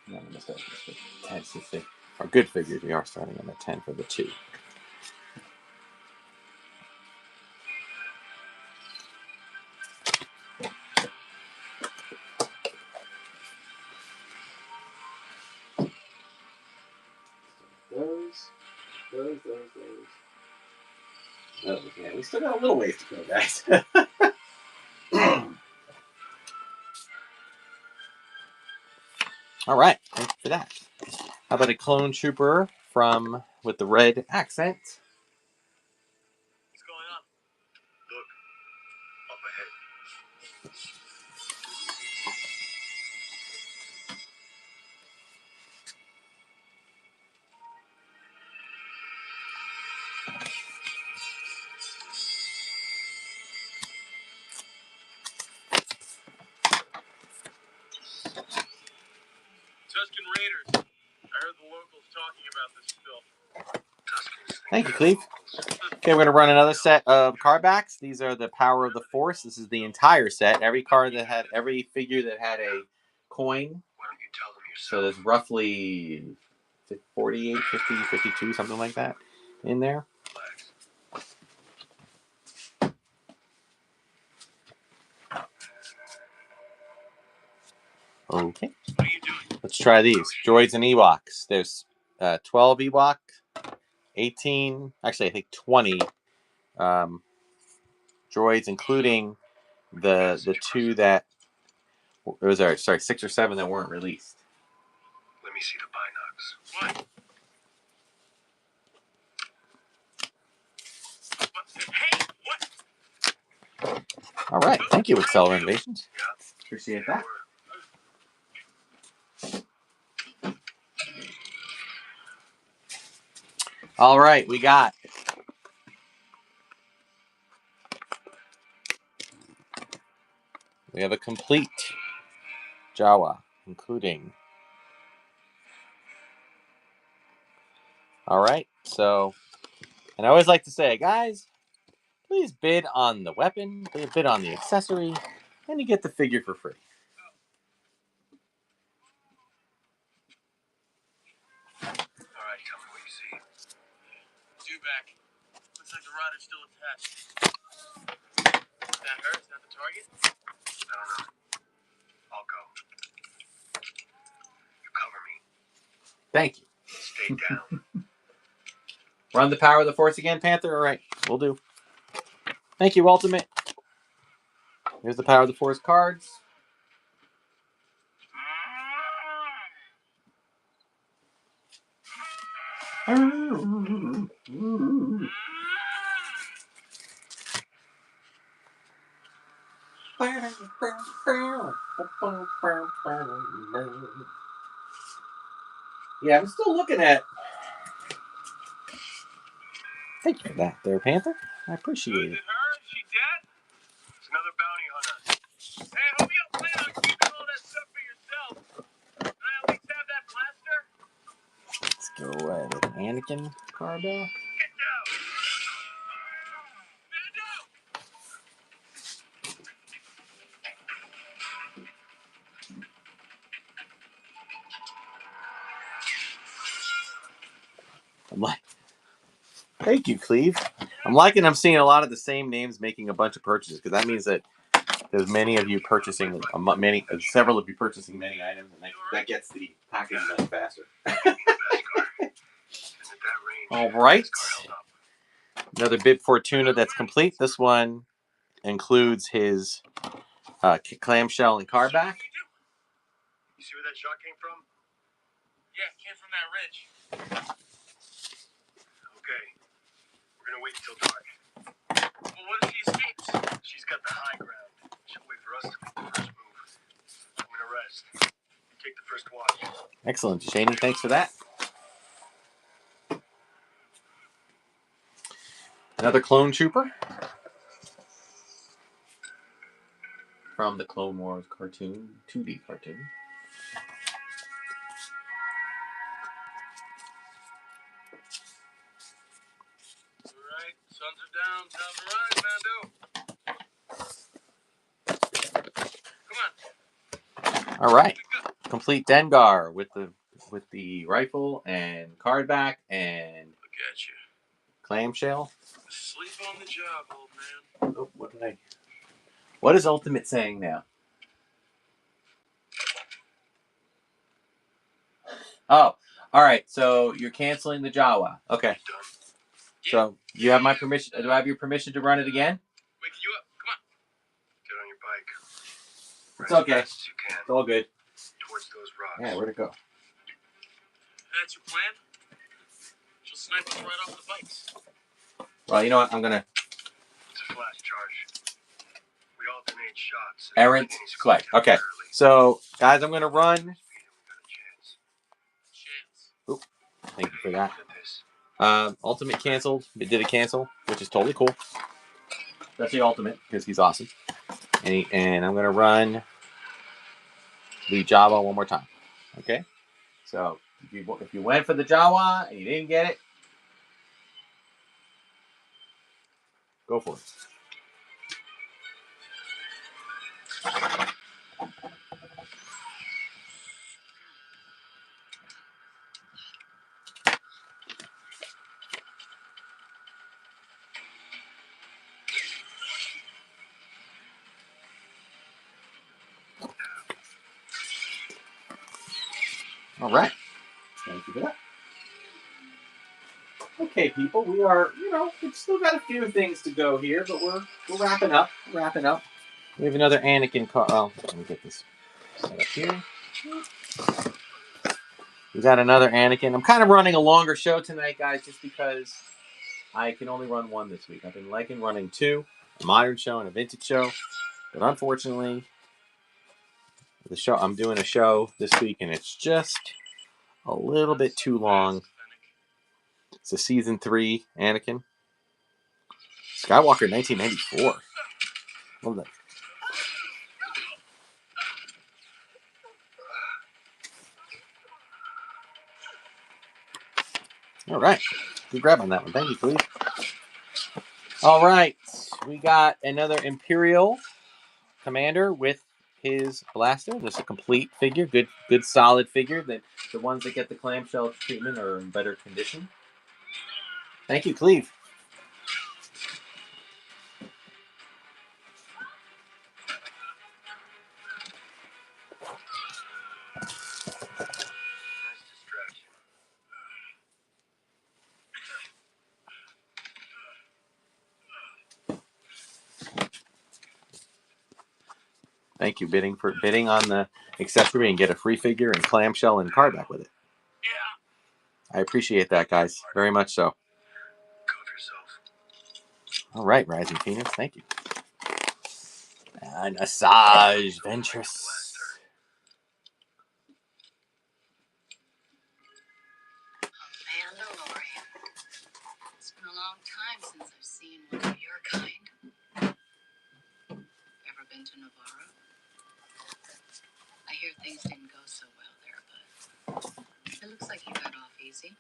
No, I'm gonna start this with 10 since they are good figures. We are starting them at 10 for the 2. Those. Oh, yeah, we still got a little ways to go, guys. All right, thank you for that. How about a clone trooper with the red accent? What's going on? Look. Up ahead. Tuscan Raiders. I heard the locals talking about this filth. Tuscans. Thank you, Cleve. Okay, we're going to run another set of card backs. These are the Power of the Force. This is the entire set. Every figure that had a coin. Why don't you tell them yourself? So there's roughly 48, 50, 52, something like that in there. Okay. What are you doing? Let's try these. Droids and Ewoks. There's 12 Ewok, 18, actually I think 20 droids, including the 2 that, sorry, 6 or 7 that weren't released. Let me see the binocs. What? Hey, what? All right. Thank you, Excel Renovations. Appreciate that. All right, we have a complete Jawa, including. All right, so, and I always like to say, guys, please bid on the weapon, bid on the accessory, and you get the figure for free. back. Looks like the rider's still attached. That her? Is that the target? I don't know. I'll go. You cover me. Thank you. Stay down. Run the power of the Force again, Panther? All right, we'll do. Thank you, Ultimate. Here's the power of the Force cards. Yeah, I'm still looking at. Thank you for that, there, Panther. I appreciate Is it. it her? Is she dead? It's another bounty hunter. Hey, I hope you don't plan on keeping all that stuff for yourself. Can I at least have that blaster? Let's go with an Anakin card back. Get down! Stand down! I'm like, thank you, Cleve. I'm seeing a lot of the same names making a bunch of purchases because that means that there's many of you purchasing several of you purchasing many items, and that gets the package done faster. All right, another Bib Fortuna that's complete. This one includes his clamshell and card back. You see where that shot came from? Yeah, it came from that ridge. Okay. We're gonna wait until dark. Well, what if she escapes? She's got the high ground. She'll wait for us to make the first move. I'm gonna rest. You take the first watch. Excellent, Shaney. Thanks for that. Another clone trooper from the Clone Wars cartoon, 2D cartoon. Alright, suns are down. Time to ride, Mando. Come on. All right, complete Dengar with the rifle and card back and Look at you. clamshell. Sleep on the job, old man. Oh, what is Ultimate saying now? Oh, all right. So you're canceling the Jawa. Okay. So you have my permission. Do I have your permission to run it again? Waking you up. Come on. Get on your bike. It's okay. As you can. It's all good. Towards those rocks. Yeah, where'd it go? That's your plan? She'll snipe us right off the bikes. Well, you know what? I'm gonna It's a flash charge. We alternate shots. errant swipe. Okay. So guys, I'm gonna run. Oop. Thank you for that. Ultimate canceled. It did a cancel, which is totally cool. That's the Ultimate because he's awesome. And I'm gonna run the Jawa one more time. Okay. So if you went for the Jawa and you didn't get it, go for it. All right. Thank you for that. Okay, people, we are, we've still got a few things to go here, but we're wrapping up. We have another Anakin card. Oh, let me get this set up here. We got another Anakin. I'm kind of running a longer show tonight, guys, just because I can only run one this week. I've been liking running two, a modern show and a vintage show, but unfortunately, I'm doing a show this week, and it's just a little bit too long. It's a season 3 Anakin. Skywalker 1994. Love that. All right. Good grab on that one. Thank you, please. All right. We got another Imperial Commander with his blaster. This is a complete figure. Good solid figure. The ones that get the clamshell treatment are in better condition. Thank you, Cleve. Nice distraction. Thank you, bidding on the accessory and get a free figure and clamshell and card back with it. Yeah. I appreciate that, guys. Very much so. Cover yourself. All right, Rising Phoenix. Thank you. And Asajj Ventress. Mandalorian. It's been a long time since I've seen one of your kind. Ever been to Navarro? I hear things didn't go so well there, but it looks like you got off easy.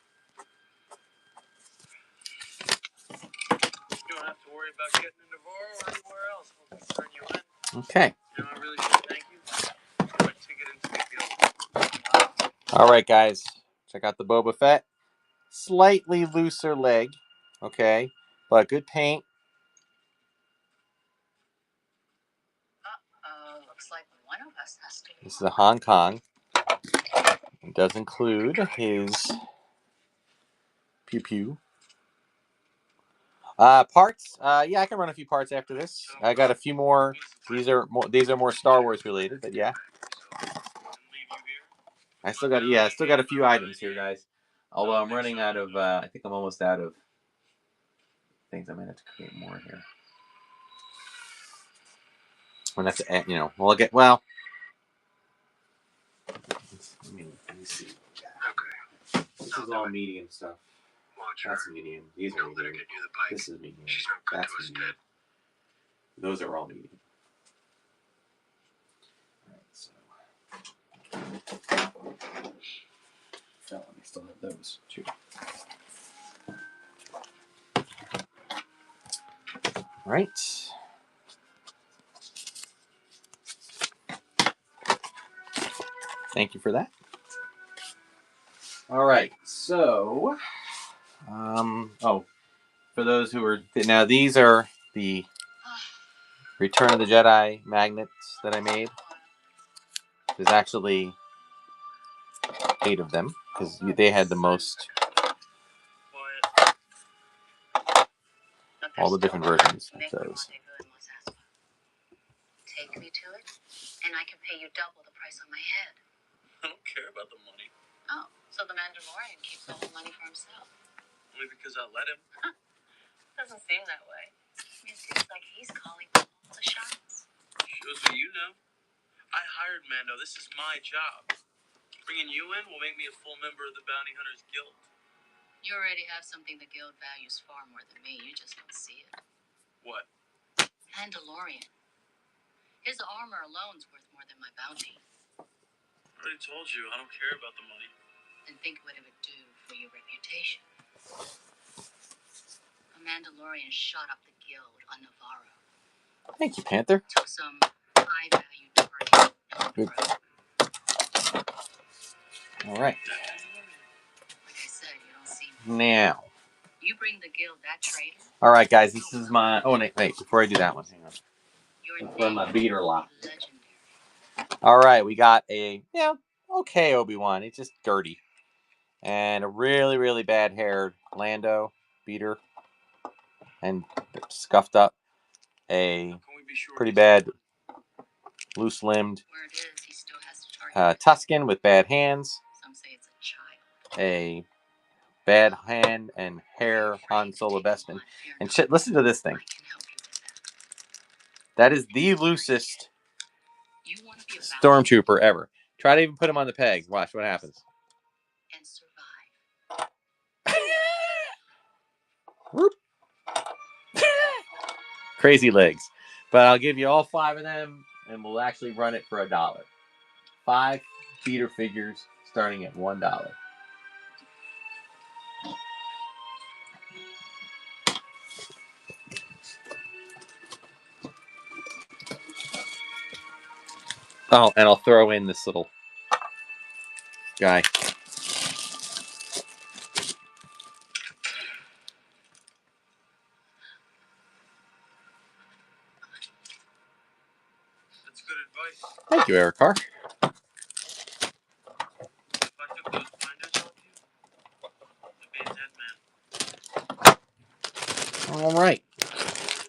You don't have to worry about getting in Navarro or anywhere else. We'll turn you in. Okay. You know, I really should thank you for my ticket into the guild. All right, guys. Check out the Boba Fett. Slightly looser leg. Okay. But good paint. Looks like one of us has to. This is a Hong Kong. It does include his pew pew. Parts. Yeah, I can run a few parts after this. I got a few more. These are more Star Wars related, but yeah. I still got a few items here, guys. Although I'm running out of I think I'm almost out of things. I might have to create more here. I'm gonna have to add, we'll get let me see. Okay. This is all medium stuff. Watch her. That's medium. These are Don't let her medium. get near the bike. This is medium. She's no good That's to us, medium. Dad. Those are all medium. All right, so I still have those too. All right. Thank you for that. All right, so for those who are now, these are the Return of the Jedi magnets that I made. There's actually 8 of them because they had the most, all the different versions of those. Take me to it, and I can pay you double the price on my head. I don't care about the money. Oh, so the Mandalorian keeps all the money for himself? Only because I let him. Doesn't seem that way. It seems like he's calling all the shots. Shows what you know. I hired Mando. This is my job. Bringing you in will make me a full member of the Bounty Hunters Guild. You already have something the Guild values far more than me. You just don't see it. What? Mandalorian. His armor alone's worth more than my bounty. I already told you, I don't care about the money. Then think what it would do for your reputation. A Mandalorian shot up the Guild on Navarro. Thank you, Panther. Took some high-value target. Good. All right. Like I said, you don't see. Now. You bring the Guild that traitor. All right, guys. This is my. Oh wait. Before I do that one, hang on. Your From my beater lot. legendary. All right, we got a okay Obi-Wan. He's just dirty, and a really really bad haired Lando beater, and scuffed up. A pretty bad loose limbed Where it is, he still has to target. Tusken with bad hands. Some say it's a child. A bad hand and hair Han Solo Bespin. And shit, listen to this thing. That is the loosest stormtrooper ever. Try to even put him on the peg. Watch what happens. And survive. Whoop. Crazy legs. But I'll give you all 5 of them, and we'll actually run it for $1. 5 beater figures starting at $1. Oh, and I'll throw in this little guy. you, Ericar. If I took those binders off you, I'd be a dead man. All right.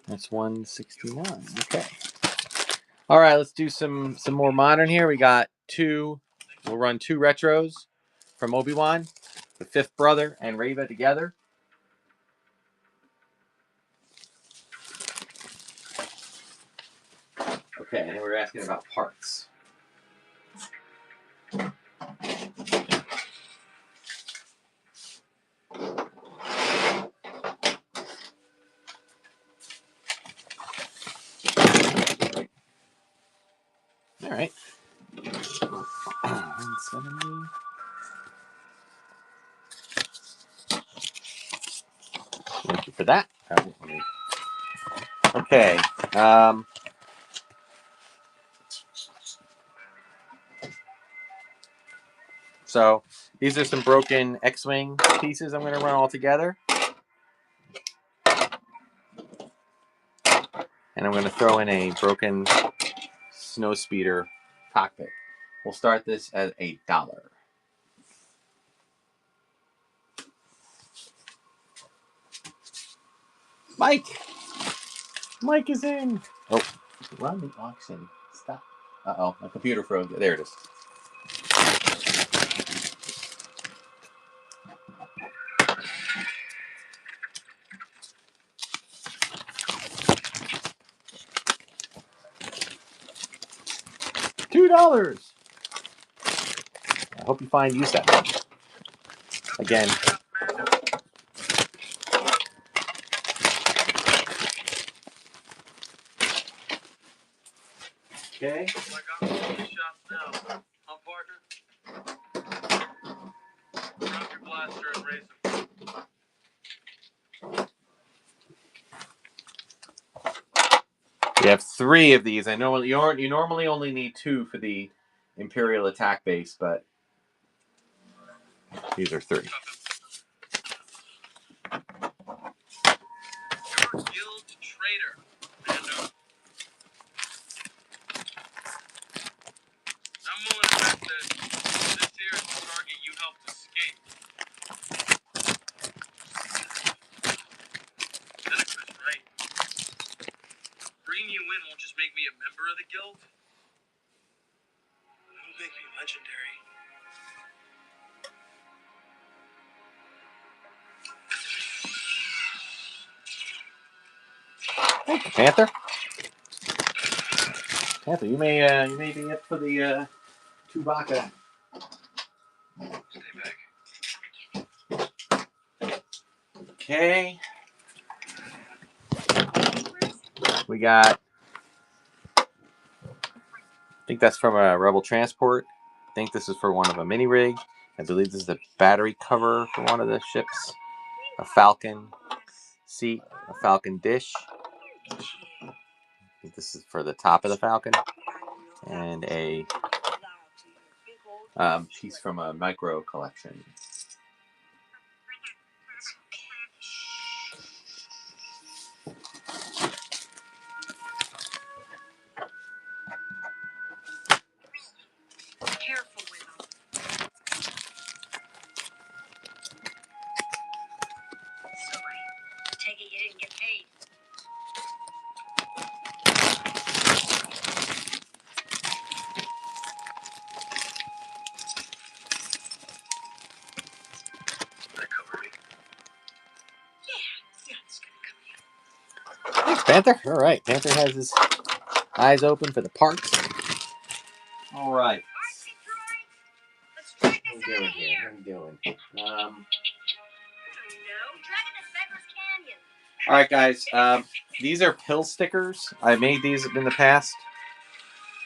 That's 169. Okay. All right, let's do some more modern here. We got two. We'll run two retros from Obi-Wan, the Fifth Brother, and Reva together. Okay, and then we're asking about parts. All right. 170. Thank you for that. Okay. So these are some broken X-Wing pieces I'm going to run all together. And I'm going to throw in a broken Snowspeeder cockpit. We'll start this at $1. Mike! Mike is in! Oh, run the auction. Stop. Uh-oh, my computer froze. There it is. $2! I hope you find use out of it. Again. Okay. Like I'm calling the shots now. Huh, partner? Grab your blaster and raise him. We have 3 of these. I know you normally only need 2 for the Imperial attack base, but these are 3. You're a guild traitor, Mando. I'm willing to bet that this here is the target you helped escape. Seneca's right. Bringing you in won't just make me a member of the guild. It'll make me legendary. Thank you, Panther. Panther, you may be up for the Chewbacca. Stay back. Okay. We got, I think that's from a Rebel transport. I think this is for one of a mini rig. I believe this is the battery cover for one of the ships. A Falcon seat, a Falcon dish. I think this is for the top of the Falcon. And a piece from a micro collection. Careful with them. Sorry. Take it you didn't get paid. That cover me. Yeah, it's gonna come in. Thanks, Panther. All right, Panther has his eyes open for the parts. All right. Let's drag What this are we out doing of here? here. What are we doing? I don't know. Drag it to Beggars Canyon. All right, guys. These are pill stickers. I made these in the past.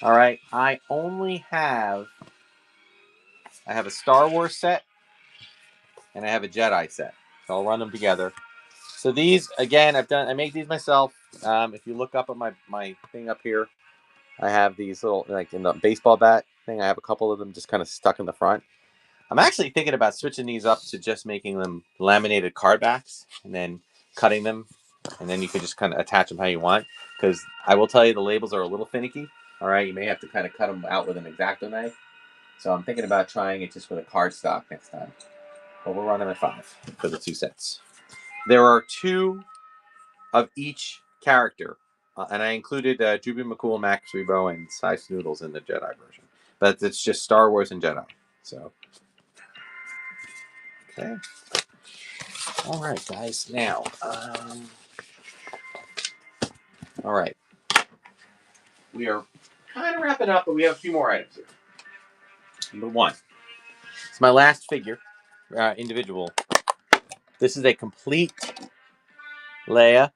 All right. I have a Star Wars set, and I have a Jedi set. So I'll run them together. So these, again, I make these myself. If you look up at my thing up here, I have these little, like in the baseball bat thing, I have a couple of them just kind of stuck in the front. I'm actually thinking about switching these up to just making them laminated card backs and then cutting them, and then you can just kind of attach them how you want. Because I will tell you, the labels are a little finicky. All right, you may have to kind of cut them out with an X-Acto knife. So I'm thinking about trying it just with a cardstock next time. But we'll run them at 5 for the 2 sets. There are 2 of each character. And I included Juby McCool, Max Rebo, and Cy Snoodles in the Jedi version. But it's just Star Wars and Jedi. So, okay. All right, guys. Now, all right. We are kind of wrapping up, but we have a few more items here. Number 1. It's my last figure, individual. This is a complete Leia.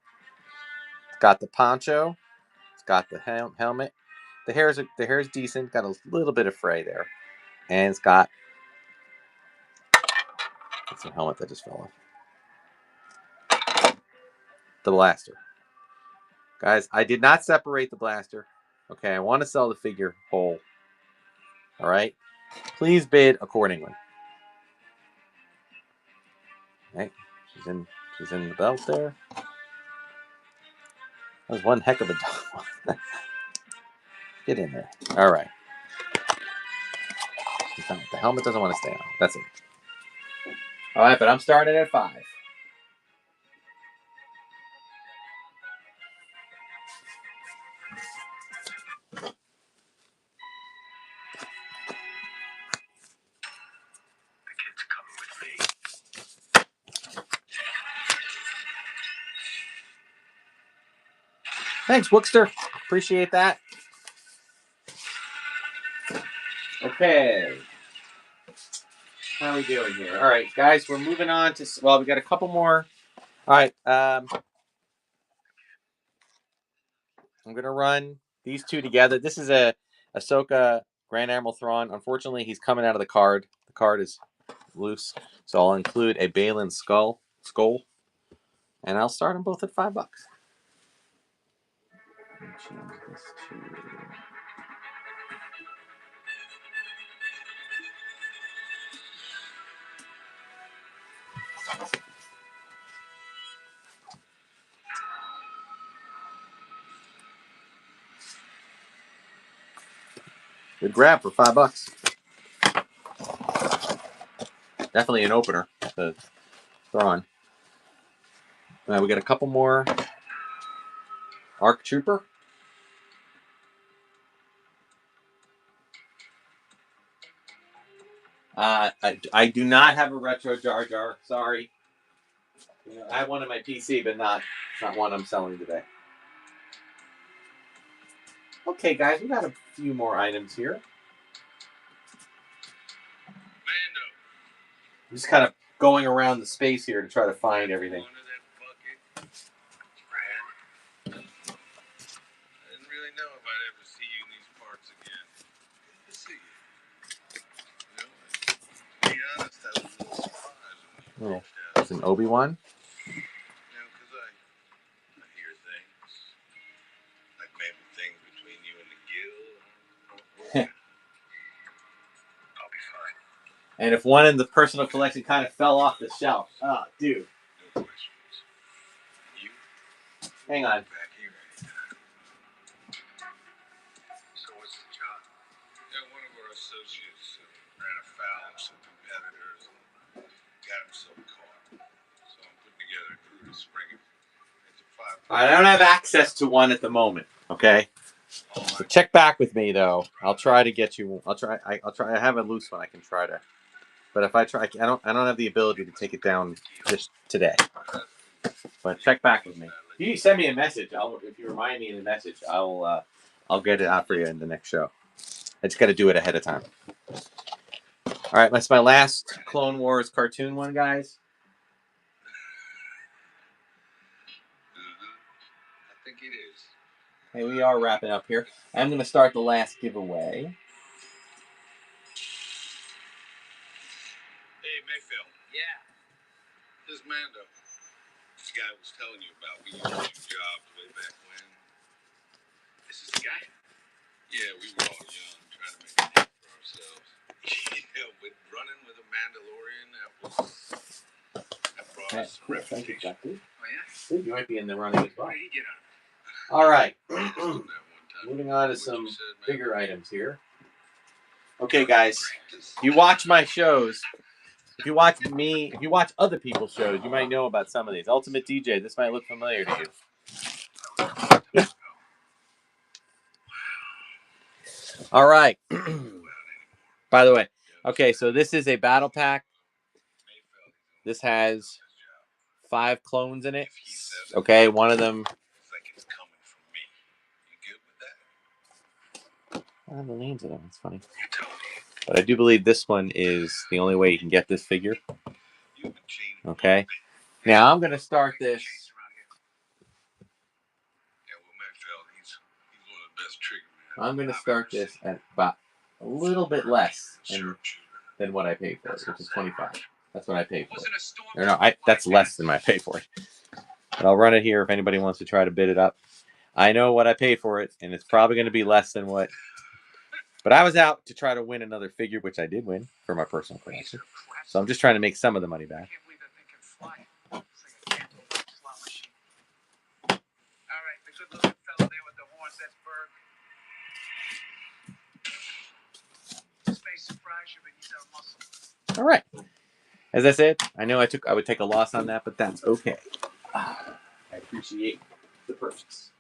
It's got the poncho. It's got the helmet. The hair is decent. Got a little bit of fray there, and it's got the helmet that just fell off. The blaster, guys. I did not separate the blaster. Okay, I want to sell the figure whole. All right, please bid accordingly. Okay, she's in the belt there. That was one heck of a dog. Get in there. All right. The helmet doesn't want to stay on. That's it. All right, but I'm starting at 5. Thanks, Wookster. Appreciate that. Okay. How are we doing here? All right, guys, we're moving on to... Well, we got a couple more. All right. I'm going to run these 2 together. This is a Ahsoka Grand Admiral Thrawn. Unfortunately, he's coming out of the card. The card is loose. So I'll include a Balin skull. And I'll start them both at $5. Let me change this to... Good grab for $5. Definitely an opener. The Thrawn. Now we got a couple more. Arc Trooper. I do not have a retro Jar Jar. Sorry. I have one on my PC, but not one I'm selling today. Okay, guys, we got a few more items here. Mando. I'm just kind of going around the space here to try to find everything. I didn't really know if I'd ever see you in these parts again. Good to see you. To be honest, I was a little surprised when you reached out. It's an Obi-Wan. Because I hear things. Like maybe things between you and the guild. I'll be fine. And if one in the personal collection kind of fell off the shelf. Oh, dude. No questions. You? Hang on. Back here anytime. So what's the job? Yeah, one of our associates ran afoul of some competitors and got himself caught. So I'm putting together a crew to spring him. It's a 5. I don't have access to one at the moment. Okay. So check back with me though. I'll try to get you. I'll try. I have a loose one. I can try to. But if I try, I don't have the ability to take it down just today. But check back with me. If you send me a message, if you remind me in a message, I'll get it out for you in the next show. I just got to do it ahead of time. All right, that's my last Clone Wars cartoon one, guys. I think it is. Hey, we are wrapping up here. I'm going to start the last giveaway. Hey, Mayfield. Yeah. This Mando. This guy was telling you about. We used to do jobs way back when. This is the guy? Yeah, we were all young, trying to make a name for ourselves. Yeah, with running with a Mandalorian, that brought us some Thank you, reputation. Jackie. Oh, yeah? You might be in the running as well. Where did he get on? All right. That one moving on to some bigger items here. Okay, guys, if you watch my shows, if you watch other people's shows, you might know about some of these. Ultimate DJ, this might look familiar to you. All right. By the way, okay, so this is a battle pack. This has 5 clones in it. Okay, one of them. I don't have the names of them. It's funny. But I do believe this one is the only way you can get this figure. Okay. Now I'm going to start this. I'm going to start this at about a little bit less than what I paid for it, which is $25. That's what I paid for it. Or no, that's less than I paid for it. But I'll run it here if anybody wants to try to bid it up. I know what I paid for it, and it's probably going to be less than what. But I was out to try to win another figure, which I did win for my personal collection. So I'm just trying to make some of the money back. All right. As I said, I know I would take a loss on that, but that's okay. I appreciate the purchase.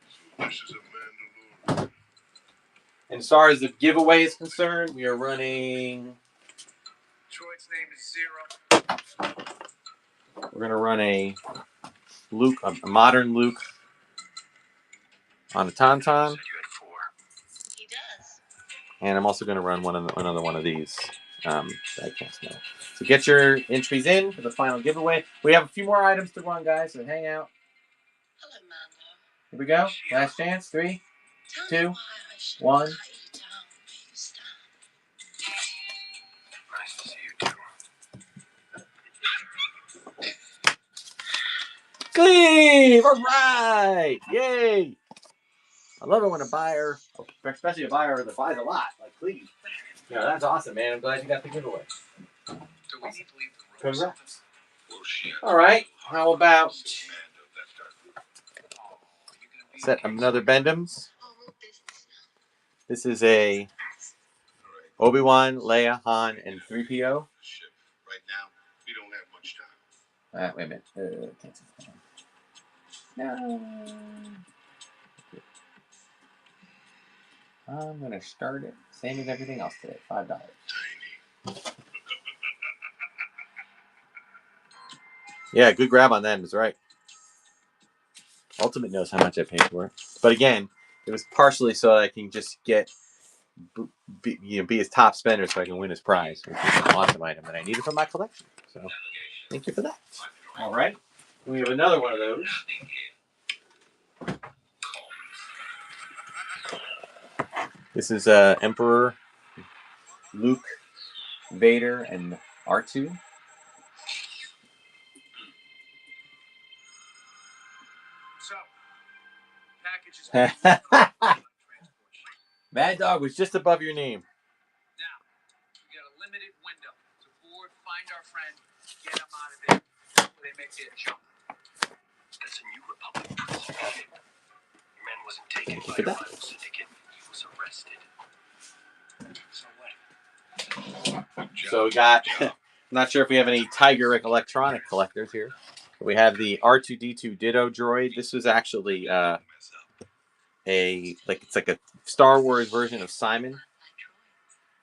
And as far as the giveaway is concerned, we are running. Droid's name is Zero. We're gonna run a Luke, a modern Luke, on a Tauntaun. He does. And I'm also gonna run another one of these. I can't smell. So get your entries in for the final giveaway. We have a few more items to run, guys. So hang out. Hello, Mando. Here we go. Last chance. 3, 2, 1. Nice to see you too. Cleave! All right! Yay! I love it when a buyer, especially a buyer that buys a lot, like Cleave. Yeah, that's awesome, man. I'm glad you got the giveaway. Do we need to leave the room? Congrats. All right. How about set another Bendums? This is a Obi-Wan, Leia, Han, and 3PO. Right now, we don't have much time. Wait a minute. No. I'm gonna start it. Same as everything else today. $5. Yeah, good grab on that. Is right. Ultimate knows how much I paid for it, but again, it was partially so that I can just be his top spender, so I can win his prize, which is an awesome item that I needed for my collection. So, thank you for that. All right, we have another one of those. This is Emperor, Luke, Vader, and R2. Mad Dog was just above your name. Now, we got a limited window to board, find our friend, get him out of there before they make their jump. That's a New Republic prisoner. The man wasn't taken by a rival syndicate. He was arrested. So what? So we got. I'm not sure if we have any Tiger electronic collectors here. But we have the R2D2 Ditto droid. This was actually it's like a Star Wars version of Simon.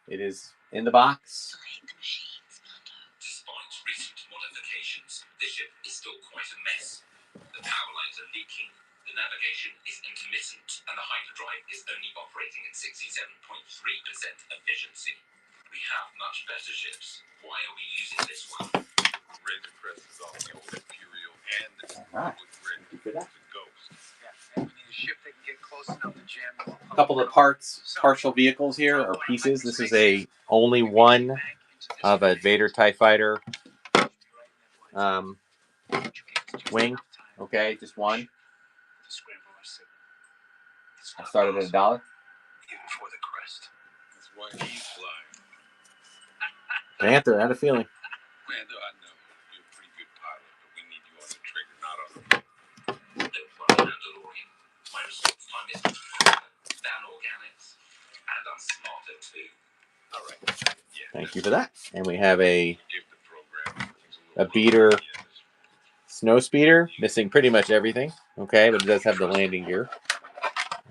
It is in the box. Despite recent modifications, the ship is still quite a mess. The power lines are leaking, the navigation is intermittent, and the hyperdrive is only operating at 67.3% efficiency. We have much better ships. Why are we using this one? Razor Crest is on the old Imperial and the Ghost. Yeah, and we need a ship that can get close enough to jam. A couple of partial vehicles here, or pieces. This is only one of a Vader TIE Fighter wing. Okay, just one. I started at $1. Even for the crest. That's why he's flying. Panther, I had a feeling. Mando, I know you're a pretty good pilot, but we need you on the trigger, not on the Don't fly Mandalorian. My response time is All right. Thank you for that. And we have a beater snow speeder, missing pretty much everything. Okay, but it does have the landing gear.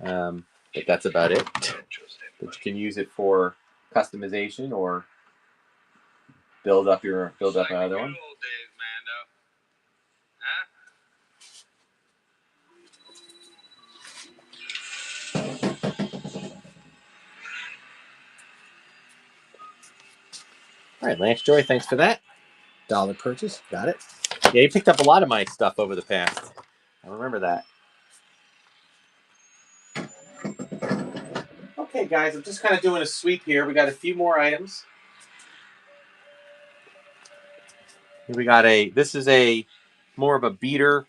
But that's about it. But you can use it for customization or build up another one. All right, Lance Joy, thanks for that. $1 purchase, got it. Yeah, you picked up a lot of my stuff over the past. I remember that. Okay, guys, I'm just kind of doing a sweep here. We got a few more items. We got this is a more of a beater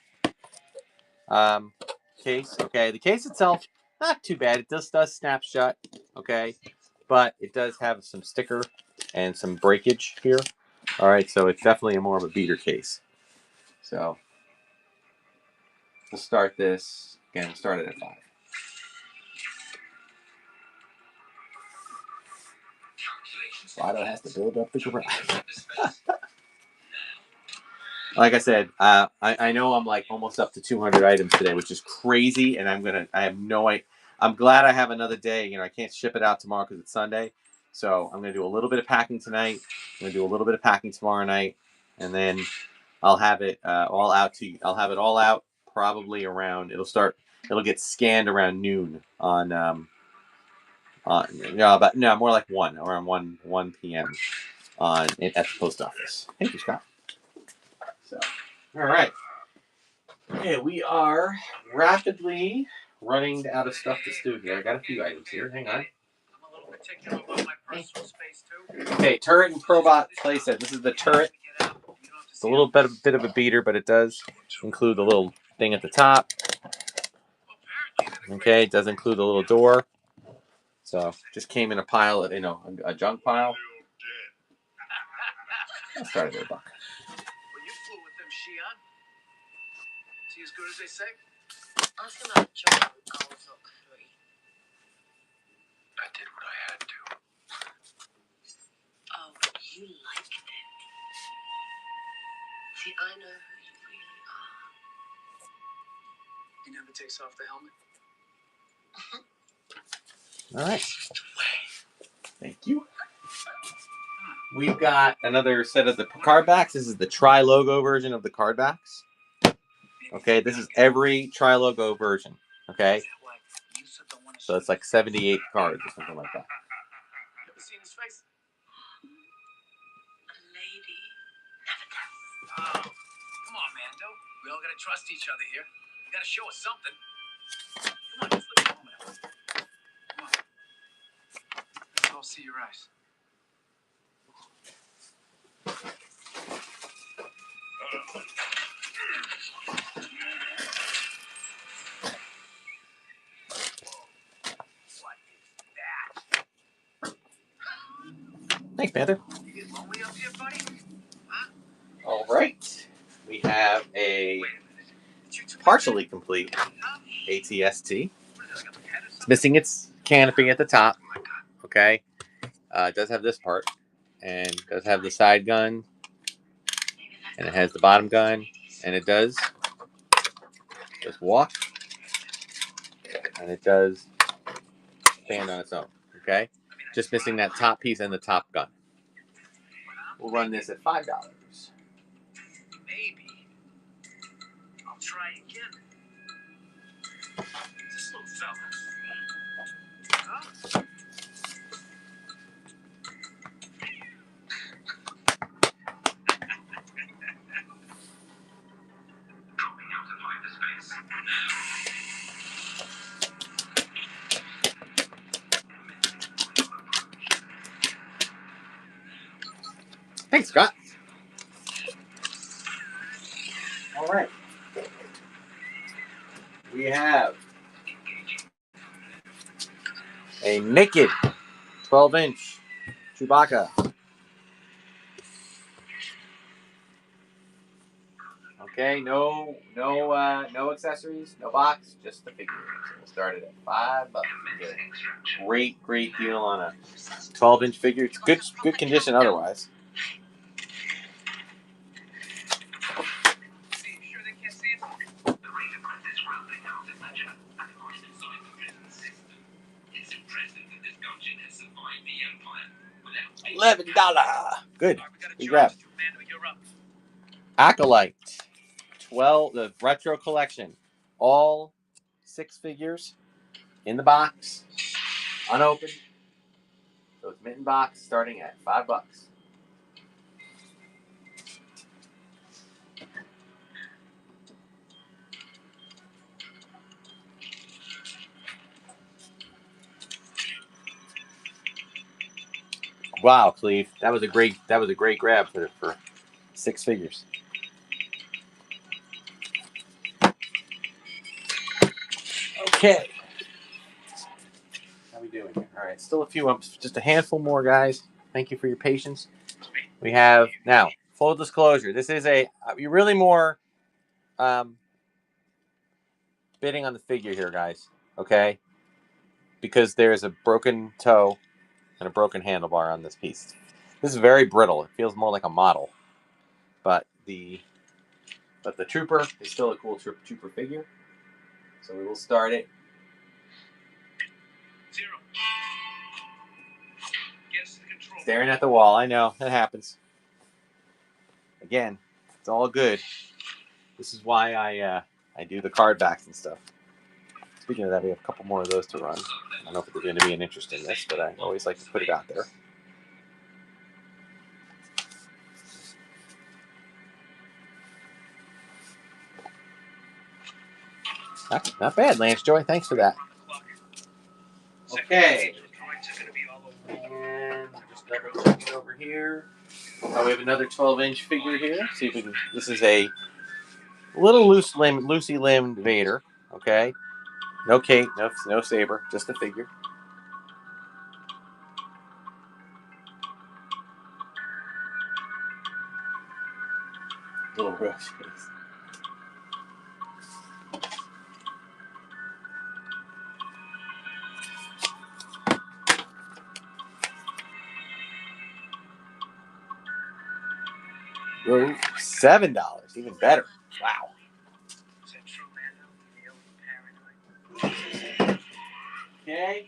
case. Okay, the case itself, not too bad. It does snap shut. Okay, but it does have some sticker and some breakage here. All right, so it's definitely more of a beater case. So we'll start this again. We'll start it at 5. Lotto has to build up the garage. Like I said, I know I'm like almost up to 200 items today, which is crazy, and I have no idea. I'm glad I have another day. You know, I can't ship it out tomorrow because it's Sunday, so I'm gonna do a little bit of packing tonight. I'm gonna do a little bit of packing tomorrow night, and then I'll have it all out to you. I'll have it all out probably around. It'll get scanned around noon on more like around 1 p.m. at the post office. Thank you, Scott. So, all right. Okay, we are rapidly running out of stuff to stew here. I got a few items here. Hang on. I'm a little particular about my personal space too. Okay, turret and probot playset. This is the turret. It's a little bit of a beater, but it does include the little thing at the top. Okay, it does include the little door. So just came in a pile of, a junk pile. I'll start it at $1. Well, you flew with them, Shion. Is he as good as they say? I did what I had to. Oh, you liked it. See, I know who you really are. He never takes off the helmet. All right. Thank you. We've got another set of the card backs. This is the tri-logo version of the card backs. Okay, this is every tri-logo version. Okay, so it's like 78 cards or something like that. You ever seen his face? A lady never does. Oh, come on, Mando. We all gotta trust each other here. You gotta show us something. Come on, just look a moment. Come on. Let's all see your eyes. Thanks, Panther. You get lonely up here, buddy? Huh? All right, we have a partially complete ATST. It's missing its canopy at the top. Okay, it does have this part, and it does have the side gun, and it has the bottom gun, and it does walk, and it does stand on its own. Okay, just missing that top piece and the top gun. We'll run this at $5. Maybe. I'll try again. This little fella. Huh? Dropping out of hyperspace Thanks, Scott. All right. We have a naked 12-inch Chewbacca. Okay, no accessories, no box, just the figure. So we'll start it at $5. Great deal on a 12-inch figure. It's good condition otherwise. $11. Good. Good grab. Acolyte. 12, the retro collection. All 6 figures in the box, unopened. So it's mitten box starting at $5. Wow, Cleve, that was a great grab for 6 figures. Okay. How we doing here? All right, still a few, just a handful more, guys. Thank you for your patience. We have now full disclosure. This is you're really more bidding on the figure here, guys. Okay, because there's a broken toe and a broken handlebar on this piece. This is very brittle. It feels more like a model, but the trooper is still a cool trooper figure. So we will start it. 0. Guess the control. Staring at the wall. I know it happens. Again, it's all good. This is why I do the card backs and stuff. Speaking of that, we have a couple more of those to run. I don't know if there's going to be an interest in this, but I always like to put it out there. Not bad, Lance Joy. Thanks for that. Okay. And just double check it over here. Oh, we have another 12-inch figure here. See if we can. This is a little loosey limbed Vader. Okay. No cape, no saber, just a figure. Little rough face. Whoa, $7, even better. Wow. Is that true, Mando? Okay.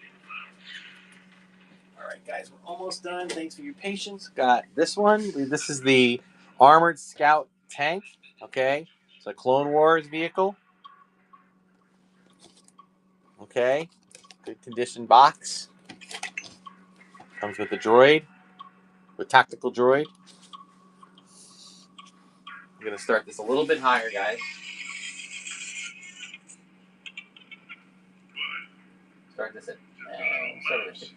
All right, guys, we're almost done. Thanks for your patience. Got this one. This is the Armored Scout tank. Okay, it's a Clone Wars vehicle. Okay, good condition box. Comes with a droid, with tactical droid. I'm gonna start this a little bit higher, guys. Start this at 15.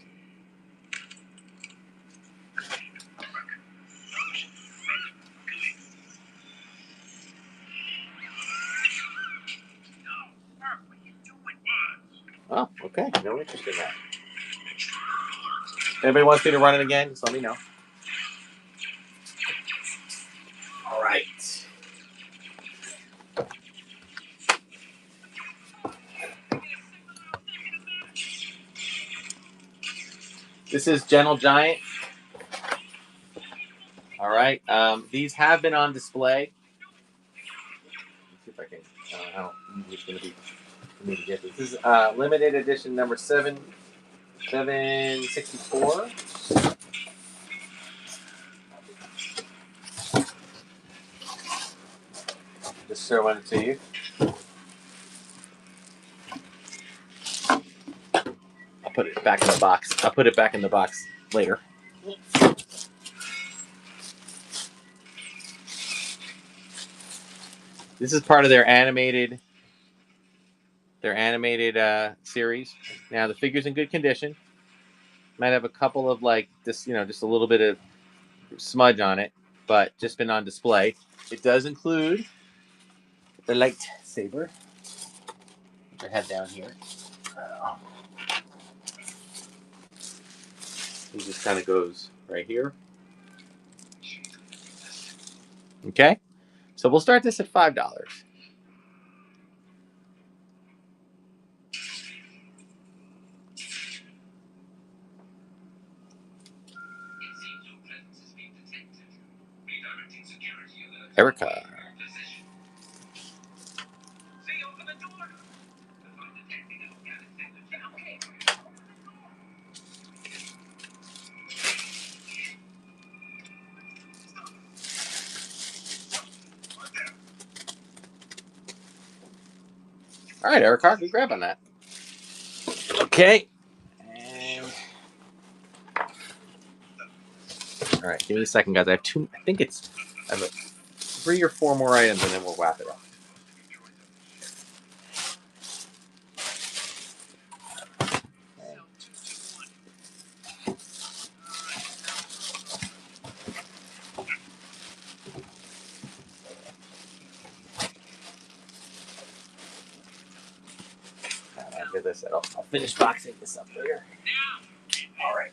Oh, okay. No interest in that. Anybody wants me to run it again? Just let me know. All right. This is Gentle Giant. All right. These have been on display. Let's see if I can. I don't know who's going to be for me to get this. This is limited edition number 764. Just showing it to you. I'll put it back in the box. I'll put it back in the box later. This is part of their animated series. Now the figure's in good condition. Might have a couple of just a little bit of smudge on it, but just been on display. It does include the lightsaber. Put your head down here. It just kind of goes right here. Okay. So we'll start this at $5. Erica. All right, Erica, good grab on that. Okay. And all right, give me a second, guys. I have two. I have 3 or 4 more items, and then we'll wrap it up. I'll get this. I'll finish boxing this up later. All right.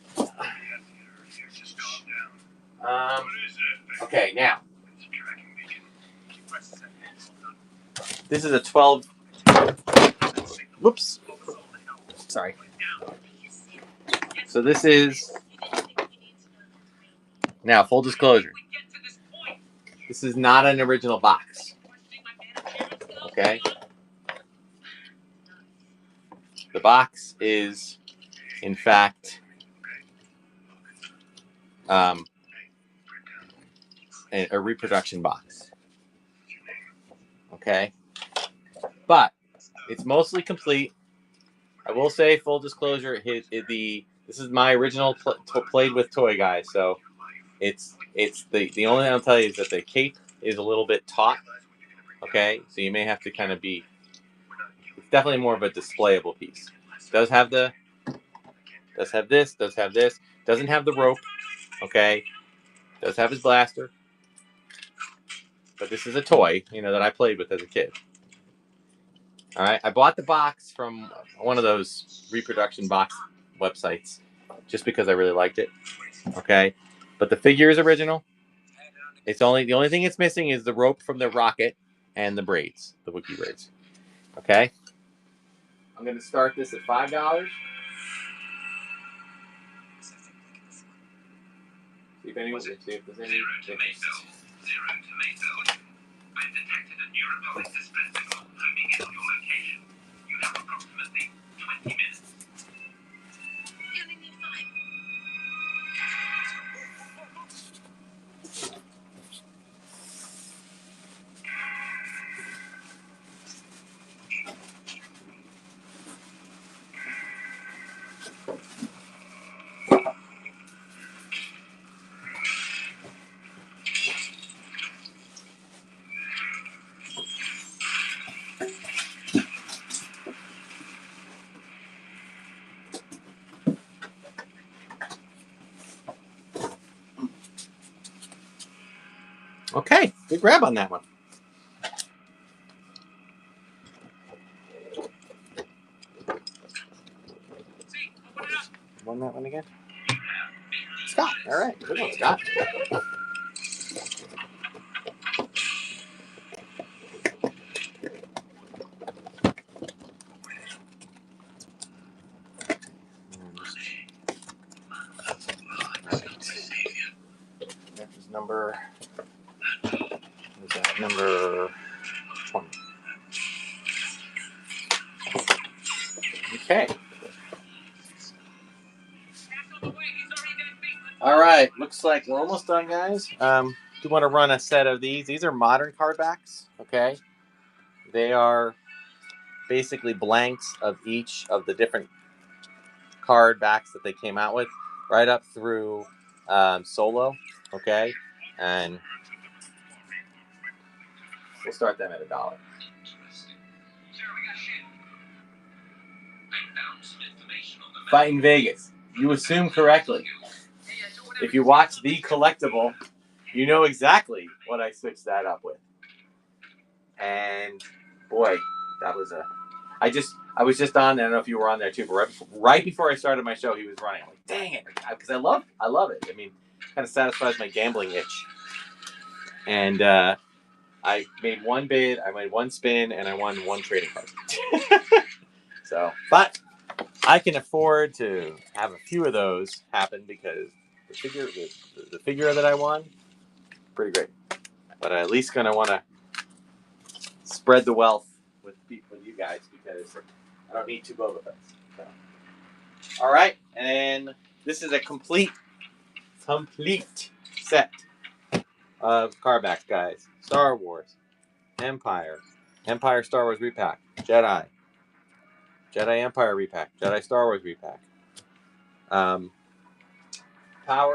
Okay, now. This is a 12. Whoops. Sorry. So this is, now full disclosure, this is not an original box. Okay? The box is, in fact, a reproduction box. Okay? But it's mostly complete. I will say, full disclosure, this is my original played with toy guy, so it's the only thing I'll tell you is that the cape is a little bit taut. Okay, so you may have to kind of be. It's definitely more of a displayable piece. Does have this. Doesn't have the rope. Okay, does have his blaster. But this is a toy, that I played with as a kid. All right, I bought the box from one of those reproduction box websites just because I really liked it. Okay, but the figure is original. The only thing it's missing is the rope from the rocket and the braids, the Wookiee braids. Okay, I'm going to start this at $5. See if there's any. 0 tomato. I've detected a New Republic distress signal homing in on your location. You have approximately 20 minutes. You only need 5. Okay, good grab on that one. Won that one again? Scott. All right, good one, Scott. That was number 20. Okay. All right, looks like we're almost done, guys. Do want to run a set of these. These are modern card backs, okay? They are basically blanks of each of the different card backs that they came out with, right up through Solo, okay? And we'll start them at $1. Fighting Vegas. You assume correctly. If you watch The Collectible, you know exactly what I switched that up with. And boy, that was I was just on. I don't know if you were on there too, but right before I started my show, he was running. I'm like, dang it, because I love it. I mean, kind of satisfies my gambling itch. And I made one bid, I made one spin, and I won one trading card. So, but I can afford to have a few of those happen because the figure that I won, pretty great. But I'm at least gonna want to spread the wealth with you guys because I don't need two Boba Fett's. So. All right, and this is a complete set of card backs, guys. Star Wars, Empire, Star Wars repack, Jedi, Empire repack, Jedi Star Wars repack, Power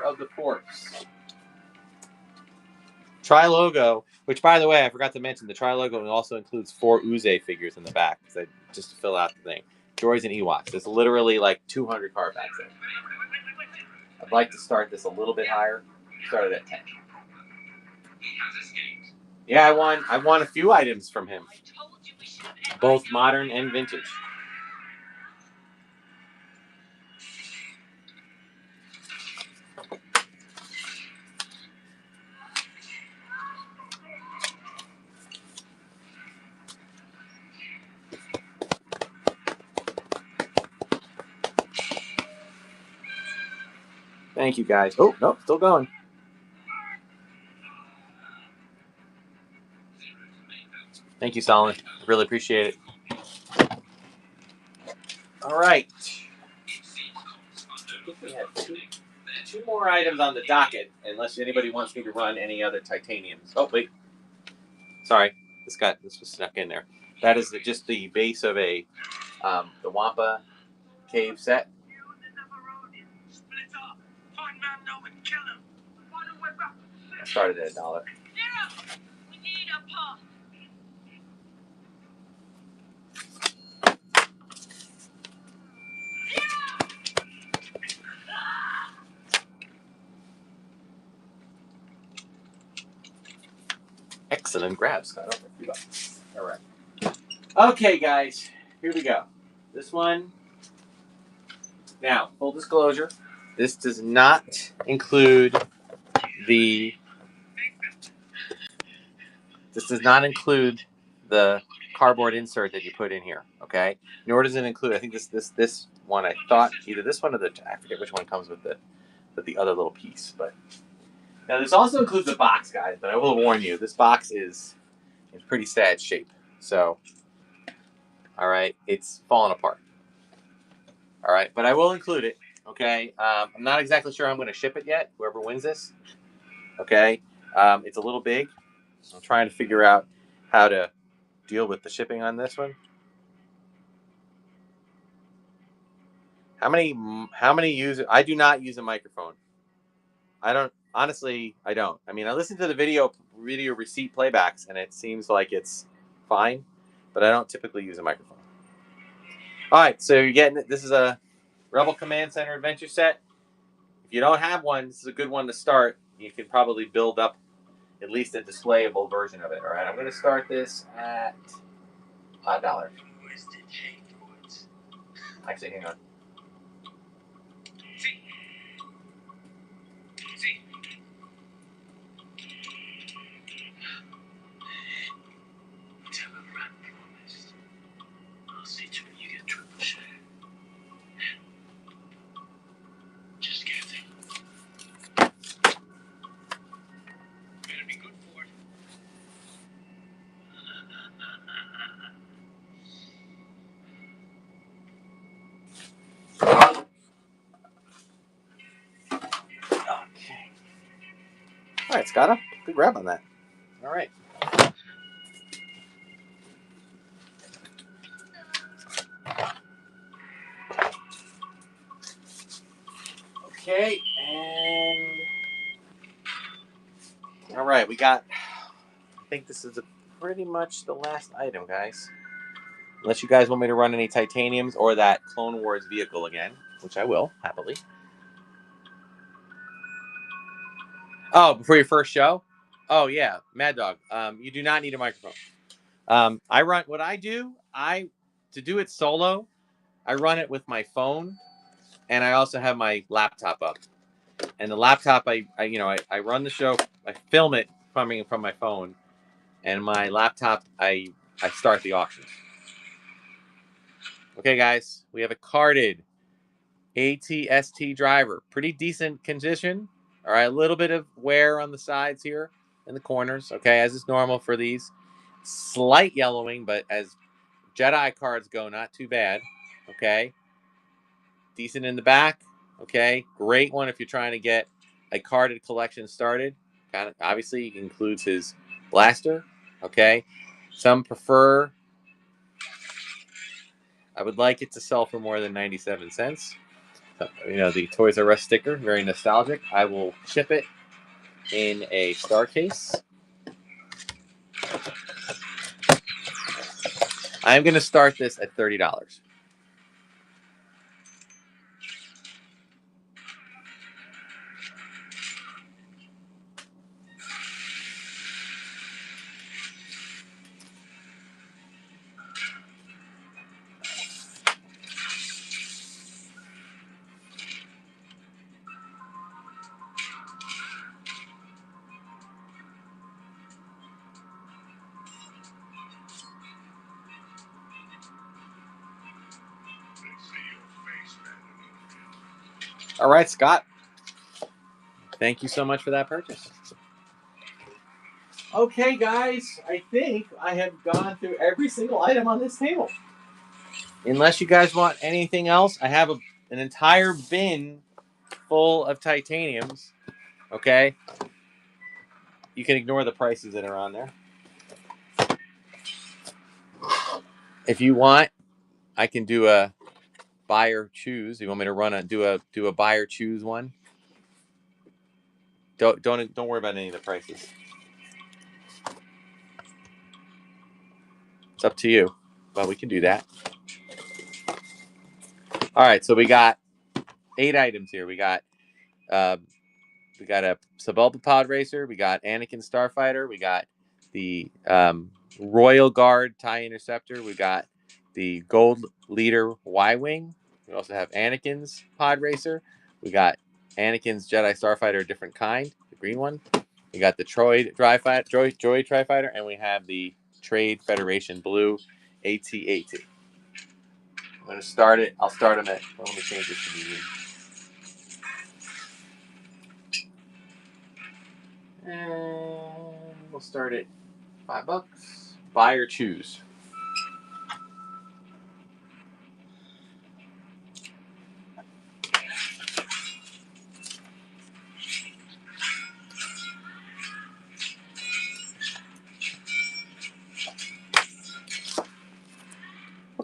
of the Force, Tri-Logo, which, by the way, I forgot to mention, the Tri-Logo also includes 4 Uze figures in the back, just to fill out the thing. Droids and Ewoks. There's literally like 200 card backs in. I'd like to start this a little bit higher. Start it at 10. Yeah, I won a few items from him, both modern and vintage. Thank you, guys. Oh, nope, still going. Thank you, Solomon. Really appreciate it. All right. I think we have two more items on the docket, unless anybody wants me to run any other titaniums. Oh, wait. Sorry. This was snuck in there. That is just the base of the Wampa cave set. I started at $1. We need a paw. Excellent grab, Scott. All right. Okay, guys. Here we go. This one. Now, full disclosure, this does not include the cardboard insert that you put in here, okay? Nor does it include, I think this one, I thought either this one or I forget which one comes with the other little piece. But now this also includes the box, guys, but I will warn you, this box is in pretty sad shape. So, all right, it's falling apart. All right, but I will include it, okay? I'm not exactly sure how I'm going to ship it yet, whoever wins this, okay? It's a little big. I'm trying to figure out how to deal with the shipping on this one. How many use it? I do not use a microphone. I don't, honestly, I don't. I mean, I listen to the video receipt playbacks and it seems like it's fine, but I don't typically use a microphone. All right, so you're getting it. This is a Rebel Command Center adventure set. If you don't have one, this is a good one to start. You can probably build up at least a displayable version of it. All right, I'm going to start this at $5. Actually, hang on. Okay. All right, Scott. Good grab on that. All right. Okay, and all right, we got. I think this is pretty much the last item, guys. Unless you guys want me to run any titaniums or that Clone Wars vehicle again, which I will happily. Oh, before your first show? Oh yeah, Mad Dog. You do not need a microphone. To do it solo, I run it with my phone, and I also have my laptop up. And the laptop, I run the show, I film it from my phone, and my laptop, I start the auctions. Okay, guys, we have a carded ATST driver. Pretty decent condition. All right, a little bit of wear on the sides here in the corners. Okay, as is normal for these. Slight yellowing, but as Jedi cards go, not too bad. Okay, decent in the back. Okay, great one if you're trying to get a carded collection started. Kind of obviously includes his blaster. Okay, some prefer. I would like it to sell for more than 97 cents. You know, the Toys R Us sticker, very nostalgic. I will ship it in a star case. I'm going to start this at $30. All right, Scott. Thank you so much for that purchase. Okay, guys, I think I have gone through every single item on this table. Unless you guys want anything else, I have an entire bin full of titaniums. Okay? You can ignore the prices that are on there. If you want, I can do a buy or choose. You want me to do a buy or choose one? Don't worry about any of the prices. It's up to you, but we can do that. All right, so we got 8 items here. We got a Sebulba Pod Racer. We got Anakin Starfighter. We got the Royal Guard TIE Interceptor. We got the Gold Leader Y-Wing. We also have Anakin's Pod Racer. We got Anakin's Jedi Starfighter, a different kind, the green one. We got the Droid Tri-Fighter, and we have the Trade Federation Blue AT-AT. I'm going to start it. I'll start them at, well, let me change this to medium. And we'll start at $5. Buy or choose.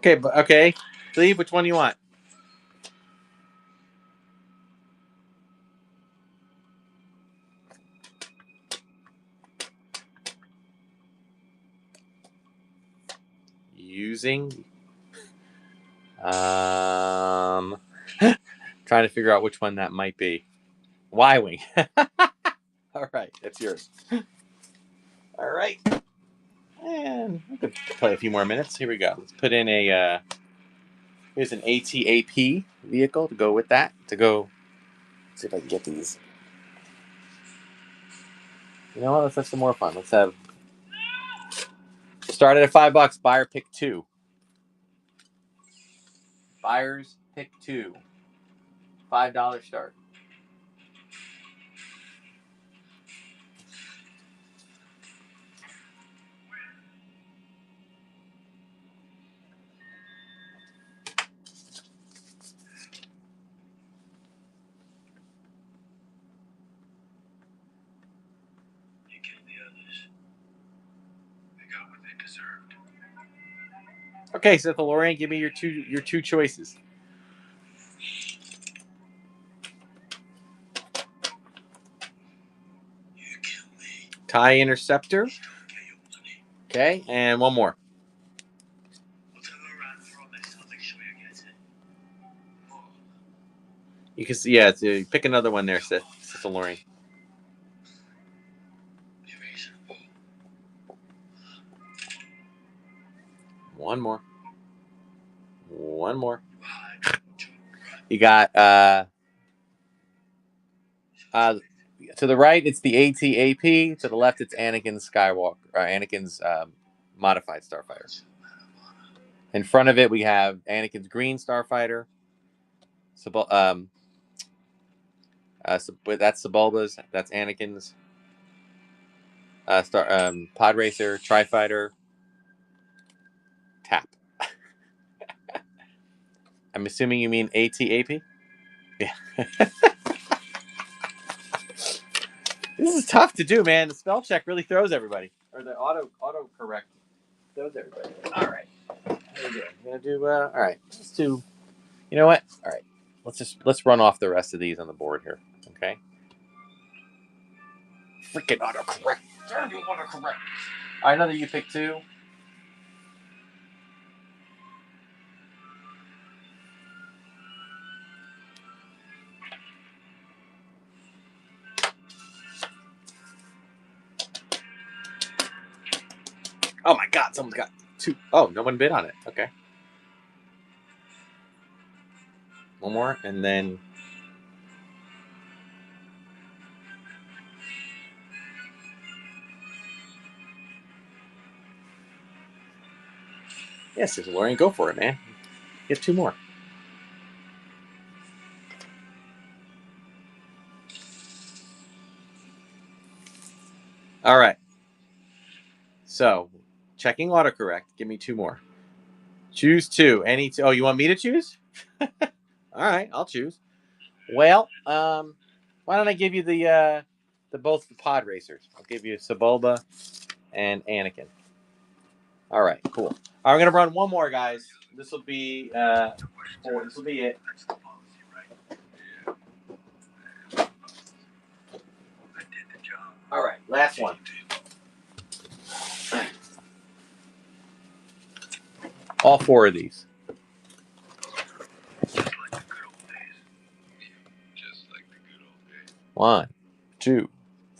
Okay. Steve, which one do you want? Using. Trying to figure out which one that might be. Y-Wing. All right, that's yours. All right. And we could play a few more minutes. Here we go. Let's put in a. Here's an AT-AP vehicle to go with that. Let's see if I can get these. You know what? Let's have some more fun. We'll start at $5. Buyer pick 2. Buyers pick 2. $5 start. You killed the others. They got what they deserved. Okay, Sith Lorian, give me your two choices. You killed me. TIE Interceptor. Okay, and one more. I'll turn around for all this. I'll make sure you get it. More. You can see, yeah, pick another one there, Sith Lorian. Be reasonable. One more. You got To the right, it's the AT-AP. To the left, it's Anakin's Skywalker, or Anakin's modified starfighter. In front of it, we have Anakin's green starfighter. That's Sebulba's. That's Anakin's pod racer, tri-fighter, Tap. I'm assuming you mean AT-AP? Yeah. This is tough to do, man. The spell check really throws everybody. Or the auto correct throws everybody. All right. How we doing? I'm gonna do all right. Let's do. You know what? All right. Let's run off the rest of these on the board here. Okay. Freaking autocorrect. Terrible autocorrect. All right, another you pick 2. Oh my God! Someone's got 2. Oh, no one bid on it. Okay. One more, and then. Yes, there's Lorian. Go for it, man. Get 2 more. All right. So, checking autocorrect. Give me 2 more. Choose 2. Any 2. Oh, you want me to choose? All right, I'll choose. Well, why don't I give you the both the pod racers? I'll give you Sebulba and Anakin. All right, cool. All right, I'm gonna run one more, guys. This will be this will be it. All right, last one. All 4 of these. Just like the good old days. Just like the good old days. 1, 2,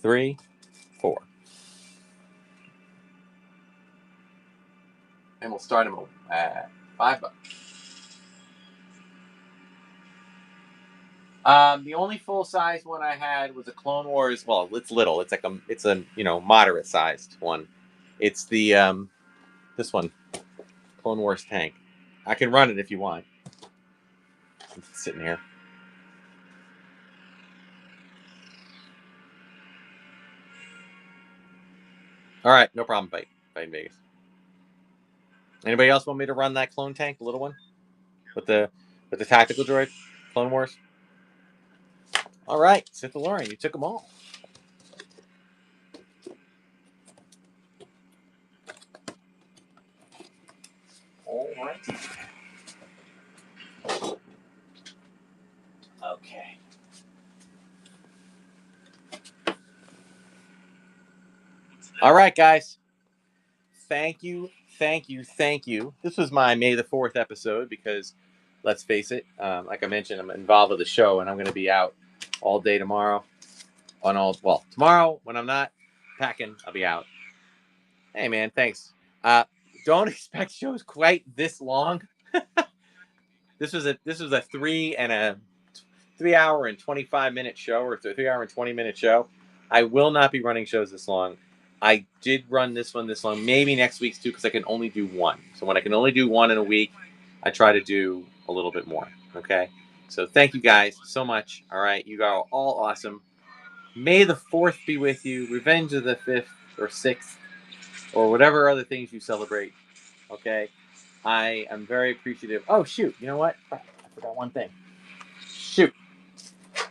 3, 4. And we'll start them at $5. The only full size one I had was a Clone Wars. Well, it's little. It's a moderate sized one. It's the this one, Clone Wars tank. I can run it if you want. It's sitting here. All right, no problem. Fight in Vegas. Anybody else want me to run that clone tank, the little one, with the tactical droid, Clone Wars? All right, Sith Lorian, you took them all. All right. Okay. All right, guys. Thank you. This was my May the 4th episode because, let's face it, like I mentioned, I'm involved with the show, and I'm going to be out all day tomorrow. Tomorrow when I'm not packing, I'll be out. Hey, man, thanks. Don't expect shows quite this long. This was a 3 hour and 25-minute show, or 3 hour and 20-minute show. I will not be running shows this long. I did run this one this long. Maybe next week's too, because I can only do 1. So when I can only do 1 in a week, I try to do a little bit more. Okay. So thank you guys so much. All right, you are all awesome. May the 4th be with you. Revenge of the 5th or 6th, or whatever other things you celebrate. Okay. I am very appreciative. Oh shoot! You know what? I forgot one thing. Shoot.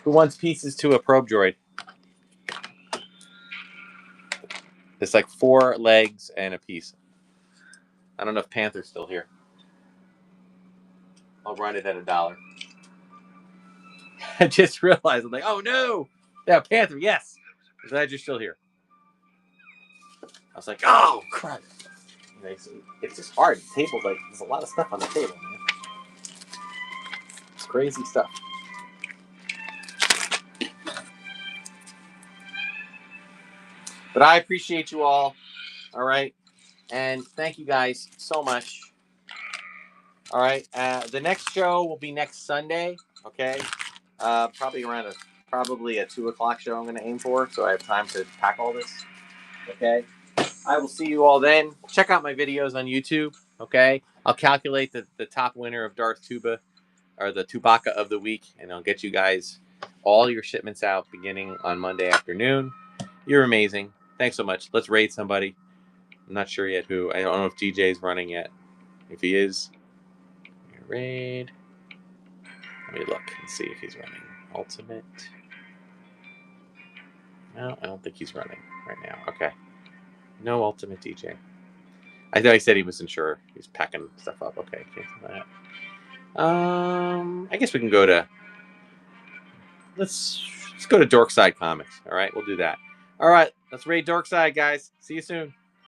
Who wants pieces to a probe droid? It's like 4 legs and a piece. I don't know if Panther's still here. I'll run it at $1. I just realized, I'm like, oh no! Yeah, Panther, yes! I'm glad you're still here. I was like, oh crap! It's just hard. The table, like, there's a lot of stuff on the table, man. It's crazy stuff. But I appreciate you all. All right. And thank you guys so much. All right. The next show will be next Sunday. Okay. Probably around probably a 2 o'clock show I'm going to aim for, so I have time to pack all this. Okay? I will see you all then. Check out my videos on YouTube. Okay? I'll calculate the top winner of Darth Tuba, or the Tubaka of the week, and I'll get you guys all your shipments out beginning on Monday afternoon. You're amazing. Thanks so much. Let's raid somebody. I'm not sure yet who. I don't know if DJ's running yet. If he is, raid. Let me look and see if he's running. Ultimate. No, I don't think he's running right now. Okay. No Ultimate DJ. I thought he said he wasn't sure. He's packing stuff up. Okay, cancel that. I guess we can go to. Let's go to Dorkside Comics. All right, we'll do that. All right, let's raid Dorkside, guys. See you soon.